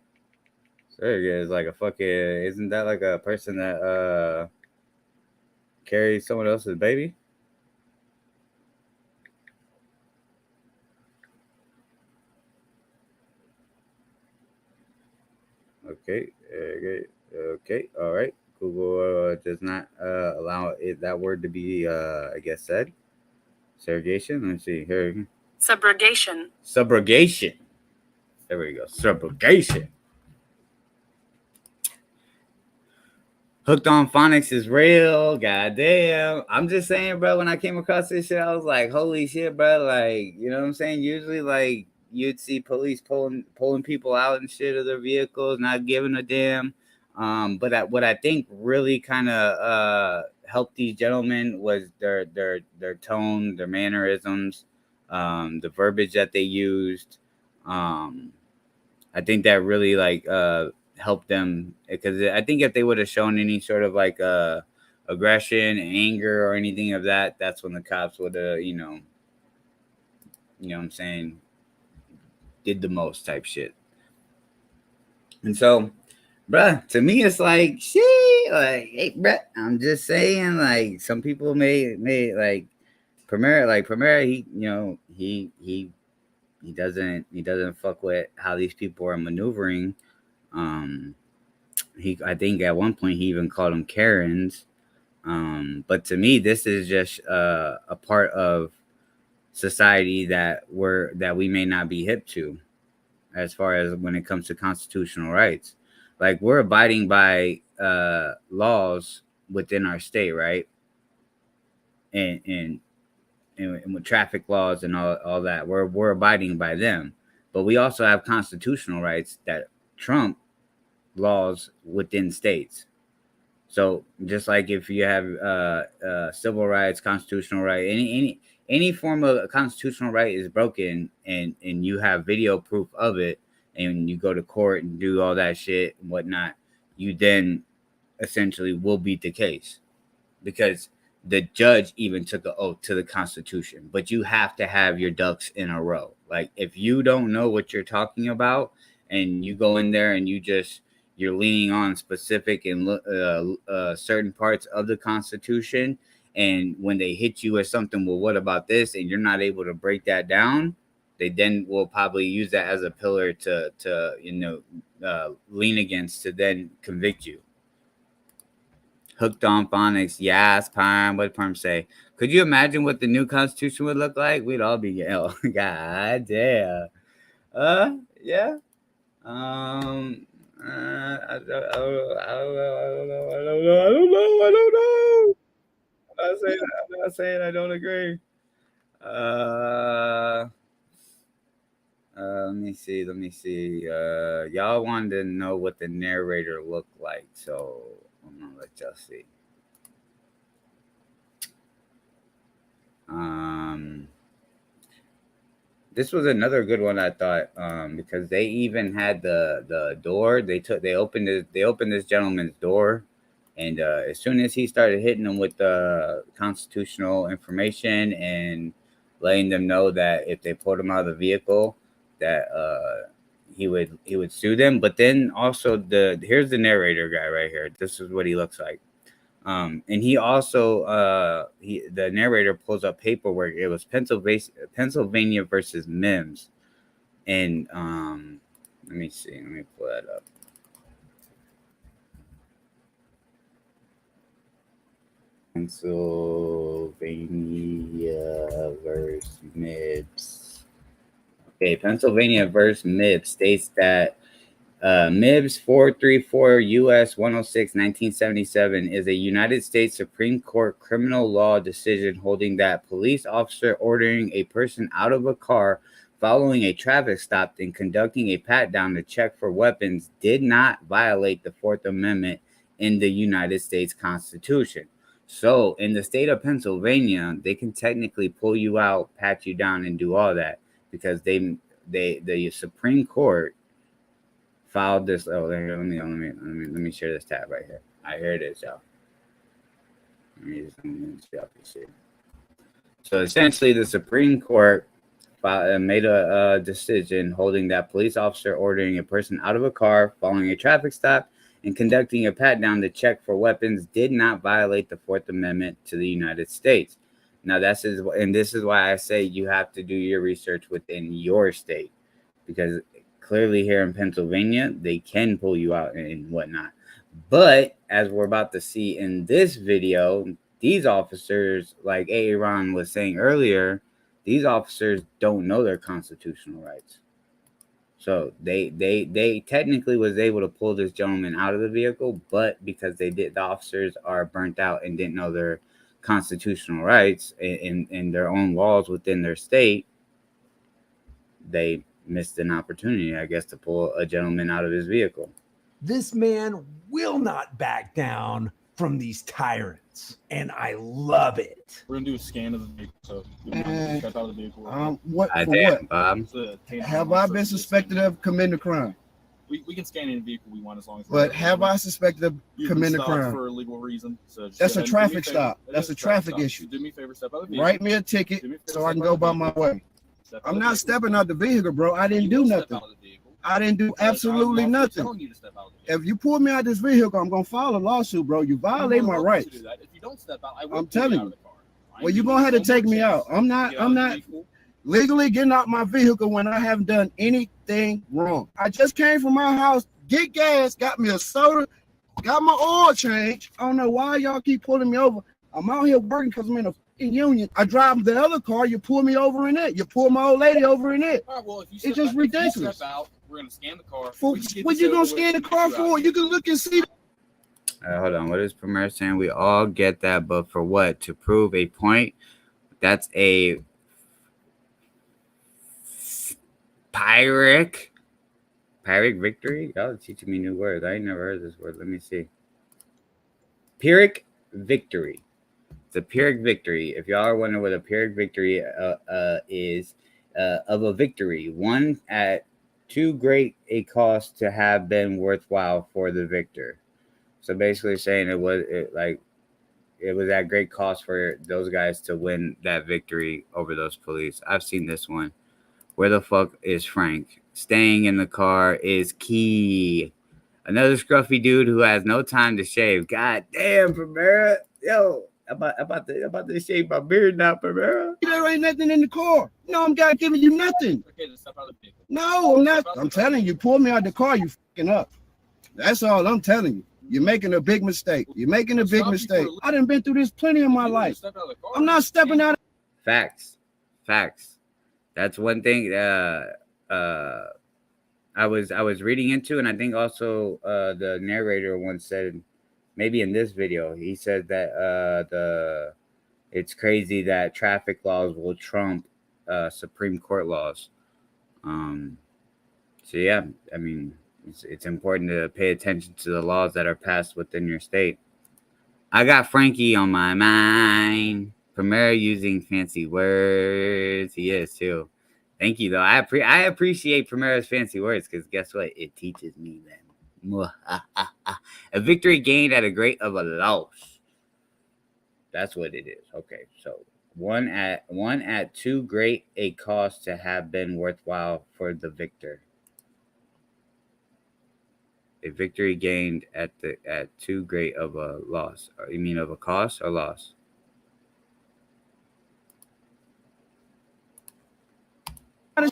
Surrogate is like a fucking, isn't that like a person that carries someone else's baby? Okay. All right. Google does not allow that word to be, I guess, said. Segregation. Let's see here. Subrogation. Subrogation. There we go. Subrogation. Hooked on Phonics is real. Goddamn. I'm just saying, bro, when I came across this shit, I was like, holy shit, bro. Like, you know what I'm saying? Usually, like, you'd see police pulling people out and shit of their vehicles, not giving a damn. But what I think really kind of helped these gentlemen was their tone, their mannerisms, the verbiage that they used. I think that really helped them, because I think if they would have shown any sort of like aggression, anger, or anything of that, that's when the cops would have, you know what I'm saying, did the most type shit. And so, bruh, to me, it's like, shit, like, hey, bruh, I'm just saying, like, some people may like Primera, he doesn't fuck with how these people are maneuvering. I think at one point he even called them Karens. But to me, this is just a part of society that we may not be hip to, as far as when it comes to constitutional rights. Like, we're abiding by laws within our state, right? And with traffic laws and all that, we're abiding by them. But we also have constitutional rights that trump laws within states. So just like if you have civil rights, constitutional right, any form of constitutional right is broken, and you have video proof of it, and you go to court and do all that shit and whatnot, you then essentially will beat the case, because the judge even took an oath to the Constitution. But you have to have your ducks in a row. Like, if you don't know what you're talking about and you go in there and you're leaning on specific and certain parts of the Constitution, and when they hit you with something, well, what about this? And you're not able to break that down, they then will probably use that as a pillar to lean against, to then convict you. Hooked on Phonics. Yes, Perm. What did Perm say? Could you imagine what the new Constitution would look like? We'd all be, god damn. Yeah. I don't know. I'm not saying I don't agree. Let me see. Y'all wanted to know what the narrator looked like, so I'm gonna let y'all see. This was another good one, I thought, because they even had the door. They opened this gentleman's door, and as soon as he started hitting them with the constitutional information and letting them know that if they pulled him out of the vehicle, that he would sue them. But then also here's the narrator guy right here. This is what he looks like. And he also the narrator pulls up paperwork. It was Pennsylvania versus Mims, and let me pull that up. Pennsylvania versus Mims. Okay, Pennsylvania versus Mims states that Mims 434 U.S. 106 1977 is a United States Supreme Court criminal law decision holding that police officer ordering a person out of a car following a traffic stop and conducting a pat-down to check for weapons did not violate the Fourth Amendment in the United States Constitution. So in the state of Pennsylvania, they can technically pull you out, pat you down, and do all that, because the Supreme Court filed this. Oh, let me share this tab right here. Here it is, y'all. Let me see if you see it. So essentially, the Supreme Court made a decision holding that police officer ordering a person out of a car following a traffic stop and conducting a pat-down to check for weapons did not violate the Fourth Amendment to the United States. Now, this is why I say you have to do your research within your state, because clearly here in Pennsylvania, they can pull you out and whatnot. But as we're about to see in this video, these officers, like Aaron was saying earlier, these officers don't know their constitutional rights. So they technically was able to pull this gentleman out of the vehicle, but because the officers are burnt out and didn't know their constitutional rights and their own laws within their state, they missed an opportunity, I guess, to pull a gentleman out of his vehicle. This man will not back down from these tyrants, and I love it. We're gonna do a scan of the vehicle. So step out of the vehicle. What I for damn, what? Bob. Have I been suspected of committing a crime? We can scan any vehicle we want as long as. But have I suspected of committing a crime? For a legal reason. So just That's go a ahead and do me traffic favor. stop. It That's is a traffic stop. issue. Do me a favor, step out of the vehicle. Write me a ticket Do me a favor, so I step can out go of the by my vehicle. way. Step out I'm of the not vehicle. stepping out the vehicle, bro. I didn't do nothing. I didn't do absolutely I'm nothing. telling you to step out of the vehicle. If you pull me out of this vehicle, I'm gonna file a lawsuit, bro. You violate my rights. To do that. If you don't step out, I will I'm pull telling out of you. the car. Well, you're gonna have to take me out. I'm not legally getting out my vehicle when I haven't done anything wrong. I just came from my house, get gas, got me a soda, got my oil change. I don't know why y'all keep pulling me over. I'm out here working because I'm in a f***ing union. I drive the other car, you pull me over in it. You pull my old lady over in it. All right, well, if you It's just if you ridiculous. step out, we're gonna scan the car. What you gonna scan the car for? You can look and see. Hold on. What is Premier saying? We all get that, but for what? To prove a point? That's a Pyrrhic victory? Y'all teaching me new words. I ain't never heard this word. Let me see. Pyrrhic victory. It's a Pyrrhic victory. If y'all are wondering what a Pyrrhic victory is, of a victory, one at too great a cost to have been worthwhile for the victor. So basically saying it was at great cost for those guys to win that victory over those police. I've seen this one. Where the fuck is Frank? Staying in the car is key. Another scruffy dude who has no time to shave. God damn, Primera. Yo, I'm about to shave my beard now, Primera. There ain't nothing in the car. No, I'm not giving you nothing. Okay, then step out of the vehicle. No, I'm not. I'm telling you, pull me out the car, you fucking up. That's all I'm telling you. You're making a big mistake. You're making a big mistake. I done been through this plenty in my life. I'm not stepping out. Facts. That's one thing I was reading into, and I think also the narrator once said, maybe in this video, he said that it's crazy that traffic laws will trump Supreme Court laws. So yeah, I mean, it's important to pay attention to the laws that are passed within your state. I got Frankie on my mind. Premier using fancy words. He is too. Thank you, though. I appreciate Primera's fancy words because guess what? It teaches me them. A victory gained at a great of a loss. That's what it is. Okay, so one at too great a cost to have been worthwhile for the victor. A victory gained at too great of a loss. You mean of a cost or loss? I'm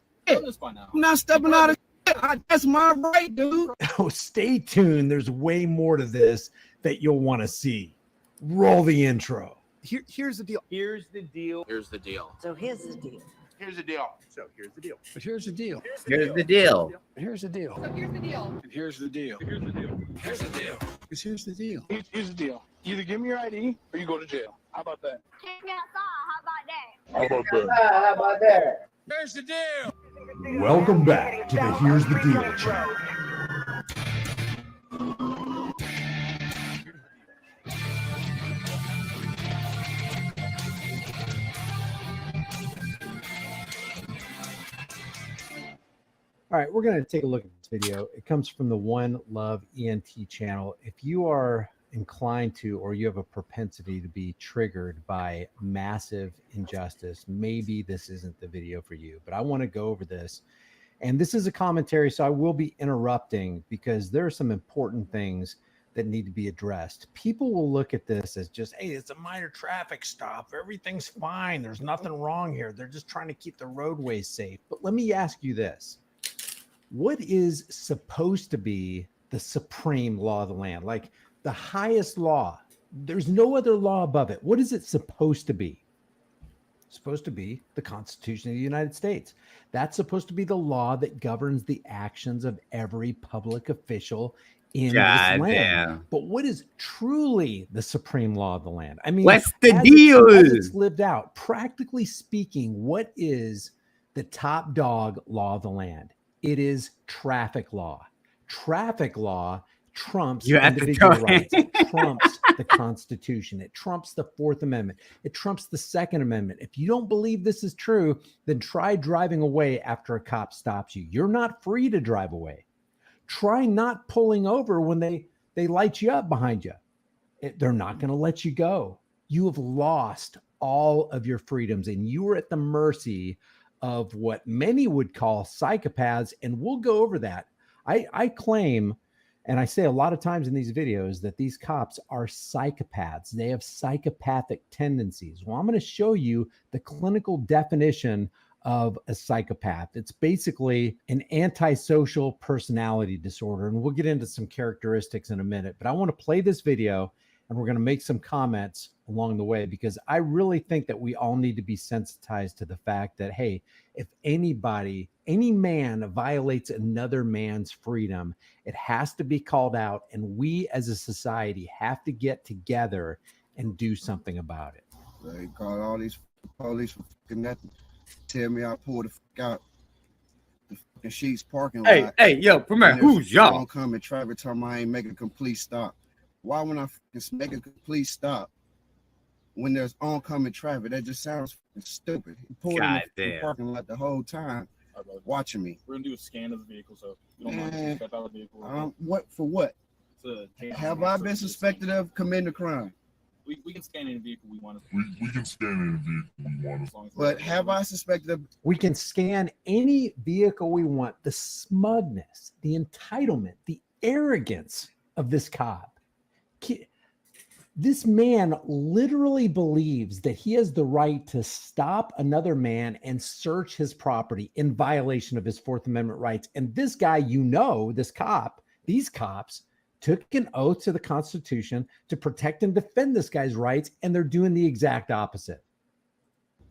not stepping out of shit. That's my right, dude. Oh, stay tuned. There's way more to this that you'll want to see. Roll the intro. Here's the deal. Here's the deal. Here's the deal. So here's the deal. Here's the deal. So here's the deal. But here's the deal. Here's the deal. Here's the deal. Here's the deal. And here's the deal. Here's the deal. Here's the deal. Because here's the deal. Here's the deal. Either give me your ID or you go to jail. How about that? Take me outside. How about that? How about that? How about that? Here's the deal. Welcome back to the Here's the Deal channel. All right, we're going to take a look at this video. It comes from the One Love ENT channel. If you are inclined to, or you have a propensity to be triggered by massive injustice, maybe this isn't the video for you, but I want to go over this. And this is a commentary, so I will be interrupting because there are some important things that need to be addressed. People will look at this as just, hey, it's a minor traffic stop. Everything's fine. There's nothing wrong here. They're just trying to keep the roadways safe. But let me ask you this. what is supposed to be the supreme law of the land, like the highest law? There's no other law above it. What is it supposed to be? It's supposed to be the Constitution of the United States. That's supposed to be the law that governs the actions of every public official in this land. Damn. But what is truly the supreme law of the land? I mean, What's the as deal? As it's lived out, practically speaking, what is the top dog law of the land? It is traffic law. Traffic law trumps You have to individual tell- rights. It trumps the Constitution. It trumps the Fourth Amendment. It trumps the Second Amendment. If you don't believe this is true, then try driving away after a cop stops you. You're not free to drive away. Try not pulling over when they light you up behind you. They're not going to let you go. You have lost all of your freedoms, and you are at the mercy of what many would call psychopaths, and we'll go over that. I claim, and I say a lot of times in these videos, that these cops are psychopaths. They have psychopathic tendencies. Well, I'm going to show you the clinical definition of a psychopath. It's basically an antisocial personality disorder, and we'll get into some characteristics in a minute. But I want to play this video, and we're going to make some comments along the way, because I really think that we all need to be sensitized to the fact that, hey, if anybody, any man violates another man's freedom, it has to be called out, and we as a society have to get together and do something about it. They call all these police for fucking nothing. Tell me I pulled the fuck out the fucking Sheets parking Hey, lot. hey, yo, Premier, who's y'all? Don't come and traffic time I ain't make a complete stop. Why when I fucking make a complete stop when there's oncoming traffic? That just sounds fucking stupid. He pulled in the fucking Goddamn. parking lot the whole time watching me. We're gonna do a scan of the vehicle, so you don't mind Man, to step out of the vehicle. What for what? To take Have I been suspected of committing a crime? We can scan any vehicle we want. We can scan any vehicle we want. As long as But have I suspected of We can scan any vehicle we want. The smugness, the entitlement, the arrogance of this cop. This man literally believes that he has the right to stop another man and search his property in violation of his Fourth Amendment rights. And this guy, this cop, these cops took an oath to the Constitution to protect and defend this guy's rights, and they're doing the exact opposite.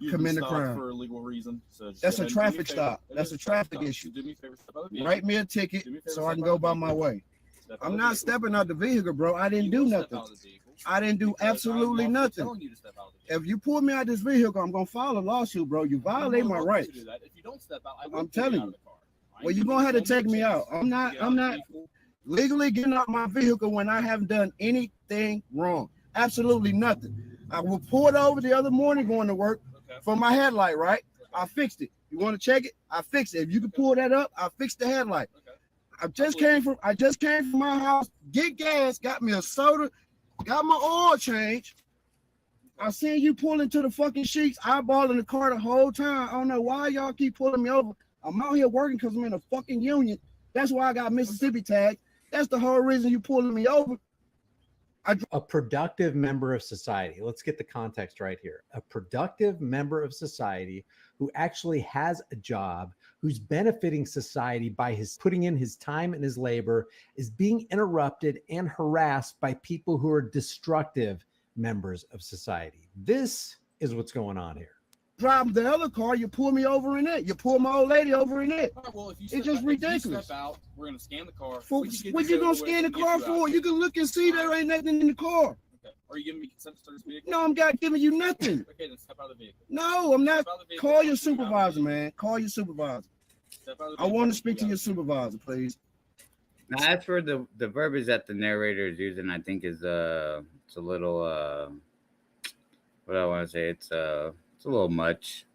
commit a Stop crime? for a legal reason. So just That's go a ahead and do me traffic favor. stop. It That's is a traffic stop. issue. Do me a favor, step out of the vehicle. Write me a ticket Do me a favor, so I step can out go of the by my vehicle. way. Step out I'm of the not vehicle. stepping out the vehicle, bro. I didn't do You will step nothing. out of the vehicle I didn't do because I'm absolutely lawfully nothing. telling you to step out of the vehicle. If you pull me out this vehicle, I'm gonna file a lawsuit, bro. You violate I'm my more than welcome rights. to do that. If you don't step out, I will I'm pull telling out of you. the car. Well, you're gonna have to take me out. I'm not legally getting out my vehicle when I haven't done anything wrong. Absolutely nothing. I was pulled over the other morning going to work for my headlight, right? I fixed it. You want to check it? I fixed it. If you can pull that up, I fixed the headlight. I just came from my house, get gas, got me a soda, got my oil change. I seen you pulling to the fucking Sheets, eyeballing the car the whole time. I don't know why y'all keep pulling me over. I'm out here working because I'm in a fucking union. That's why I got Mississippi tag. That's the whole reason you pulling me over. A productive member of society. Let's get the context right here. A productive member of society who actually has a job, who's benefiting society by his putting in his time and his labor, is being interrupted and harassed by people who are destructive members of society. This is what's going on here. Drive the other car, you pull me over in it. You pull my old lady over in it. All right, well, if you It's step just out, if you ridiculous. step out, we're gonna scan the car. For, We can get what this you gonna over with scan the and get car you out. for? You can look and see there ain't nothing in the car. Okay. Are you giving me consent to search this vehicle? No, I'm not giving you nothing. Okay, then step out of the vehicle. No, I'm not. Step out of the vehicle. Call your supervisor, man. Call your supervisor. Step out of the I vehicle. want to speak to your supervisor, please. Now, as for the verbiage that the narrator is using, I think is it's a little what I want to say, it's a little much.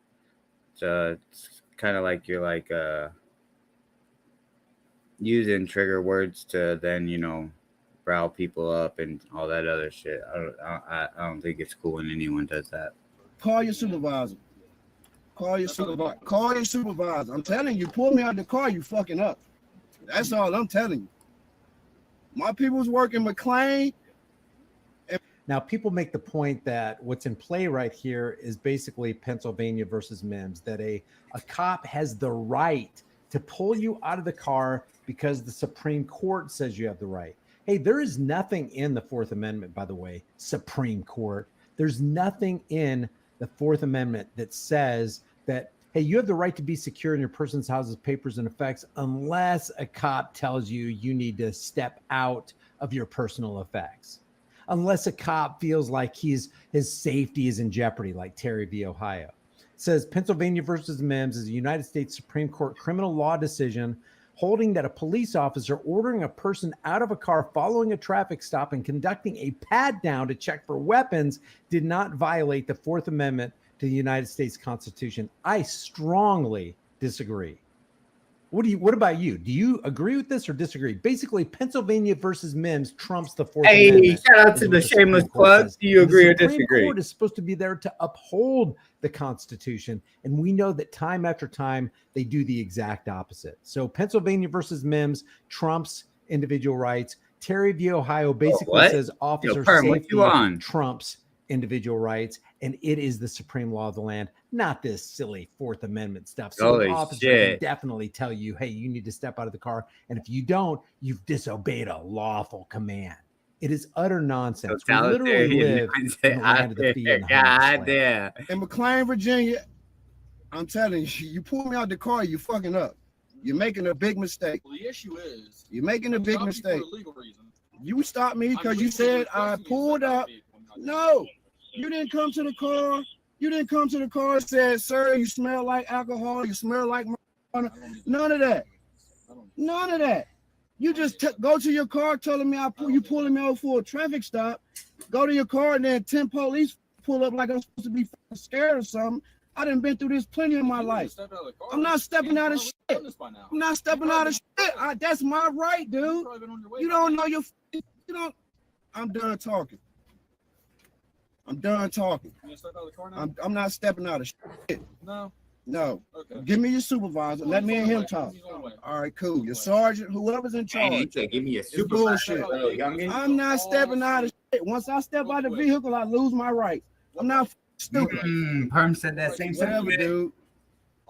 It's kind of like you're like using trigger words to then rile people up and all that other shit. I don't think it's cool when anyone does that. Call your supervisor. Call your supervisor. Call your supervisor. I'm telling you, pull me out of the car, you fucking up. That's all I'm telling you. My people's working McLean. Now, people make the point that what's in play right here is basically Pennsylvania versus Mims, that a cop has the right to pull you out of the car because the Supreme Court says you have the right. Hey, there is nothing in the Fourth Amendment, by the way, Supreme Court. There's nothing in the Fourth Amendment that says that, hey, you have the right to be secure in your person's houses, papers, and effects unless a cop tells you you need to step out of your personal effects. Unless a cop feels like his safety is in jeopardy, like Terry v. Ohio. It says Pennsylvania versus Mims is a United States Supreme Court criminal law decision holding that a police officer ordering a person out of a car following a traffic stop and conducting a pat down to check for weapons did not violate the Fourth Amendment to the United States Constitution. I strongly disagree. What about you? Do you agree with this or disagree? Basically, Pennsylvania versus Mims trumps the Fourth Amendment. Hey, shout out to the shameless plug. Do you agree or disagree? The Supreme Court is supposed to be there to uphold the Constitution, and we know that time after time they do the exact opposite. So Pennsylvania versus Mims trumps individual rights. Terry v. Ohio basically says officer safety trumps individual rights, and it is the supreme law of the land, not this silly Fourth Amendment stuff. So the officer can definitely tell you, hey, you need to step out of the car, and if you don't, you've disobeyed a lawful command. It is utter nonsense. We literally live in the land of the free and the slave. In McLean, Virginia, I'm telling you, you pull me out the car, you fucking up. You're making a big mistake. Well, the issue is you're making a big mistake. You stopped me because you said I pulled up. No, you didn't come to the car. You didn't come to the car and said, sir, you smell like alcohol. You smell like marijuana. None of that. None of that. You just go to your car telling me you pulling me over for a traffic stop. Go to your car and then 10 police pull up like I'm supposed to be scared or something. I done been through this plenty in my life. I'm not stepping out of shit. I'm not stepping out of shit. That's my right, dude. You don't know you don't. I'm done talking. I'm done talking. I'm not stepping out of shit. No. No. Okay. Give me your supervisor. Let me and him talk. All right, cool. Your sergeant, whoever's in charge. Give me a supervisor. I'm not stepping out of shit. Once I step out of the vehicle, I lose my rights. I'm not stupid. Perm said that same whatever, dude.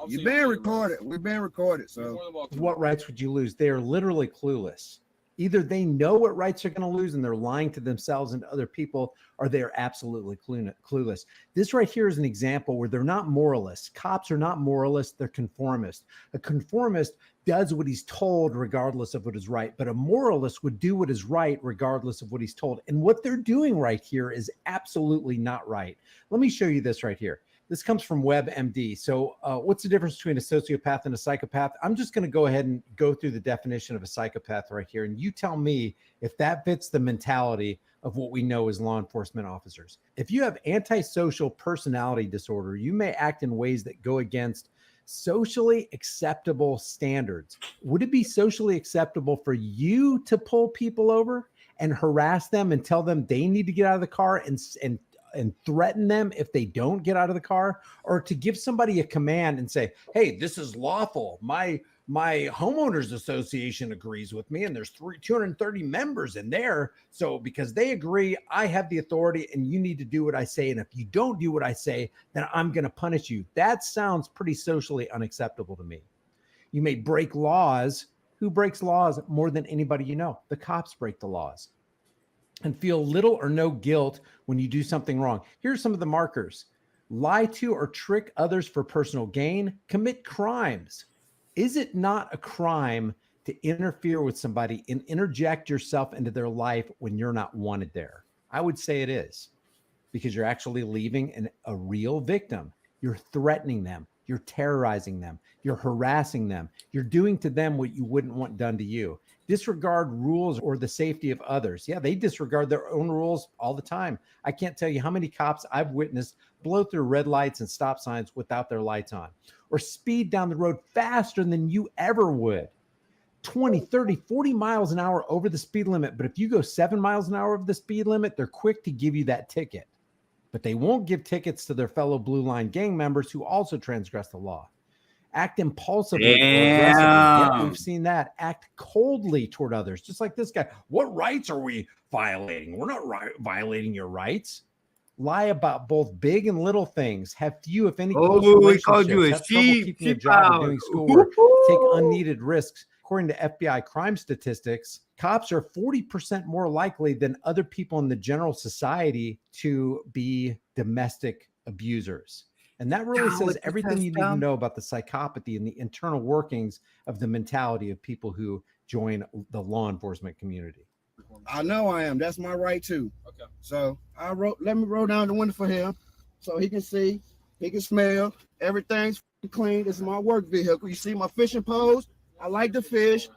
You're being recorded. We're being recorded. So what rights would you lose? They are literally clueless. Either they know what rights they're going to lose and they're lying to themselves and to other people, or they are absolutely clueless. This right here is an example where they're not moralists. Cops are not moralists. They're conformists. A conformist does what he's told regardless of what is right, but a moralist would do what is right regardless of what he's told. And what they're doing right here is absolutely not right. Let me show you this right here. This comes from WebMD. So what's the difference between a sociopath and a psychopath? I'm just going to go ahead and go through the definition of a psychopath right here. And you tell me if that fits the mentality of what we know as law enforcement officers. If you have antisocial personality disorder, you may act in ways that go against socially acceptable standards. Would it be socially acceptable for you to pull people over and harass them and tell them they need to get out of the car and threaten them if they don't get out of the car, or to give somebody a command and say, hey, this is lawful. My homeowners association agrees with me, and there's 230 members in there. So because they agree, I have the authority and you need to do what I say. And if you don't do what I say, then I'm going to punish you. That sounds pretty socially unacceptable to me. You may break laws. Who breaks laws more than anybody you know? The cops break the laws. And feel little or no guilt when you do something wrong. Here's some of the markers. Lie to or trick others for personal gain. Commit crimes. Is it not a crime to interfere with somebody and interject yourself into their life when you're not wanted there? I would say it is, because you're actually leaving a real victim. You're threatening them. You're terrorizing them. You're harassing them. You're doing to them what you wouldn't want done to you. Disregard rules or the safety of others. Yeah, they disregard their own rules all the time. I can't tell you how many cops I've witnessed blow through red lights and stop signs without their lights on, or speed down the road faster than you ever would. 20, 30, 40 miles an hour over the speed limit. But if you go 7 miles an hour over the speed limit, they're quick to give you that ticket. But they won't give tickets to their fellow Blue Line gang members who also transgress the law. Act impulsively or aggressively. Yeah, we've seen that. Act coldly toward others, just like this guy. What rights are we violating? We're not violating your rights. lie about both big and little things, have few, if any, close Oh, we called you a relationships, have trouble sheep. keeping a Sheep job or out. doing schoolwork, take unneeded risks. According to FBI crime statistics, cops are 40% more likely than other people in the general society to be domestic abusers. And that really God, says what the everything you need to system? know about the psychopathy and the internal workings of the mentality of people who join the law enforcement community. I know I am. That's my right too. Okay. So let me roll down the window for him so he can see, he can smell. Everything's clean. This is my work vehicle. You see my fishing poles? I like to fish.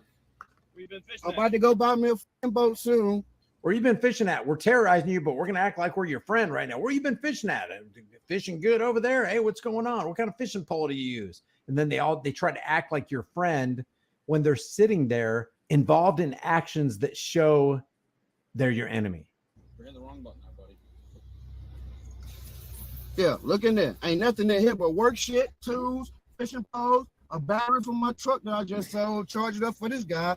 I'm about to go buy me a boat soon. Where you been fishing at? We're terrorizing you, but we're going to act like we're your friend right now. Where you been fishing at? Fishing good over there? Hey, what's going on? What kind of fishing pole do you use? And then they try to act like your friend when they're sitting there involved in actions that show they're your enemy. We're hitting the wrong button now, buddy. Yeah, look in there. Ain't nothing in here but work shit, tools, fishing poles, a battery from my truck that I just sold, charge it up for this guy.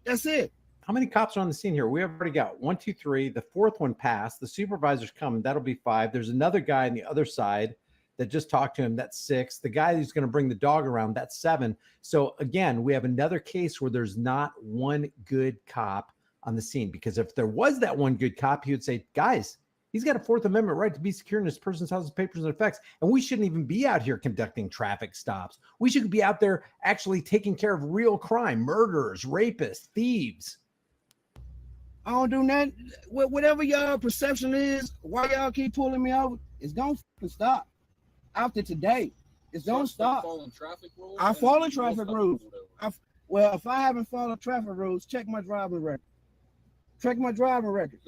That's it. How many cops are on the scene here? We have already got 1, 2, 3. The fourth one passed. The supervisor's coming. That'll be 5. There's another guy on the other side that just talked to him. That's 6. The guy who's going to bring the dog around, that's 7. So again, we have another case where there's not one good cop on the scene, because if there was that one good cop, he would say, guys, he's got a Fourth Amendment right to be secure in this person's house, papers, and effects. And we shouldn't even be out here conducting traffic stops. We should be out there actually taking care of real crime, murderers, rapists, thieves. I don't do nothing. Whatever y'all perception is, why y'all keep pulling me over, it's gonna stop. After today, it's gonna stop. I follow traffic rules. Well, if I haven't followed traffic rules, check my driving record. Check my driving record.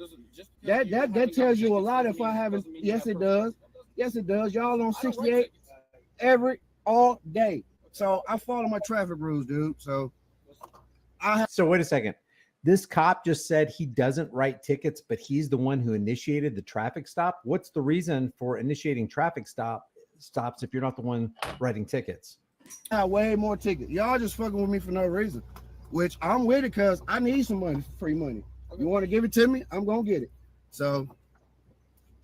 That tells you a lot. If I haven't, yes, it does. Yes, it does. Y'all on 68 all day. So I follow my traffic rules, dude. So So wait a second. This cop just said he doesn't write tickets, but he's the one who initiated the traffic stop. What's the reason for initiating traffic stops if you're not the one writing tickets? I got way more tickets. Y'all just fucking with me for no reason, which I'm with it because I need some money, free money. You want to give it to me? I'm going to get it. So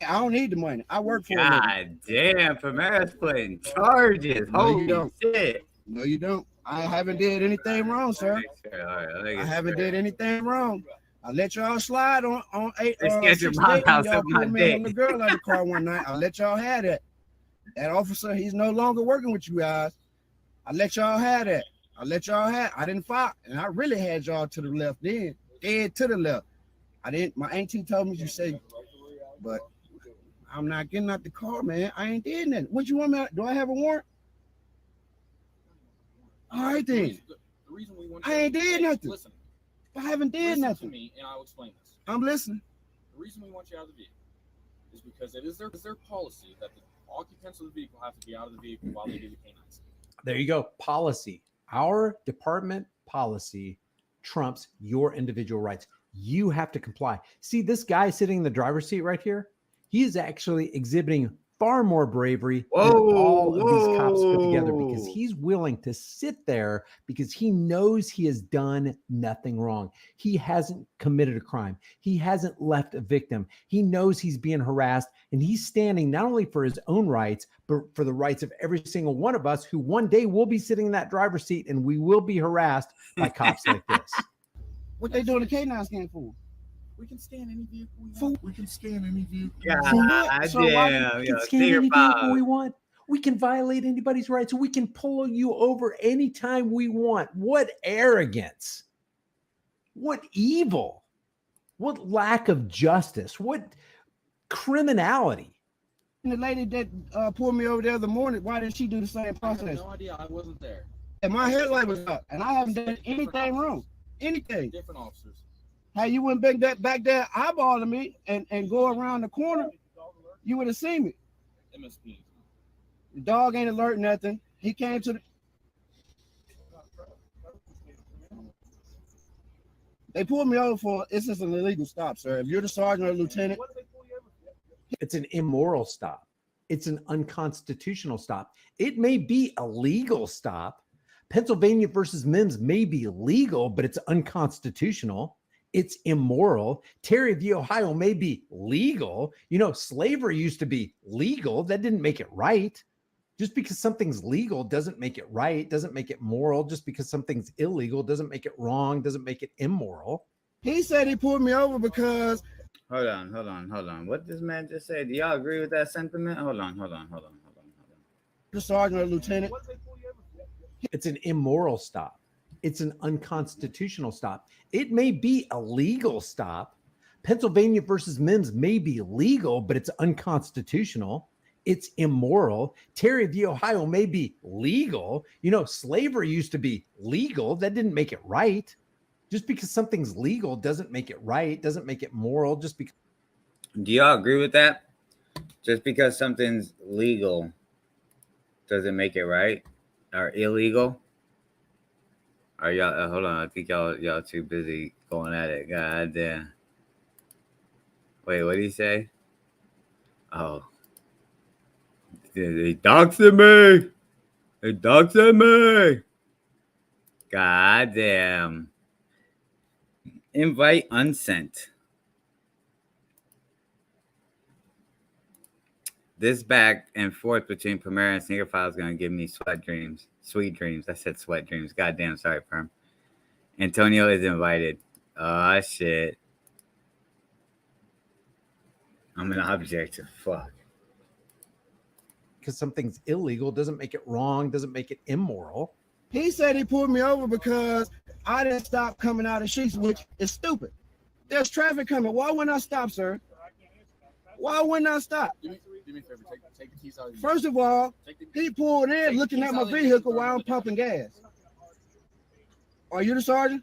I don't need the money. I work for it. God damn, Primera's putting charges. Holy shit. No, you don't. I haven't did anything wrong, sir. I haven't did anything wrong. I let y'all slide on 8. Let's get your mom house y'all on my put me dick. on the girl out of the car one night. I let y'all have that. That officer, he's no longer working with you guys. I let y'all have that. I didn't fight, and I really had y'all to the left then, dead to the left. I didn't. My auntie told me to say, but I'm not getting out the car, man. I ain't did nothing. What you want me? Do I have a warrant? All right then. The reason we want I ain't did nothing. Listen. I haven't did Listen nothing. to me, and I'll explain this. I'm listening. The reason we want you out of the vehicle is because it is their policy that the occupants of the vehicle have to be out of the vehicle while they do the canines. There you go. Policy. Our department policy trumps your individual rights. You have to comply. See, this guy sitting in the driver's seat right here, he is actually exhibiting far more bravery than all of these cops put together, because he's willing to sit there because he knows he has done nothing wrong. He hasn't committed a crime. He hasn't left a victim. He knows he's being harassed, and he's standing not only for his own rights, but for the rights of every single one of us who one day will be sitting in that driver's seat and we will be harassed by cops like this. What they doing the K9 scan for? We can scan any vehicle we want. We can scan any vehicle. God So damn, we yo, can scan any vehicle Bob. we want. We can violate anybody's rights. We can pull you over anytime we want. What arrogance. What evil. What lack of justice. What criminality. And the lady that pulled me over the other morning, why didn't she do the same process? I have no idea. I wasn't there. And my headlight was up, and I haven't done anything wrong. Anything. Different officers. How you went back there eyeballing me and go around the corner, you would have seen me. MSP. The dog ain't alert nothing. He came to the. They pulled me over for it's just an illegal stop, sir. If you're the sergeant or lieutenant, It's an immoral stop. It's an unconstitutional stop. It may be a legal stop. Pennsylvania versus Mims may be legal, but it's unconstitutional. It's immoral. Terry v. Ohio may be legal. Slavery used to be legal. That didn't make it right. Just because something's legal doesn't make it right, doesn't make it moral. Just because something's illegal doesn't make it wrong, doesn't make it immoral. He said he pulled me over because. Hold on. What this man just said? Do y'all agree with that sentiment? Hold on. The sergeant or lieutenant. It's an immoral stop. It's an unconstitutional stop. It may be a legal stop. Pennsylvania versus Mims may be legal, but it's unconstitutional. It's immoral. Terry v. Ohio may be legal. Slavery used to be legal. That didn't make it right. Just because something's legal doesn't make it right, doesn't make it moral. Just because. Do y'all agree with that? Just because something's legal doesn't make it right or illegal? Are y'all hold on? I think y'all too busy going at it. God damn. Wait, what did he say? Oh, they doxed me. They doxed me. God damn. Invite unsent. This back and forth between Premier and Sneaker File is going to give me sweet dreams. I said sweat dreams. Goddamn, sorry, Perm. Antonio is invited. Oh, shit. I'm an object. Fuck. Because something's illegal doesn't make it wrong, doesn't make it immoral. He said he pulled me over because I didn't stop coming out of Sheets, which is stupid. There's traffic coming. Why wouldn't I stop, sir? Why wouldn't I stop? Do me a favor. Take the keys out of your First of all, he pulled in looking at my vehicle while I'm pumping gas. Are you the sergeant?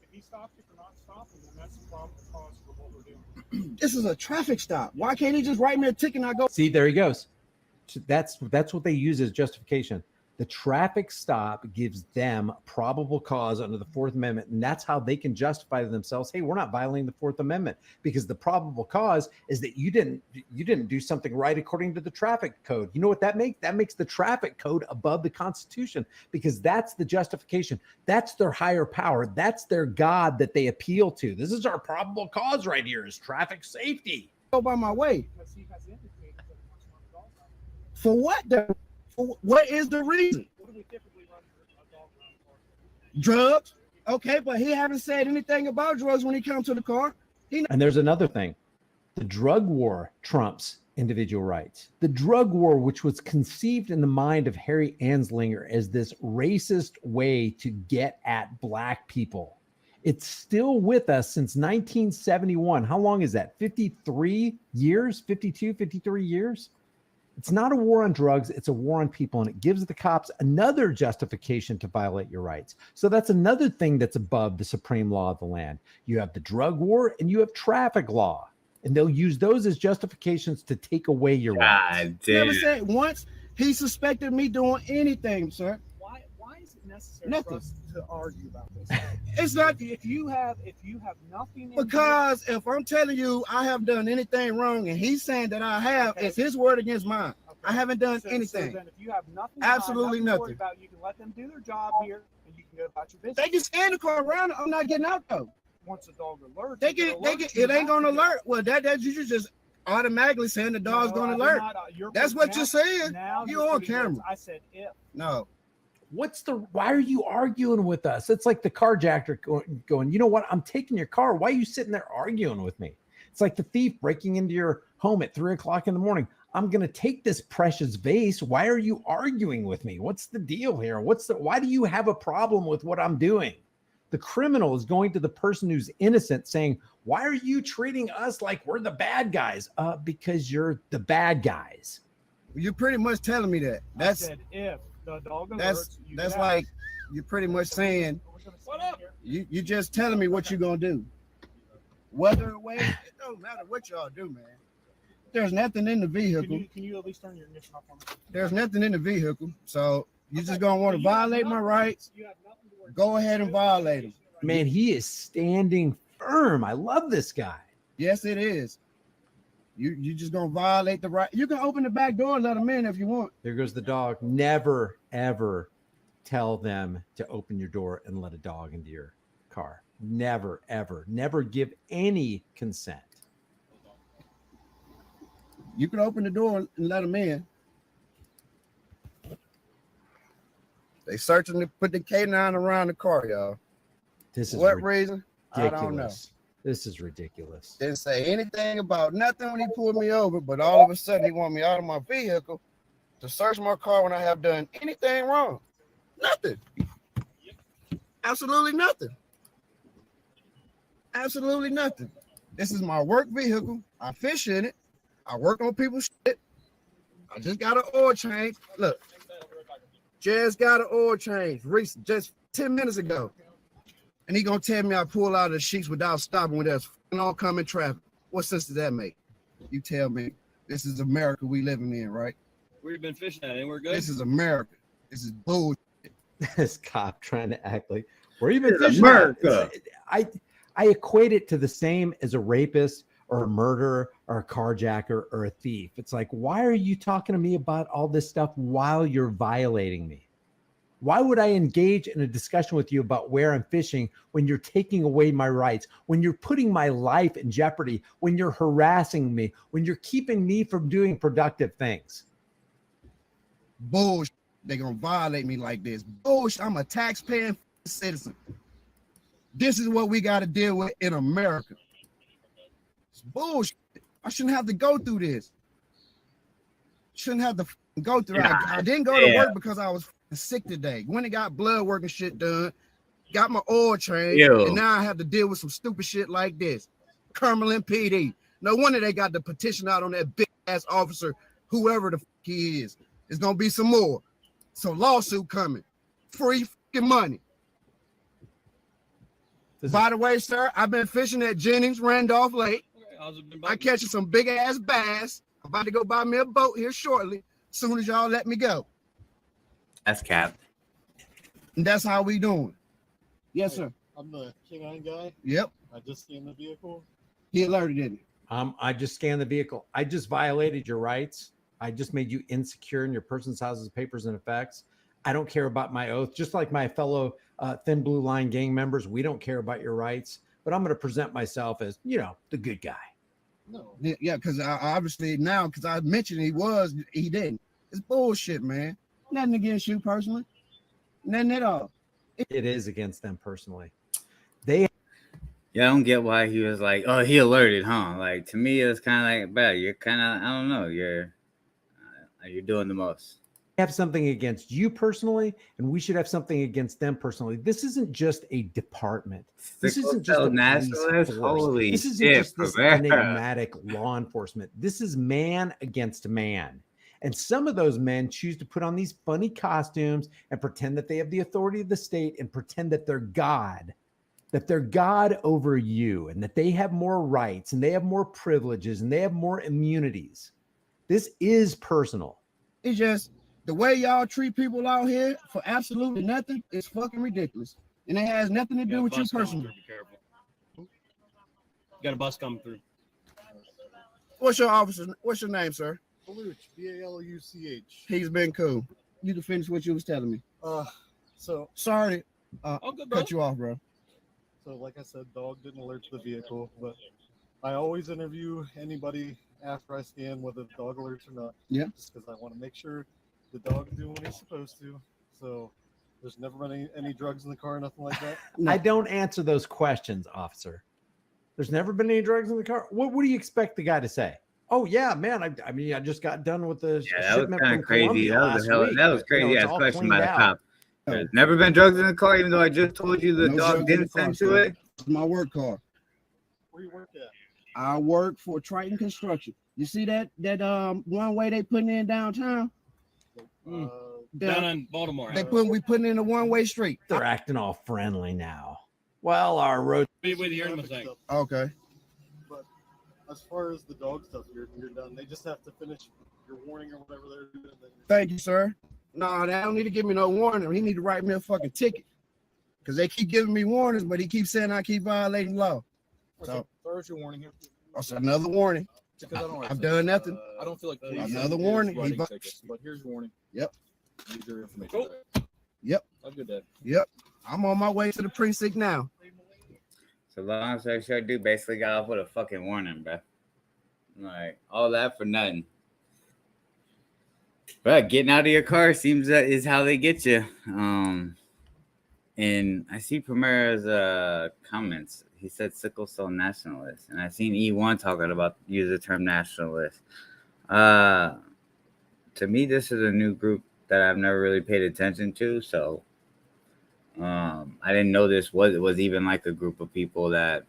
If he stopped you for not stopping, then that's the problem cause for what we're doing. This is a traffic stop. Why can't he just write me a ticket and I go? See, there he goes. That's what they use as justification. The traffic stop gives them probable cause under the Fourth Amendment, and that's how they can justify to themselves, hey, we're not violating the Fourth Amendment, because the probable cause is that you didn't do something right according to the traffic code. You know what that makes? That makes the traffic code above the Constitution, because that's the justification. That's their higher power. That's their God that they appeal to. This is our probable cause right here, is traffic safety. Go by my way. For what? What is the reason? Drugs. Okay, but he haven't said anything about drugs when he comes to the car. And there's another thing. The drug war trumps individual rights. The drug war, which was conceived in the mind of Harry Anslinger as this racist way to get at Black people. It's still with us since 1971. How long is that? 53 years? 52, 53 years? It's not a war on drugs. It's a war on people, and it gives the cops another justification to violate your rights. So that's another thing that's above the supreme law of the land. You have the drug war and you have traffic law, and they'll use those as justifications to take away your rights. Never said once he suspected me doing anything, sir. Why is it necessary Nothing. for us to argue about this? It's not if you have nothing in because if I'm telling you I haven't done anything wrong and he's saying that I have, it's his word against mine. Okay. I haven't done anything. So then if you have nothing, absolutely nothing. About, you can let them do their job here and you can go about your business. They can stand the car around. I'm not getting out though. Once the dog alerts, it ain't gonna alert. Well, that you just automatically saying the dog's gonna alert. That's what you're saying. You're on camera. I said if. No. Why are you arguing with us? It's like the carjacker going, you know what? I'm taking your car. Why are you sitting there arguing with me? It's like the thief breaking into your home at 3 o'clock in the morning. I'm going to take this precious vase. Why are you arguing with me? What's the deal here? Why do you have a problem with what I'm doing? The criminal is going to the person who's innocent saying, why are you treating us like we're the bad guys? Because you're the bad guys. You're pretty much telling me that. I said if. The dog alerts, that's like you're pretty much saying you just telling me what you're gonna do. Whether away, it don't matter what y'all do, man. There's nothing in the vehicle. Can you at least turn your ignition off on me? There's nothing in the vehicle, so you're just gonna want to violate my rights. Go ahead and violate them. Man, he is standing firm. I love this guy. Yes, it is. You just gonna violate the right. You can open the back door and let them in if you want. There goes the dog. Never, ever tell them to open your door and let a dog into your car. Never, ever, never give any consent. You can open the door and let them in. They searching to put the K9 around the car, y'all. This is what reason? ridiculous. I don't know. This is ridiculous. Didn't say anything about nothing when he pulled me over, but all of a sudden he want me out of my vehicle to search my car when I have done anything wrong. Nothing. Absolutely nothing. Absolutely nothing. This is my work vehicle. I fish in it. I work on people's shit. I just got an oil change. Look, just got an oil change recent, just 10 minutes ago. And he gonna tell me I pull out of the sheets without stopping when there's oncoming traffic. What sense does that make? You tell me. This is America we living in, right? We've been fishing at it, and we're good. This is America. This is bullshit. This cop trying to act like we're even It's fishing. America. I equate it to the same as a rapist or a murderer or a carjacker or a thief. It's like, why are you talking to me about all this stuff while you're violating me? Why would I engage in a discussion with you about where I'm fishing when you're taking away my rights, when you're putting my life in jeopardy, when you're harassing me, when you're keeping me from doing productive things? Bullshit. They're gonna violate me like this. Bullshit. I'm a taxpaying citizen. This is what we got to deal with in America. It's bullshit. I shouldn't have to go through this. Shouldn't have to go through it. I didn't go to work because I was sick today. When I got blood work and shit done, got my oil change, and now I have to deal with some stupid shit like this. Cumberland PD. No wonder they got the petition out on that big ass officer, whoever the fuck he is. There's gonna be some more. Some lawsuit coming. Free fucking money. By the way, sir, I've been fishing at Jennings Randolph Lake. I catching some big ass bass. I'm about to go buy me a boat here shortly. As soon as y'all let me go. That's cap. And that's how we doing. Yes, sir. I'm the K9 guy. Yep. I just scanned the vehicle. He alerted, didn't he? I just scanned the vehicle. I just violated your rights. I just made you insecure in your person's houses, papers, and effects. I don't care about my oath. Just like my fellow Thin Blue Line gang members, we don't care about your rights. But I'm going to present myself as, the good guy. No. Yeah, because I obviously now, because I mentioned he didn't. It's bullshit, man. Nothing against you personally. Nothing at all. It is against them personally. Yeah, I don't get why he was like, oh, he alerted, huh? Like, to me, it's kind of like, bad. You're kind of, I don't know. You're doing the most. Have something against you personally, and we should have something against them personally. This isn't just a department. This isn't just a police force. Holy this isn't shit, just this Rivera. enigmatic law enforcement. This is man against man. And some of those men choose to put on these funny costumes and pretend that they have the authority of the state and pretend that they're God over you, and that they have more rights and they have more privileges and they have more immunities. This is personal. It's just the way y'all treat people out here for absolutely nothing is fucking ridiculous. And it has nothing to do with you personally. Be careful. Got a bus coming through. What's your name, sir? Baluch, Baluch. He's been cool. You can finish what you was telling me. So sorry, good, bro. cut you off, bro. So like I said, dog didn't alert to the vehicle, but I always interview anybody after I scan whether the dog alerts or not. Yeah. Just because I want to make sure the dog is doing what he's supposed to. So there's never been any drugs in the car, nothing like that. I don't answer those questions, officer. There's never been any drugs in the car. What do you expect the guy to say? Oh yeah, man. I mean, I just got done with the That was shipment kind from of crazy. Colombia That last was week. that was crazy. It's Ass all question cleaned by the out. cop. There's never been drugs in the car, even though I just told you the No dog drugs in didn't the car, send to sir. it. It's my work car. Where you work at? I work for Triton Construction. You see that one way they putting in downtown? Down in Baltimore. We putting in a one-way street. They're acting all friendly now. Well, our road. Wait, hear him a second. Okay. But as far as the dog stuff, you're done. They just have to finish your warning or whatever they're doing. Thank you, sir. No, they don't need to give me no warning. He need to write me a fucking ticket. Because they keep giving me warnings, but he keeps saying I keep violating law. So Where's your warning here? that's another warning. Because I don't I've done nothing. I don't feel like police Another is warning. writing tickets, but here's your warning. Yep. Use your information. Yep. Have a good day. Yep. I'm on my way to the precinct now. So long story short, dude basically got off with a fucking warning, bro. Like, all that for nothing. But getting out of your car seems that is how they get you. And I see Primera's comments. He said sickle cell nationalist. And I seen E1 talking about use the term nationalist. To me, this is a new group that I've never really paid attention to. So I didn't know this was even like a group of people that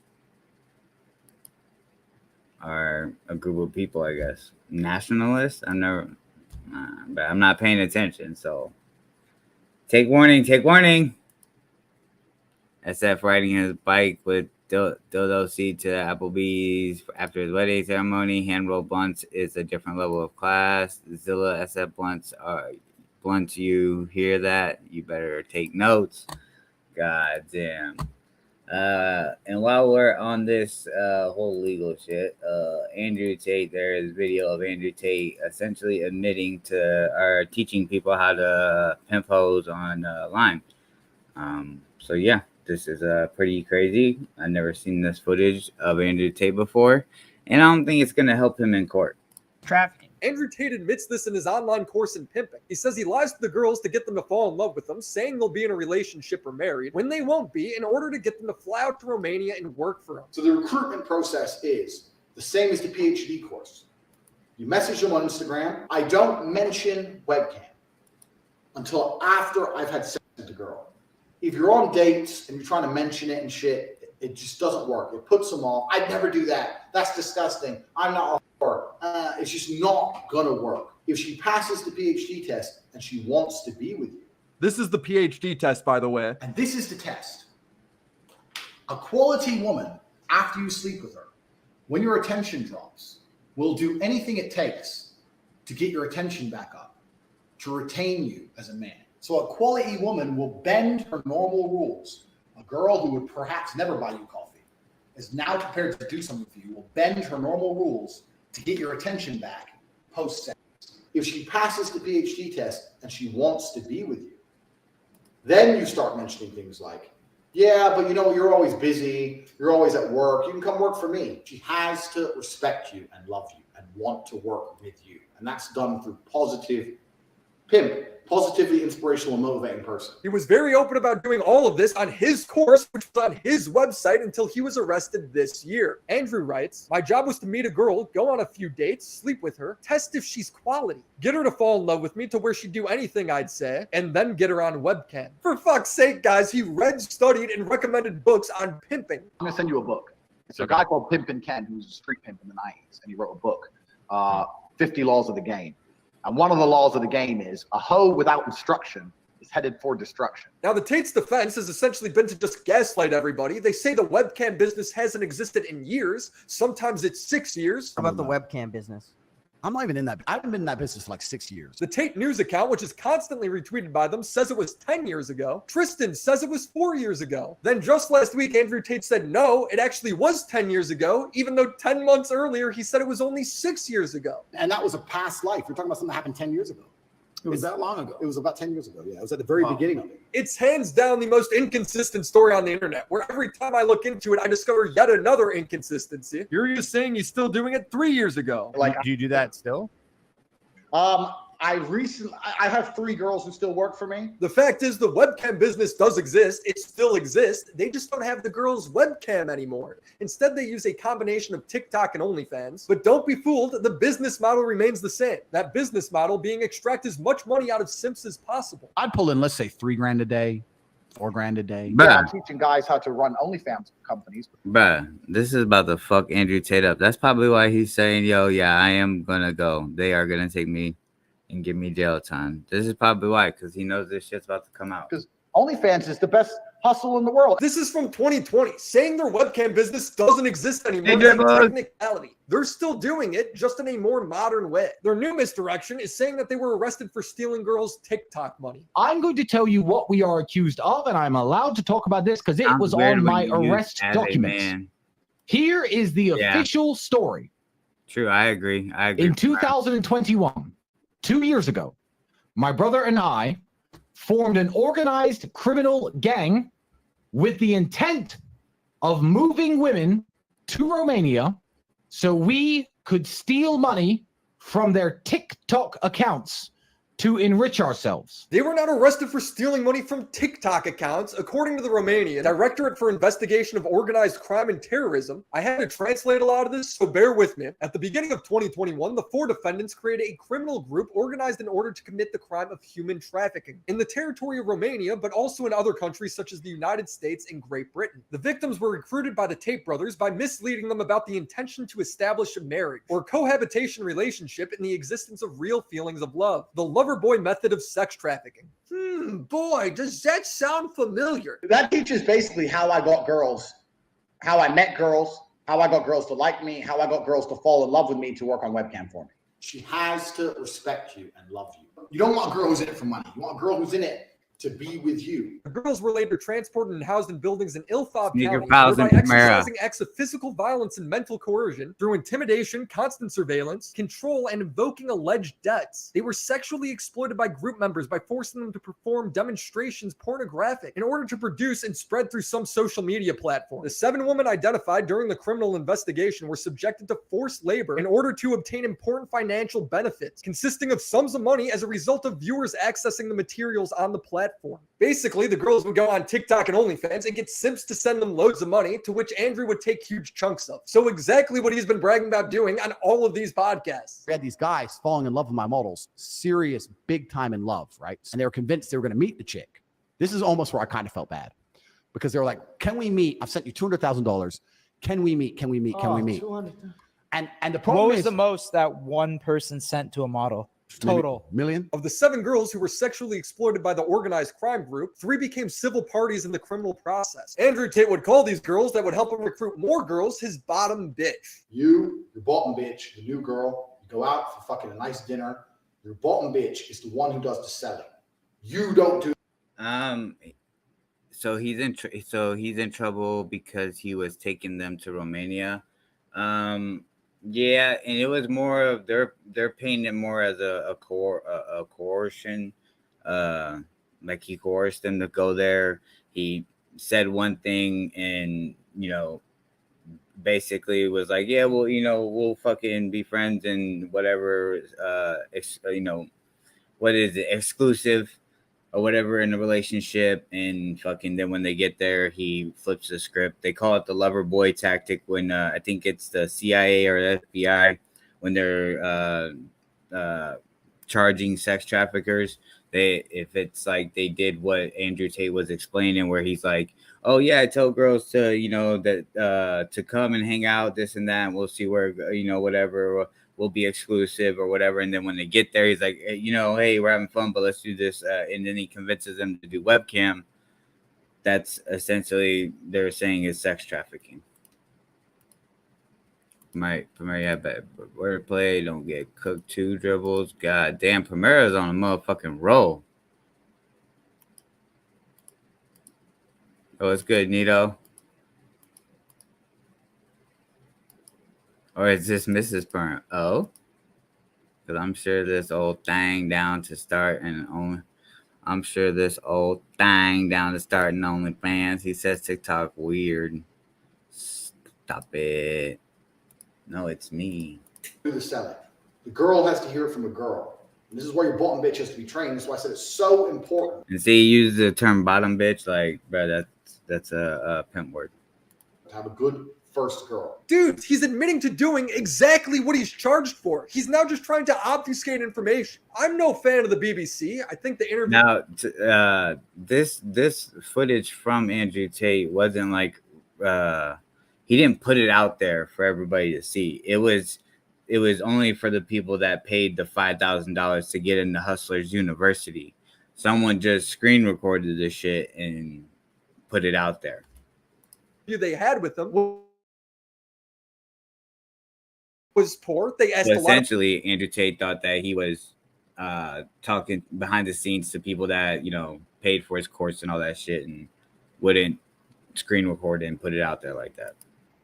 are a group of people, I guess. Nationalists? But I'm not paying attention. So take warning, take warning. SF riding his bike with dildo seat to Applebee's after his wedding ceremony. Hand roll blunts is a different level of class. Zilla SF blunts are blunts. You hear that? You better take notes. God damn. And while we're on this whole legal shit, Andrew Tate, there is video of Andrew Tate essentially admitting to or teaching people how to pimp hoes online. So yeah. This is pretty crazy. I've never seen this footage of Andrew Tate before, and I don't think it's going to help him in court. Trafficking. Andrew Tate admits this in his online course in pimping. He says he lies to the girls to get them to fall in love with them, saying they'll be in a relationship or married, when they won't be, in order to get them to fly out to Romania and work for him. So the recruitment process is the same as the PhD course. You message them on Instagram. I don't mention webcam until after I've had sex with the girl. If you're on dates and you're trying to mention it and shit, it just doesn't work. It puts them off. I'd never do that. That's disgusting. I'm not a whore. It's just not gonna work. If she passes the PhD test and she wants to be with you. This is the PhD test, by the way. And this is the test. A quality woman, after you sleep with her, when your attention drops, will do anything it takes to get your attention back up, to retain you as a man. So a quality woman will bend her normal rules. A girl who would perhaps never buy you coffee is now prepared to do something for you, will bend her normal rules to get your attention back post-sex. If she passes the PhD test and she wants to be with you, then you start mentioning things like, yeah, but you know, you're always busy. You're always at work. You can come work for me. She has to respect you and love you and want to work with you. And that's done through positively inspirational and motivating person. He was very open about doing all of this on his course, which was on his website until he was arrested this year. Andrew writes, my job was to meet a girl, go on a few dates, sleep with her, test if she's quality, get her to fall in love with me to where she'd do anything I'd say, and then get her on webcam. For fuck's sake, guys, he read, studied, and recommended books on pimping. I'm going to send you a book. It's a guy called Pimpin' Ken, who's a street pimp in the 90s, and he wrote a book, 50 Laws of the Game. And one of the laws of the game is a hoe without instruction is headed for destruction. Now, the Tate's defense has essentially been to just gaslight everybody. They say the webcam business hasn't existed in years. Sometimes it's 6 years. How about the webcam business? I'm not even in that. I haven't been in that business for like 6 years. The Tate News account, which is constantly retweeted by them, says it was 10 years ago. Tristan says it was 4 years ago. Then just last week, Andrew Tate said, no, it actually was 10 years ago, even though 10 months earlier, he said it was only 6 years ago. And that was a past life. We're talking about something that happened 10 years ago. It was that long ago. It was about 10 years ago. Yeah, it was at the very beginning of it. It's hands down the most inconsistent story on the internet, where every time I look into it, I discover yet another inconsistency. You're just saying he's still doing it 3 years ago. Like, do you do that still? I have 3 girls who still work for me. The fact is the webcam business does exist. It still exists. They just don't have the girls' webcam anymore. Instead, they use a combination of TikTok and OnlyFans. But don't be fooled. The business model remains the same. That business model being extract as much money out of simps as possible. I'd pull in, let's say, $3,000 a day, $4,000 a day. Yeah, I'm teaching guys how to run OnlyFans companies. Bruh, this is about to fuck Andrew Tate up. That's probably why he's saying, yo, yeah, I am gonna go. They are gonna take me and give me jail time. This is probably why, because he knows this shit's about to come out. Because OnlyFans is the best hustle in the world. This is from 2020. Saying their webcam business doesn't exist anymore is a technicality. They're still doing it, just in a more modern way. Their new misdirection is saying that they were arrested for stealing girls' TikTok money. I'm going to tell you what we are accused of, and I'm allowed to talk about this because it was on my arrest documents. Here is the official story. True, I agree. In 2021, 2 years ago, my brother and I formed an organized criminal gang with the intent of moving women to Romania so we could steal money from their TikTok accounts to enrich ourselves. They were not arrested for stealing money from TikTok accounts. According to the Romanian Directorate for Investigation of Organized Crime and Terrorism, I had to translate a lot of this, so bear with me. At the beginning of 2021, the 4 defendants created a criminal group organized in order to commit the crime of human trafficking in the territory of Romania, but also in other countries such as the United States and Great Britain. The victims were recruited by the Tate brothers by misleading them about the intention to establish a marriage or cohabitation relationship in the existence of real feelings of love. The lover boy method of sex trafficking. Boy, does that sound familiar. That teaches basically how I got girls, how I met girls, how I got girls to like me, how I got girls to fall in love with me to work on webcam for me. She has to respect you and love you. You don't want a girl who's in it for money. You want a girl who's in it to be with you. The girls were later transported and housed in buildings in Ilfov Sneaker County, files whereby in Primera. exercising acts of physical violence and mental coercion through intimidation, constant surveillance, control, and invoking alleged debts. They were sexually exploited by group members by forcing them to perform demonstrations pornographic in order to produce and spread through some social media platform. The 7 women identified during the criminal investigation were subjected to forced labor in order to obtain important financial benefits, consisting of sums of money as a result of viewers accessing the materials on the platform. Basically, the girls would go on TikTok and OnlyFans and get simps to send them loads of money, to which Andrew would take huge chunks of. So exactly what he's been bragging about doing on all of these podcasts. We had these guys falling in love with my models, serious, big time in love, right? And they were convinced they were going to meet the chick. This is almost where I kind of felt bad, because they were like, can we meet? I've sent you $200,000. Can we meet? Can we meet? Can we meet? And the problem What was is, the most that one person sent to a model? Total. Million? Of the 7 girls who were sexually exploited by the organized crime group, 3 became civil parties in the criminal process. Andrew Tate would call these girls that would help him recruit more girls his bottom bitch. You, your bottom bitch, the new girl, you go out for fucking a nice dinner. Your bottom bitch is the one who does the selling. You don't do. So he's in trouble because he was taking them to Romania. Yeah, and it was more of they're painting it more as a coercion. Like he coerced them to go there. He said one thing, and basically was like, yeah, well, we'll fucking be friends and whatever. What is it, exclusive or whatever in the relationship, and fucking then when they get there, he flips the script. They call it the lover boy tactic when I think it's the CIA or the FBI when they're charging sex traffickers. If it's like they did what Andrew Tate was explaining, where he's like, oh yeah, I tell girls to that to come and hang out, this and that, and we'll see where whatever will be exclusive or whatever. And then when they get there, he's like, hey, we're having fun, but let's do this. And then he convinces them to do webcam. That's essentially they're saying is sex trafficking. Primera, but wordplay, don't get cooked 2 dribbles. God damn, Primera's on a motherfucking roll. Oh, it's good, Nito. Or is this Mrs. Burn? Oh, because I'm sure this old thing down to start and only. I'm sure this old thing down to start and OnlyFans. He says TikTok weird. Stop it. No, it's me. Do the selling. The girl has to hear it from a girl. And this is where your bottom bitch has to be trained. That's why I said it's so important. And see, you use the term bottom bitch, like, bro, that's a pimp word. To have a good first girl. Dude, he's admitting to doing exactly what he's charged for. He's now just trying to obfuscate information. I'm no fan of the BBC. I think the interview. Now, this footage from Andrew Tate wasn't like he didn't put it out there for everybody to see. It was only for the people that paid the $5,000 to get into Hustlers University. Someone just screen recorded this shit and put it out there. They had with them was poor. They asked So a lot. essentially, Andrew Tate thought that he was talking behind the scenes to people that paid for his course and all that shit, and wouldn't screen record it and put it out there like that.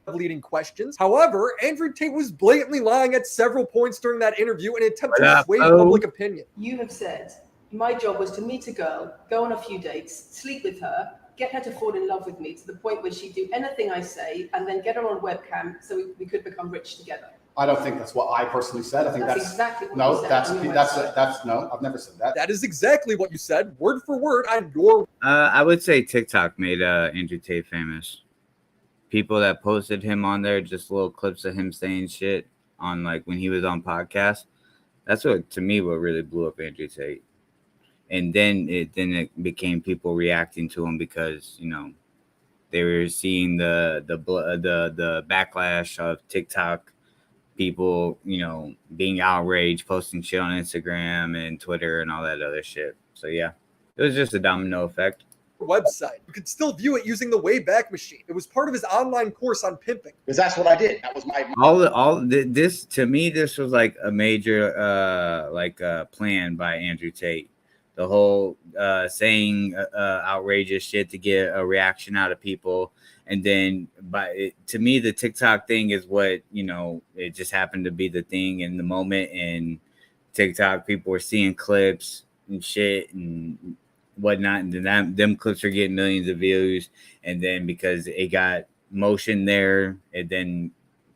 Leading questions. However, Andrew Tate was blatantly lying at several points during that interview in an attempt to sway public opinion. You have said my job was to meet a girl, go on a few dates, sleep with her, get her to fall in love with me to the point where she'd do anything I say, and then get her on webcam so we could become rich together. I don't think that's what I personally said. I think That's that's exactly what no, you said that's on your that's website. no, I've never said that. That is exactly what you said, word for word, on your. I would say TikTok made Andrew Tate famous. People that posted him on there, just little clips of him saying shit on like when he was on podcasts. That's what, to me, what really blew up Andrew Tate. And then it became people reacting to him because, you know, they were seeing the backlash of TikTok people, you know, being outraged, posting shit on Instagram and Twitter and all that other shit. So yeah, it was just a domino effect. Website. You could still view it using the Wayback Machine. It was part of his online course on pimping. Because that's what I did. That was my This to me, this was like a major plan by Andrew Tate. The whole saying outrageous shit to get a reaction out of people. And then to me, the TikTok thing is what, you know, it just happened to be the thing in the moment. And TikTok, people were seeing clips and shit and whatnot. And then them clips are getting millions of views. And then because it got motion there, it then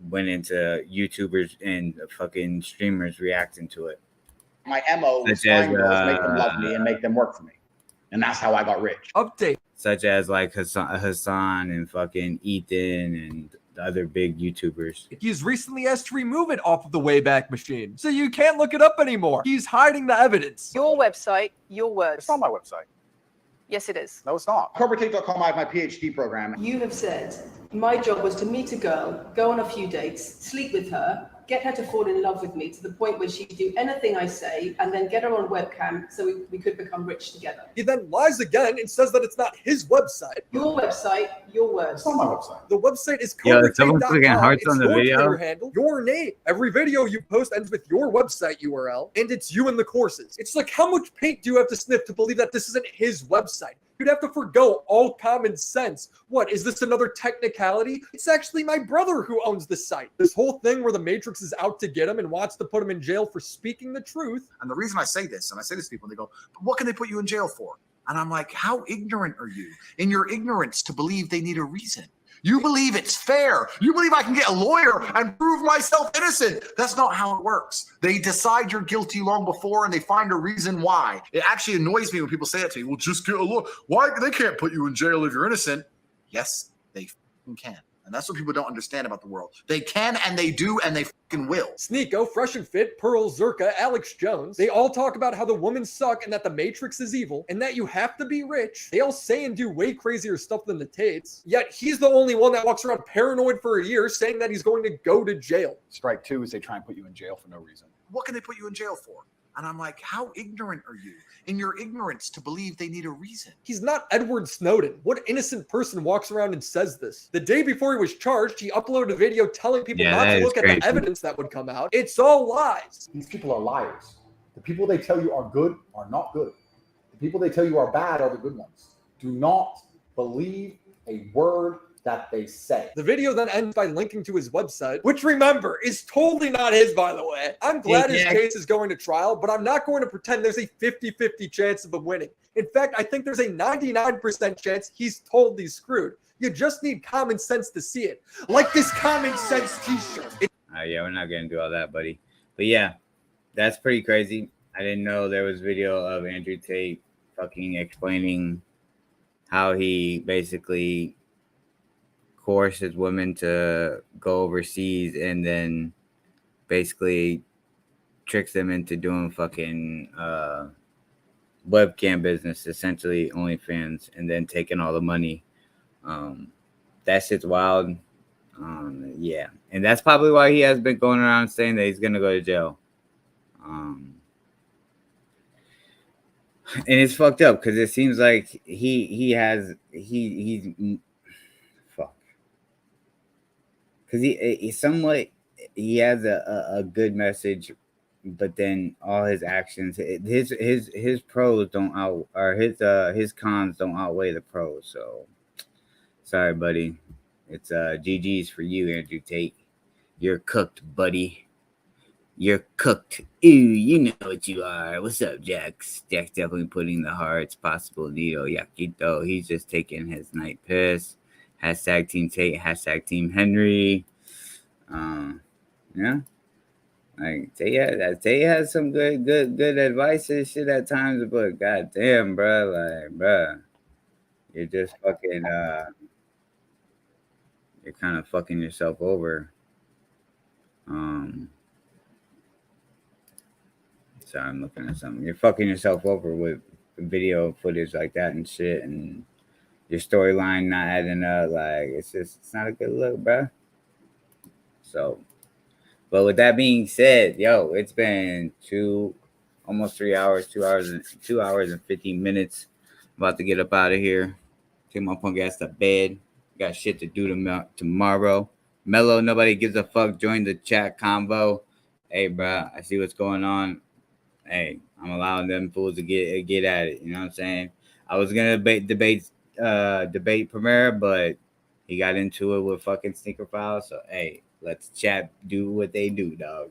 went into YouTubers and fucking streamers reacting to it. My MO was find girls, make them love me, and make them work for me. And that's how I got rich. Update. Such as like Hassan and fucking Ethan and the other big YouTubers. He's recently asked to remove it off of the Wayback Machine, so you can't look it up anymore. He's hiding the evidence. Your website, your words. It's not my website. Yes, it is. No, it's not. CobraTate.com, I have my PhD program. You have said, my job was to meet a girl, go on a few dates, sleep with her, get her to fall in love with me to the point where she'd do anything I say, and then get her on webcam so we could become rich together. He then lies again and says that it's not his website. Your website, your words. It's not my website. The website is Yo, is someone clicking hearts on the your video? Twitter handle, your name. Every video you post ends with your website URL, and it's you in the courses. It's like, how much paint do you have to sniff to believe that this isn't his website? You'd have to forgo all common sense. What, is this another technicality? It's actually my brother who owns the site. This whole thing where the Matrix is out to get him and wants to put him in jail for speaking the truth. And the reason I say this, and I say this to people, they go, but what can they put you in jail for? And I'm like, how ignorant are you in your ignorance to believe they need a reason? You believe it's fair. You believe I can get a lawyer and prove myself innocent. That's not how it works. They decide you're guilty long before and they find a reason why. It actually annoys me when people say that to me. Well, just get a lawyer. Why? They can't put you in jail if you're innocent. Yes, they can. And that's what people don't understand about the world. They can and they do and they fucking will. Sneeko, Fresh and Fit, Pearl, Zerka, Alex Jones, they all talk about how the women suck and that the Matrix is evil and that you have to be rich. They all say and do way crazier stuff than the Tates. Yet he's the only one that walks around paranoid for a year saying that he's going to go to jail. Strike two is they try and put you in jail for no reason. What can they put you in jail for? And I'm like, how ignorant are you in your ignorance to believe they need a reason? He's not Edward Snowden. What innocent person walks around and says this? The day before he was charged, he uploaded a video telling people not to look at the evidence that would come out. It's all lies. These people are liars. The people they tell you are good are not good. The people they tell you are bad are the good ones. Do not believe a word that they say. The video then ends by linking to his website, which, remember, is totally not his, by the way. I'm glad his case is going to trial, but I'm not going to pretend there's a 50-50 chance of him winning. In fact, I think there's a 99% chance he's totally screwed. You just need common sense to see it. Like this common sense t-shirt. Yeah, we're not going to do all that, buddy. But yeah, that's pretty crazy. I didn't know there was video of Andrew Tate fucking explaining how he basically coerces women to go overseas and then basically tricks them into doing fucking webcam business, essentially OnlyFans, and then taking all the money. That shit's wild. Yeah, and that's probably why he has been going around saying that he's gonna go to jail. And it's fucked up because it seems like he's because he has a good message, but then all his actions, his pros don't out, or his cons don't outweigh the pros. So sorry, buddy. It's GG's for you, Andrew Tate. You're cooked, buddy. You're cooked. Ooh, you know what you are. What's up, Jax? Jax definitely putting the hardest possible needle. Yakito, he's just taking his night piss. Hashtag Team Tate. Hashtag Team Henry. Yeah. Like Tate has some good advice and shit at times, but goddamn, bro, like, bro, you're just fucking you're kind of fucking yourself over. So I'm looking at something. You're fucking yourself over with video footage like that and shit, and your storyline not adding up. Like, it's not a good look, bro. So, but with that being said, yo, it's been almost 3 hours, 2 hours and 15 minutes. About to get up out of here. Take my punk ass to bed. Got shit to do tomorrow. Mellow, nobody gives a fuck. Join the chat convo. Hey, bro, I see what's going on. Hey, I'm allowing them fools to get at it. You know what I'm saying? I was gonna debate Premier, but he got into it with fucking Sneaker File. So hey, let's chat, do what they do, dog.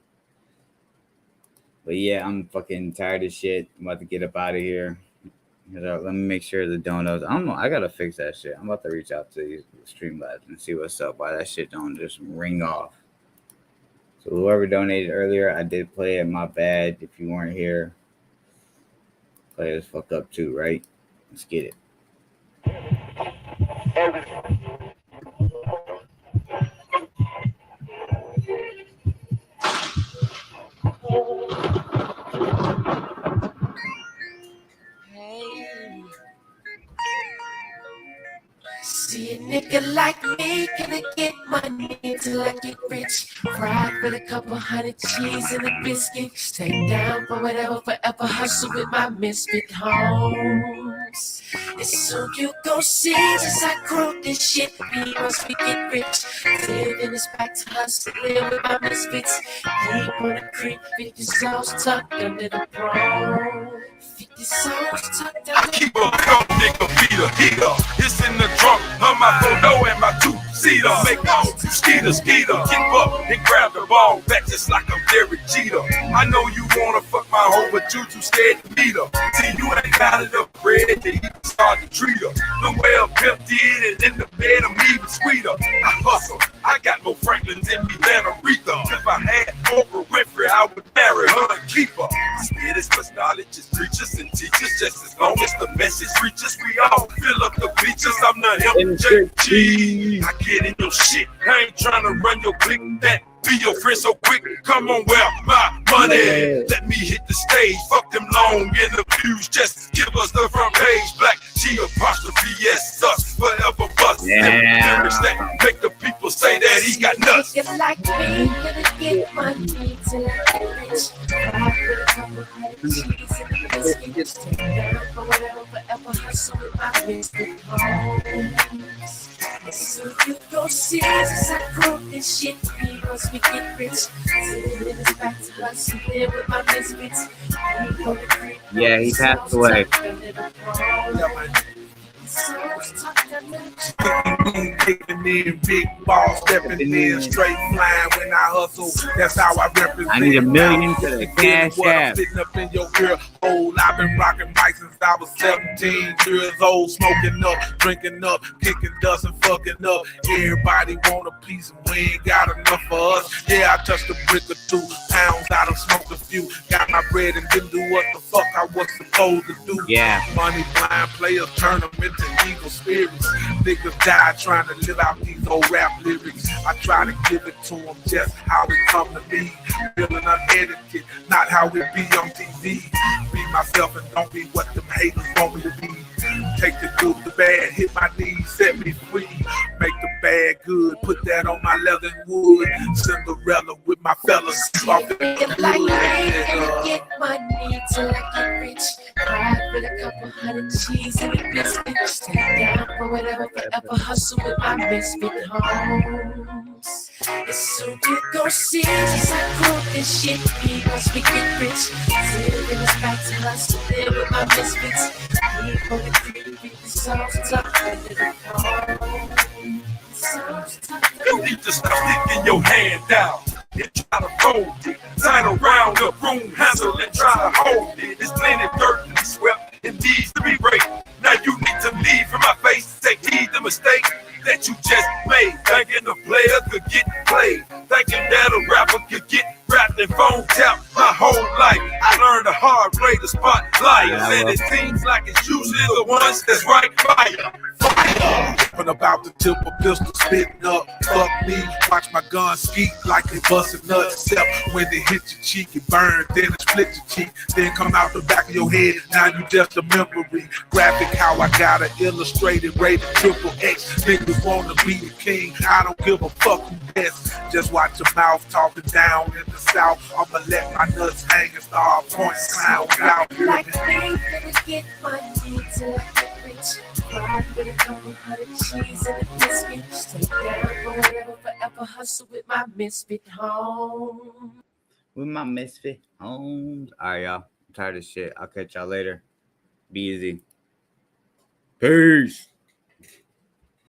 But yeah, I'm fucking tired of shit. I'm about to get up out of here. Let me make sure the donuts. I don't know. I gotta fix that shit. I'm about to reach out to these Streamlabs and see what's up. Why that shit don't just ring off. So whoever donated earlier, I did play it. My bad. If you weren't here, play this fuck up too, right? Let's get it. See a nigga like me, gonna get money till I get rich. Ride with a couple hundred G's and a biscuit. Stay down for whatever, forever hustle with my misfit homes. And soon you gon' see as I grow this shit. We once we get rich, living is back to hustling with my misfits. Keep on the creep, 50 souls tucked under the prom. 50 souls tucked under the Keep a cold nigga beat a heater. It's in the trunk of my photo and my two-seater. Make my own skeeter. Keep up and grab the ball back just like I'm Derek Jeter. I know you wanna fuck my hoe, but you too scared to meet her. See, you ain't got enough bread to even start to treat her. The way a pimp did it in the bed, I'm even sweeter. I hustle. I got more Franklins in me than Aretha. If I had Oprah Winfrey, I would marry her and keep her. Spit as much knowledge as preachers and teachers, just as long as the message reaches. We all fill up the bleachers. I'm the MJG. I get in your shit. I ain't trying to run your clique. That be your friend so quick. Come on, where my money? Let me hit the stage. Fuck them long interviews. Just give us the front page. Black G apostrophe S us forever bust. Yeah. That make the people say that he got nuts. nigga like me, gonna get money till I get rich. Ride with a couple hundred G's and a biscuit. Stay down for whatever, forever hustle with my misfit homes. So you gon' see as I grow this shit. We once we get rich, living is back to hustling with my misfits. Yeah, he passed away. Taking in big balls, stepping in straight flying when I hustle. That's how I represent. I need $1 million to the cash app. Sitting up in your ear hole. I've been rocking mics since I was 17 years old, smoking up, drinking up, kicking dust and fucking up. Everybody want a piece and we ain't got enough for us. Yeah, I touched a brick or 2 pounds. I done smoked a few, got my bread and didn't do what the fuck I was supposed to do. Yeah. Money blind players turn them into evil spirits. Niggas die trying to live out these old rap lyrics. I try to give it to them just how it come to me. Real and unedited, not how it be on TV. Be myself and don't be what them haters want me to be. Take the good, the bad, hit my knees, set me free. Make the bad good, put that on my leather and wood. Cinderella with my fellas. Off the Nigga like me, gonna get money till I get rich. Ride with a couple hundred G's and a biscuit. Stay down for whatever, forever hustle with my misfit homes. And soon you gon' see as I grow this shit. We once we get rich, living us back to hustling with my misfits. We on the creek, beat the songs tucked under the phone. You need to stop sticking your hand out. and try to fold it. Sign around the room, handle and try to hold it. There's plenty dirt to be swept and needs to be raked. Now you need to leave from my face, take heed the mistake that you just made. Thinking the player could get played, thinking that a rapper could get rapped and phone tapped my whole life. I learned the hard way to spot liars, and it seems like it's usually the ones that's right by you. From about the tip of pistol spitting up. Fuck me, watch my gun skeet like they busting nuts. Except when they hit your cheek, it burn, then it split your cheek, then come out the back of your head. Now you just a memory. Graphic how I got it illustrated, rated XXX. Niggas wanna be the king. I don't give a fuck who best. Just watch your mouth talking down in the south. I'ma let my nuts hang and start pointing clowns out. Like me, gonna get money till I get rich. Ride with a couple hundred cheese and a biscuit. Stay down for whatever, forever hustle with my misfit home. With my misfit homes. All right, y'all. I'm tired of shit. I'll catch y'all later. Be easy. Peace.